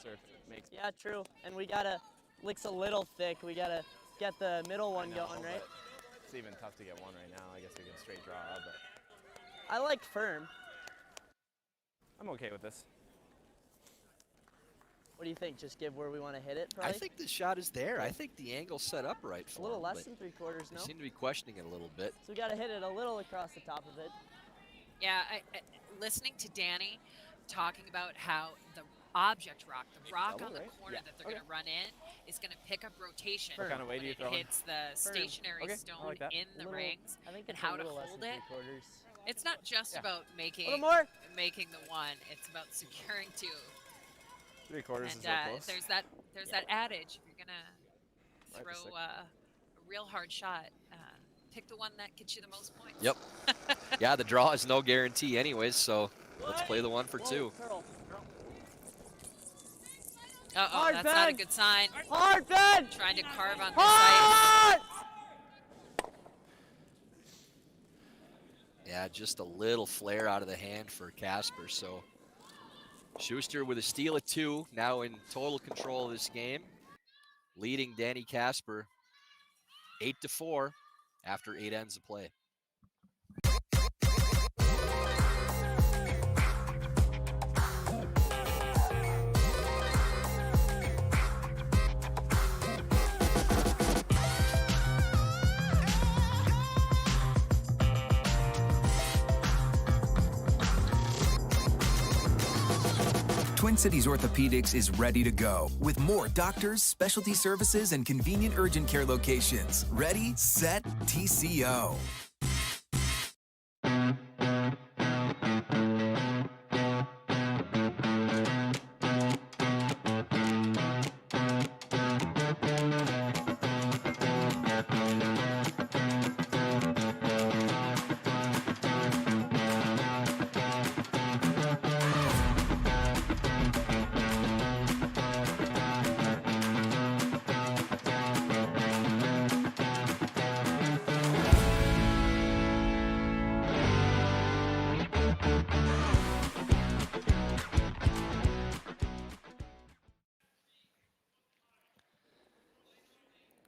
it makes. Yeah, true. And we gotta lick's a little thick. We gotta get the middle one I know, going, right? but It's even tough to get one right now. I guess we can straight draw, but I like firm. I'm okay with this. What do you think? Just give where we want to hit it, I probably? think the shot is there. I think the angle's set up right for a little him, less but than 3/4, they no? seem to be questioning it a little bit. So we gotta hit it a little across the top of it. Yeah, listening to Danny talking about how the object rock, the rock on the corner that they're going to run in, is going to pick up rotation What kind of way when do you it throw it? hits the stationary Okay, I stone like that. in the rings, I think and it's how a to little less hold than it. 3/4. It's not just about A making little more. the 1; it's about securing 2. 3/4 is And real close. there's that adage: if you're gonna Right, throw just a real hard shot, pick the one that gets you the most points. Yep. Yeah, the draw is no guarantee anyways, so let's play the 1 for 2. Uh-oh, Hard that's not a bend. good sign. Hard bend! Trying to carve on this Hard! Yeah, just a little flare out of the hand for Casper. So Schuster with a steal of 2, now in total control of this game, leading Danny Casper 8-4 after 8 ends of play. Twin Cities Orthopedics is ready to go with more doctors, specialty services, and convenient urgent care locations. Ready, set, TCO.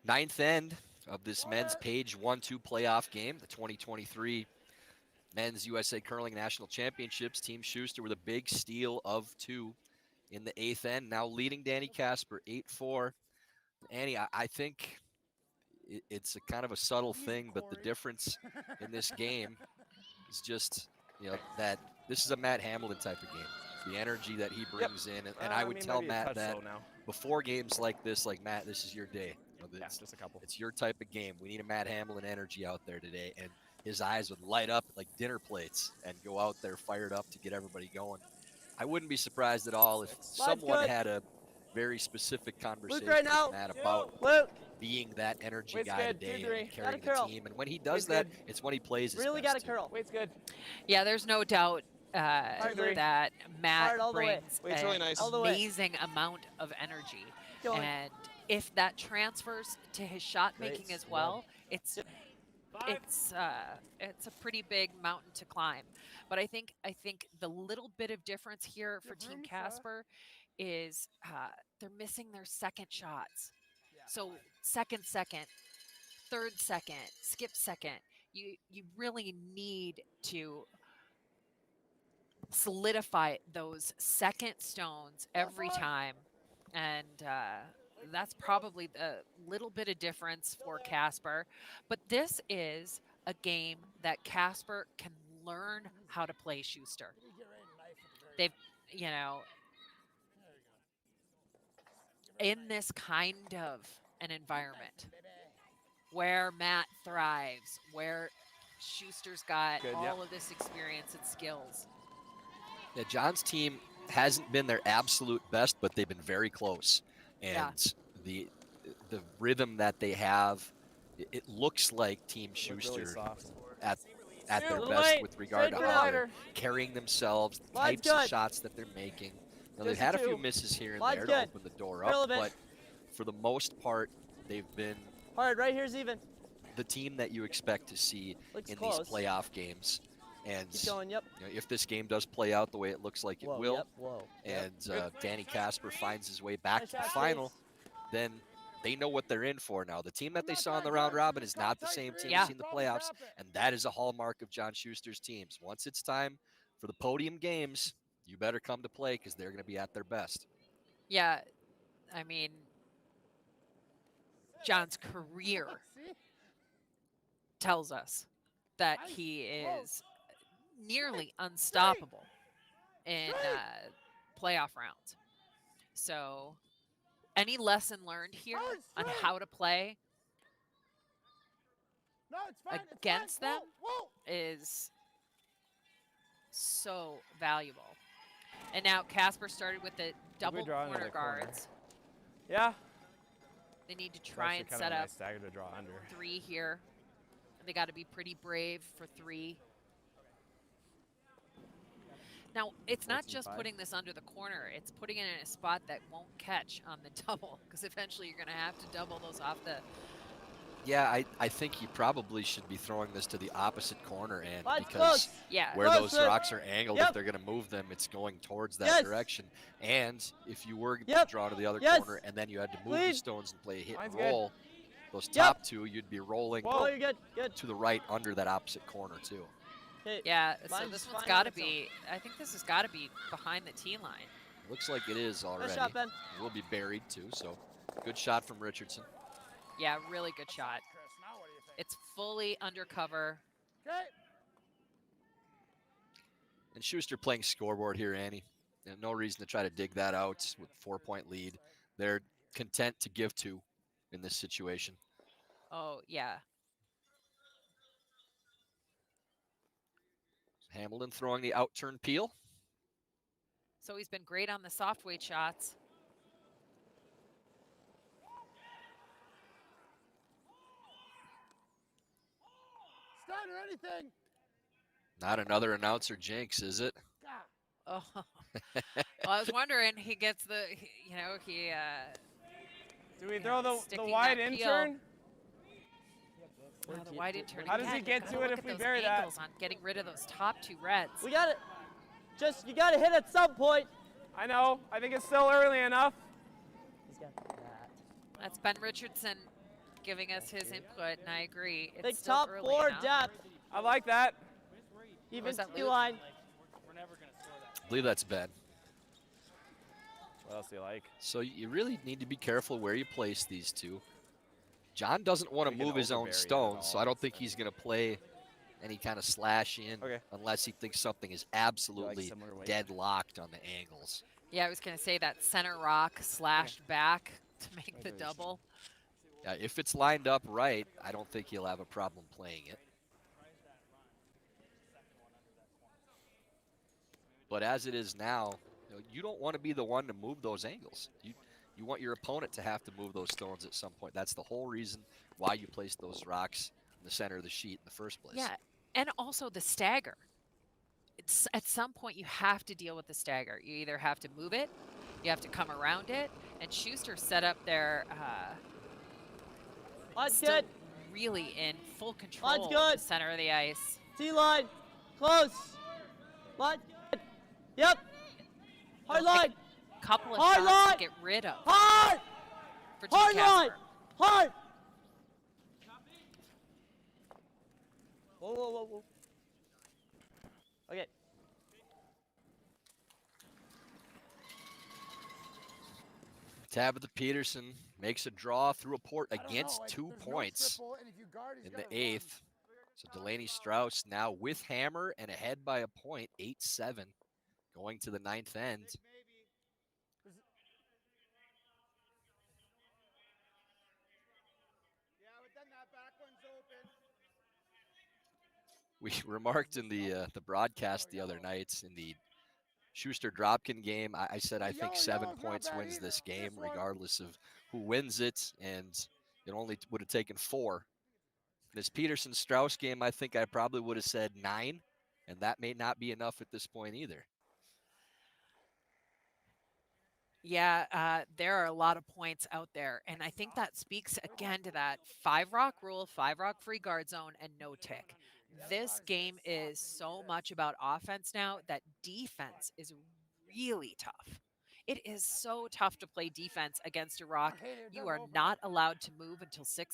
Ninth end of this men's Page 1-2 playoff game, the 2023 men's USA Curling National Championships. Team Shuster with a big steal of 2 in the 8th end, now leading Danny Casper 8-4. Annie, I think it's a kind of a subtle thing, but the difference in this game is just, that this is a Matt Hamilton type of game. The energy that he brings in, and I would tell Matt that before games like this, like, Matt, this is your day. Just a couple. It's your type of game. We need a Matt Hamilton energy out there today, and his eyes would light up like dinner plates and go out there fired up to get everybody going. I wouldn't be surprised at all if someone had a very specific conversation with Matt about being that energy guy today and carrying the team. And when he does that, it's when he plays his really best. Got a curl. Wait's good. Yeah, there's no doubt that Matt brings Wait's really nice. an amazing amount of energy. And if that transfers to his shot making as well, it's a pretty big mountain to climb. But I think the little bit of difference here for Team Casper is they're missing their second shots. So second, third second, skip second. You really need to solidify those second stones every time. And that's probably the little bit of difference for Casper. But this is a game that Casper can learn how to play Shuster. They've, in this kind of an environment where Matt thrives, where Shuster's got all of this experience and skills. Yeah, John's team hasn't been their absolute best, but they've been very close. And the rhythm that they have, it looks like Team Shuster really at their best with regard to how they're carrying themselves, the types of shots that they're making. Now, they've had a few misses here and there to open the door up, but for the most part, they've been right here's even the team that you expect to see in these playoff games. And if this game does play out the way it looks like it will, and Danny Casper finds his way back to the final, then they know what they're in for now. The team that they saw in the round robin is not the same team in the playoffs, and that is a hallmark of John Shuster's teams. Once it's time for the podium games, you better come to play because they're going to be at their best. Yeah, I mean, John's career tells us that he is nearly unstoppable in playoff rounds. So any lesson learned here on how to play against them is so valuable. And now Casper started with the double corner guards. Yeah. They need to try and set up stagger to draw under. 3 here. They got to be pretty brave for 3. Now, it's not just putting this under the corner. It's putting it in a spot that won't catch on the double, because eventually you're going to have to double those off the... Yeah, I think you probably should be throwing this to the opposite corner, and because where those rocks are angled, if they're going to move them, it's going towards that direction. And if you were to draw to the other corner and then you had to move the stones and play a hit and roll, those top 2, you'd be rolling to the right under that opposite corner, too. Yeah, so this one's got to be, I think this has got to be behind the tee line. Looks like it is already. Shot, Ben. It will be buried, too, so good shot from Richardson. Yeah, really good shot. It's fully undercover. And Shuster playing scoreboard here, Annie. And no reason to try to dig that out with a 4-point lead. They're content to give 2 in this situation. Oh, yeah. Hamilton throwing the out-turn peel. So he's been great on the soft weight shots. Or anything. Not another announcer jinx, is it? Oh, well, I was wondering. He gets the, Do we throw the wide intern? Oh, the wide intern. How does he get to it if we bury that? On getting rid of those top 2 reds. We got it. You got to hit at some point. I know. I think it's still early enough. He's got that. That's Ben Richardson giving us his input, and I agree. It's Big still top early 4 enough. depth. I like that. Even that T Luke? line. We're never going to score that. I believe that's Ben. What else do you like? So you really need to be careful where you place these two. John doesn't want to We can move his own overbury it at stones, so all. I don't think he's going to play any kind of slash in unless he thinks something is absolutely similar weight? deadlocked on the angles. Yeah, I was going to say that center rock slashed back to make the double. Yeah, if it's lined up right, I don't think he'll have a problem playing it. But as it is now, you don't want to be the one to move those angles. You want your opponent to have to move those stones at some point. That's the whole reason why you place those rocks in the center of the sheet in the first place. Yeah, and also the stagger. It's at some point you have to deal with the stagger. You either have to move it, you have to come around it, and Shuster set up there still really in full control of the center of the ice. T-line. Close. Line. Yep. Hard line. Couple of Hard shots line. to get rid of. Hard. For Team Hard line. Casper. Hard. Whoa, whoa, whoa, whoa. Okay. Tabitha Peterson makes a draw through a port against 2 points in the 8th. So Delaney Strauss now with hammer and ahead by a point, 8-7, going to the 9th end. We remarked in the broadcast the other nights in the Schuster Dropkin game, I said I think 7 points wins this game, regardless of who wins it, and it only would have taken 4. This Peterson-Strauss game, I think I probably would have said 9, and that may not be enough at this point either. Yeah, there are a lot of points out there, and I think that speaks again to that 5-rock rule, 5-rock free guard zone, and no tick. This game is so much about offense now that defense is really tough. It is so tough to play defense against a rock. You are not allowed to move until the 6th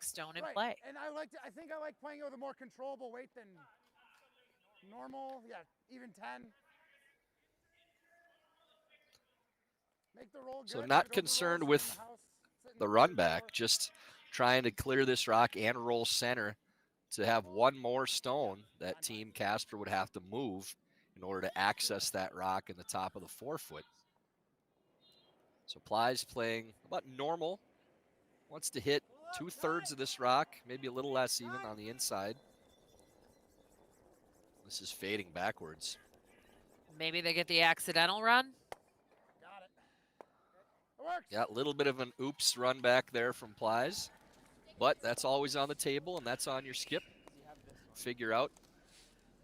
stone in play. And I think I like playing with a more controllable weight than normal. Yeah, even 10. Make the roll good. So not concerned with the run back, just trying to clear this rock and roll center to have one more stone that Team Casper would have to move in order to access that rock in the top of the 4-foot. So Plies playing about normal. Wants to hit 2/3 of this rock, maybe a little less even on the inside. This is fading backwards. Maybe they get the accidental run. Yeah, a little bit of an oops run back there from Plies. But that's always on the table, and that's on your skip. Figure out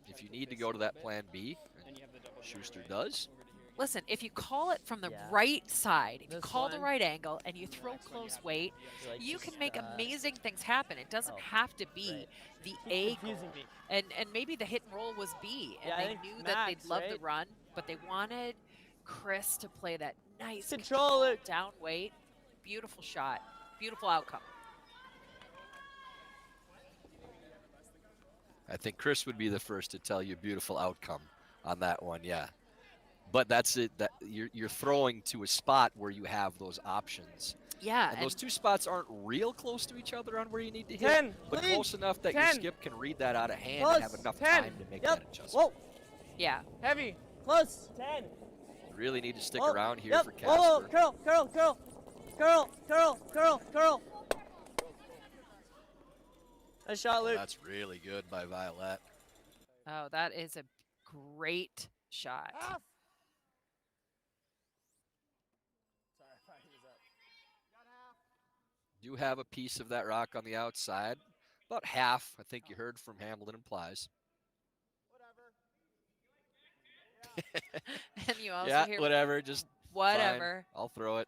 if you need to go to that plan B, and Schuster does. Listen, if you call it from the right side, if you call the right angle, and you throw close weight, you can make amazing things happen. It doesn't have to be the A goal. And maybe the hit and roll was B, and they knew that they'd love the run, but they wanted Chris to play that nice control down weight. Beautiful shot. Beautiful outcome. I think Chris would be the first to tell you beautiful outcome on that one, yeah. But that's it. That you're throwing to a spot where you have those options. Yeah. And those two spots aren't real close to each other on where you need to hit, 10, but clean. close enough that 10. your skip can read that out of hand Close. and have enough 10. time to make Yep. that adjustment. Whoa. Yeah. Heavy. Close. 10. You really need to stick Whoa. around here Yep. for Casper. Whoa, whoa. Curl, curl, curl. Curl, curl, curl, curl. Nice shot, Luke. That's really good by Violet. Oh, that is a great shot. Do have a piece of that rock on the outside. About half, I think you heard from Hamilton and Plies. And you also Yeah, hear whatever, just whatever. fine. I'll throw it.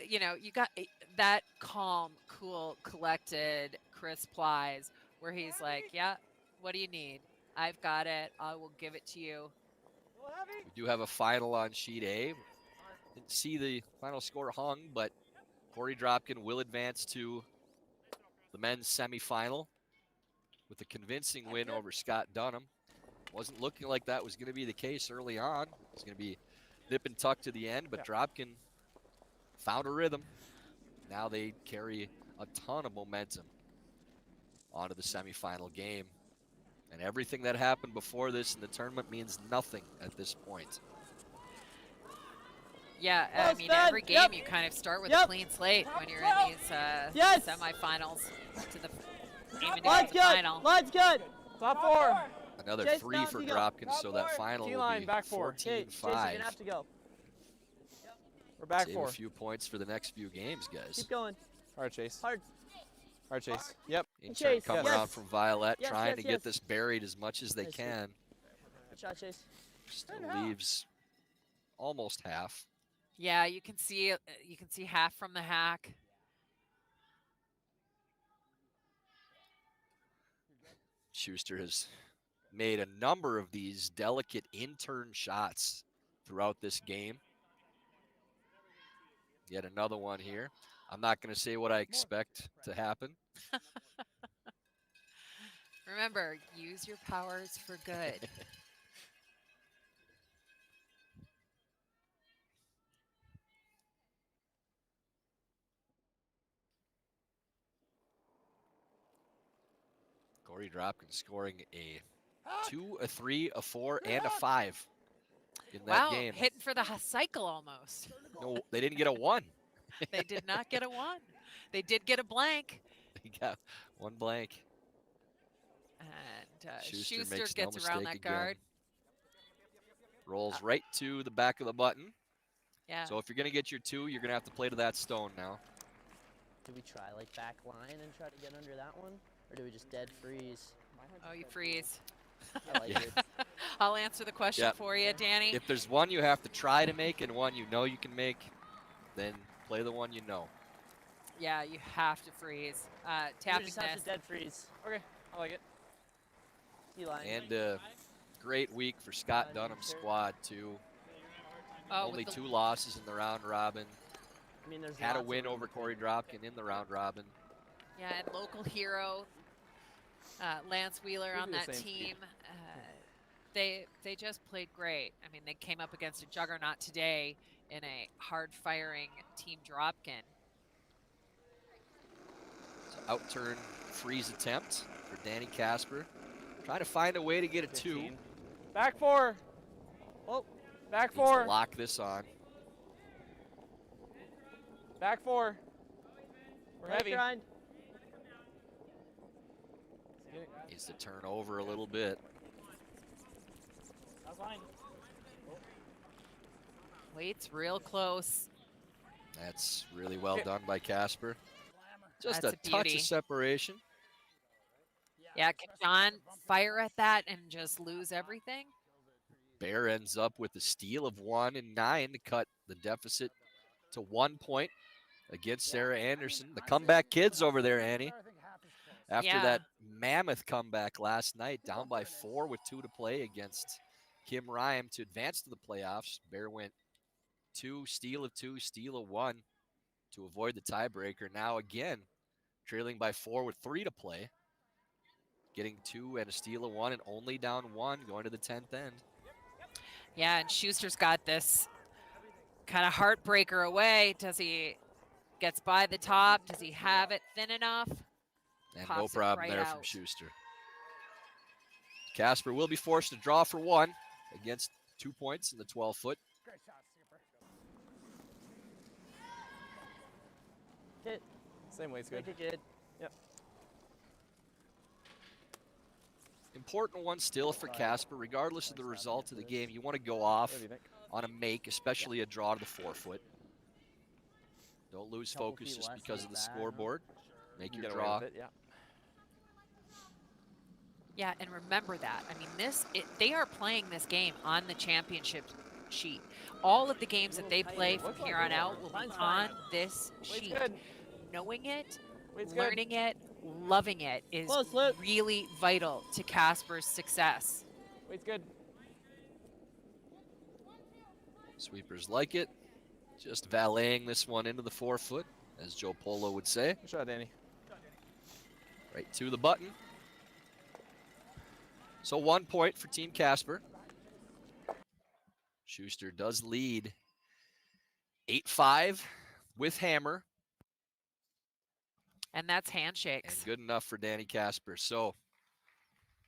You know, you got that calm, cool, collected Chris Plies, where he's like, yeah, what do you need? I've got it. I will give it to you. We do have a final on sheet A. Didn't see the final score hung, but Corey Dropkin will advance to the men's semifinal with a convincing win over Scott Dunham. Wasn't looking like that was going to be the case early on. It's going to be nip and tuck to the end, but Dropkin found a rhythm. Now they carry a ton of momentum onto the semifinal game. And everything that happened before this in the tournament means nothing at this point. Yeah, I mean, every game you kind of start with a clean slate when you're in these semifinals to the aiming to the final. Line's good. Top 4. Another Chase, 3 now for you go. Dropkin, so that final will T-line, be back 4. 14-5. Chase, you're gonna have to go. We're back Save 4. a few points for the next few games, guys. Keep going. Hard chase. Hard. Hard chase. Yep. Intern Chase, coming yes. around from Violet, Yes, trying yes, to yes. get this buried as much as they Nice, can. Good shot, Chase. Still leaves almost half. Yeah, you can see half from the hack. Shuster has made a number of these delicate intern shots throughout this game. Yet another one here. I'm not going to say what I expect to happen. Remember, use your powers for good. Corey Dropkin scoring a 2, a 3, a 4, and a 5 in that Wow, game. hitting for the cycle almost. No, they didn't get a 1. They did not get a 1. They did get a blank. They got 1 blank. And Shuster Shuster makes gets no around mistake that guard. again. Rolls right to the back of the button. Yeah. So if you're going to get your 2, you're going to have to play to that stone now. Do we try like back line and try to get under that one? Or do we just dead freeze? Oh, you freeze. I like it. I'll answer the question Yeah. for you, Danny. If there's one you have to try to make and one you know you can make, then play the one you know. Yeah, you have to freeze. You Tapping just have this. to dead freeze. Okay. I like it. T-line. And a great week for Scott Dunham's squad, too. Oh, Only with the- 2 losses in the round robin. I mean, there's Had a lots win of over Corey Dropkin in the round robin. Yeah, and local hero Lance Wheeler We'll on do the that same team. They just played great. I mean, they came up against a juggernaut today in a hard-firing Team Dropkin. So out-turn freeze attempt for Danny Casper. Trying to find a way to get a 2. 15. Back 4. Oh. Back Needs to 4. lock this on. Back 4. We're Right heavy. grind. Needs to turn over a little bit. That's fine. Waits real close. That's really well done by Casper. Just That's a a touch beauty. of separation. Yeah, can John fire at that and just lose everything? Bear ends up with a steal of 1 and 9 to cut the deficit to 1 point against Sarah Anderson. The comeback kids over there, Annie. After Yeah. that mammoth comeback last night, down by 4 with 2 to play against Kim Ryan to advance to the playoffs. Bear went 2, steal of 2, steal of 1 to avoid the tiebreaker. Now again, trailing by 4 with 3 to play. Getting 2 and a steal of 1 and only down 1 going to the 10th end. Yeah, and Schuster's got this kind of heartbreaker away. Does he gets by the top? Does he have it thin enough? And Pops no it problem right there from out. Schuster. Casper will be forced to draw for 1 against 2 points in the 12-foot. Great shot, skipper. Hit. Same weight's good. Make it good. Yep. Important one still for Casper. Regardless of the result of the game, you want to go off What do you think? on a make, especially a draw to the 4-foot. Don't lose Couple focus feet just less because than of the that, huh? scoreboard. Make You your get away draw. with it, yeah. Yeah, and remember that. I mean, they are playing this game on the championship sheet. All of the games that they play from here on out will be on this Weight's sheet. good. Knowing it, Weight's good. learning it, loving it is Close, Luke. really vital to Casper's success. Weight's good. Sweepers like it. Just valeting this one into the 4-foot. as Joe Polo would say. Good shot, Danny. Right to the button. So 1 point for Team Casper. Shuster does lead 8-5 with hammer. And that's handshakes. And good enough for Danny Casper. So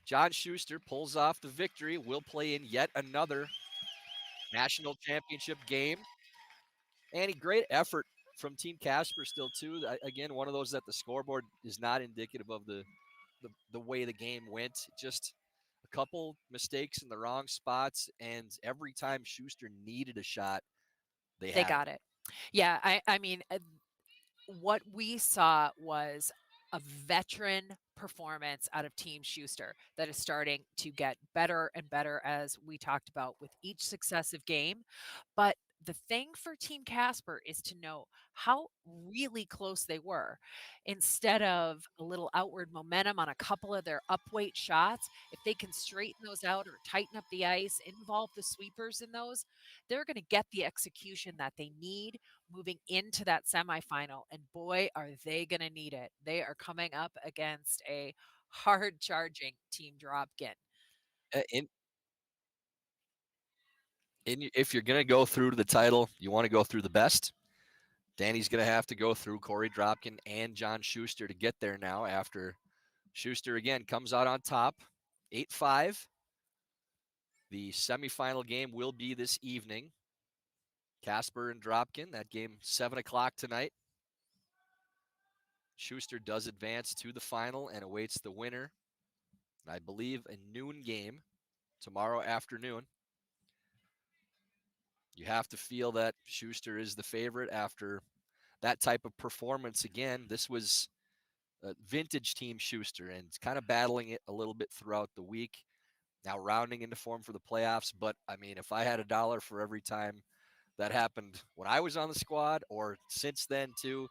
John Shuster pulls off the victory. Will play in yet another national championship game. And a great effort from Team Casper still, too. Again, one of those that the scoreboard is not indicative of the way the game went. Just a couple mistakes in the wrong spots, and every time Shuster needed a shot, they got it. Yeah, I mean, what we saw was a veteran performance out of Team Shuster that is starting to get better and better, as we talked about with each successive game. But the thing for Team Casper is to know how really close they were. Instead of a little outward momentum on a couple of their upweight shots, if they can straighten those out or tighten up the ice, involve the sweepers in those, they're going to get the execution that they need moving into that semifinal. And boy, are they going to need it. They are coming up against a hard charging Team Dropkin. If you're going to go through to the title, you want to go through the best. Danny's going to have to go through Corey Dropkin and John Shuster to get there now, after Shuster again comes out on top, 8-5. The semifinal game will be this evening. Casper and Dropkin, that game 7 o'clock tonight. Shuster does advance to the final and awaits the winner, I believe, a noon game tomorrow afternoon. You have to feel that Shuster is the favorite after that type of performance again. This was a vintage Team Shuster and kind of battling it a little bit throughout the week. Now rounding into form for the playoffs. But, I mean, if I had $1 for every time that happened when I was on the squad or since then too,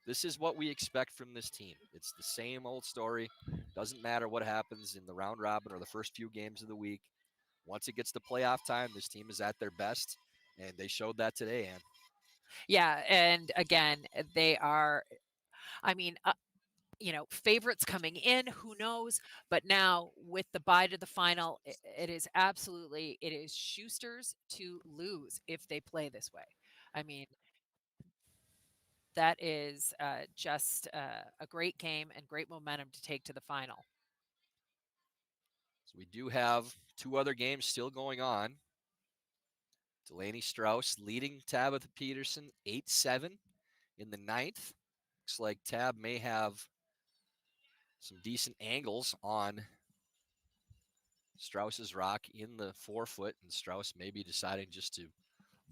this is what we expect from this team. It's the same old story. Doesn't matter what happens in the round robin or the first few games of the week. Once it gets to playoff time, this team is at their best. And they showed that today, Ann. Yeah, and again, they are, favorites coming in, who knows? But now with the bye to the final, it is Shuster's to lose if they play this way. I mean, that is just a great game and great momentum to take to the final. So we do have 2 other games still going on. Delaney Strauss leading Tabitha Peterson 8-7 in the 9th. Looks like Tab may have some decent angles on Strauss's rock in the 4-foot, and Strauss may be deciding just to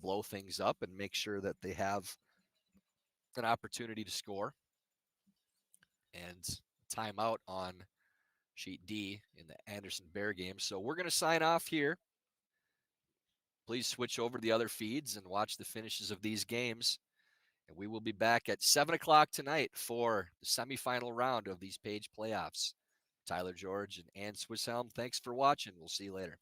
blow things up and make sure that they have an opportunity to score. And timeout on sheet D in the Anderson Bear game. So we're going to sign off here. Please switch over to the other feeds and watch the finishes of these games. And we will be back at 7 o'clock tonight for the semifinal round of these Page playoffs. Tyler George and Ann Swisshelm, thanks for watching. We'll see you later.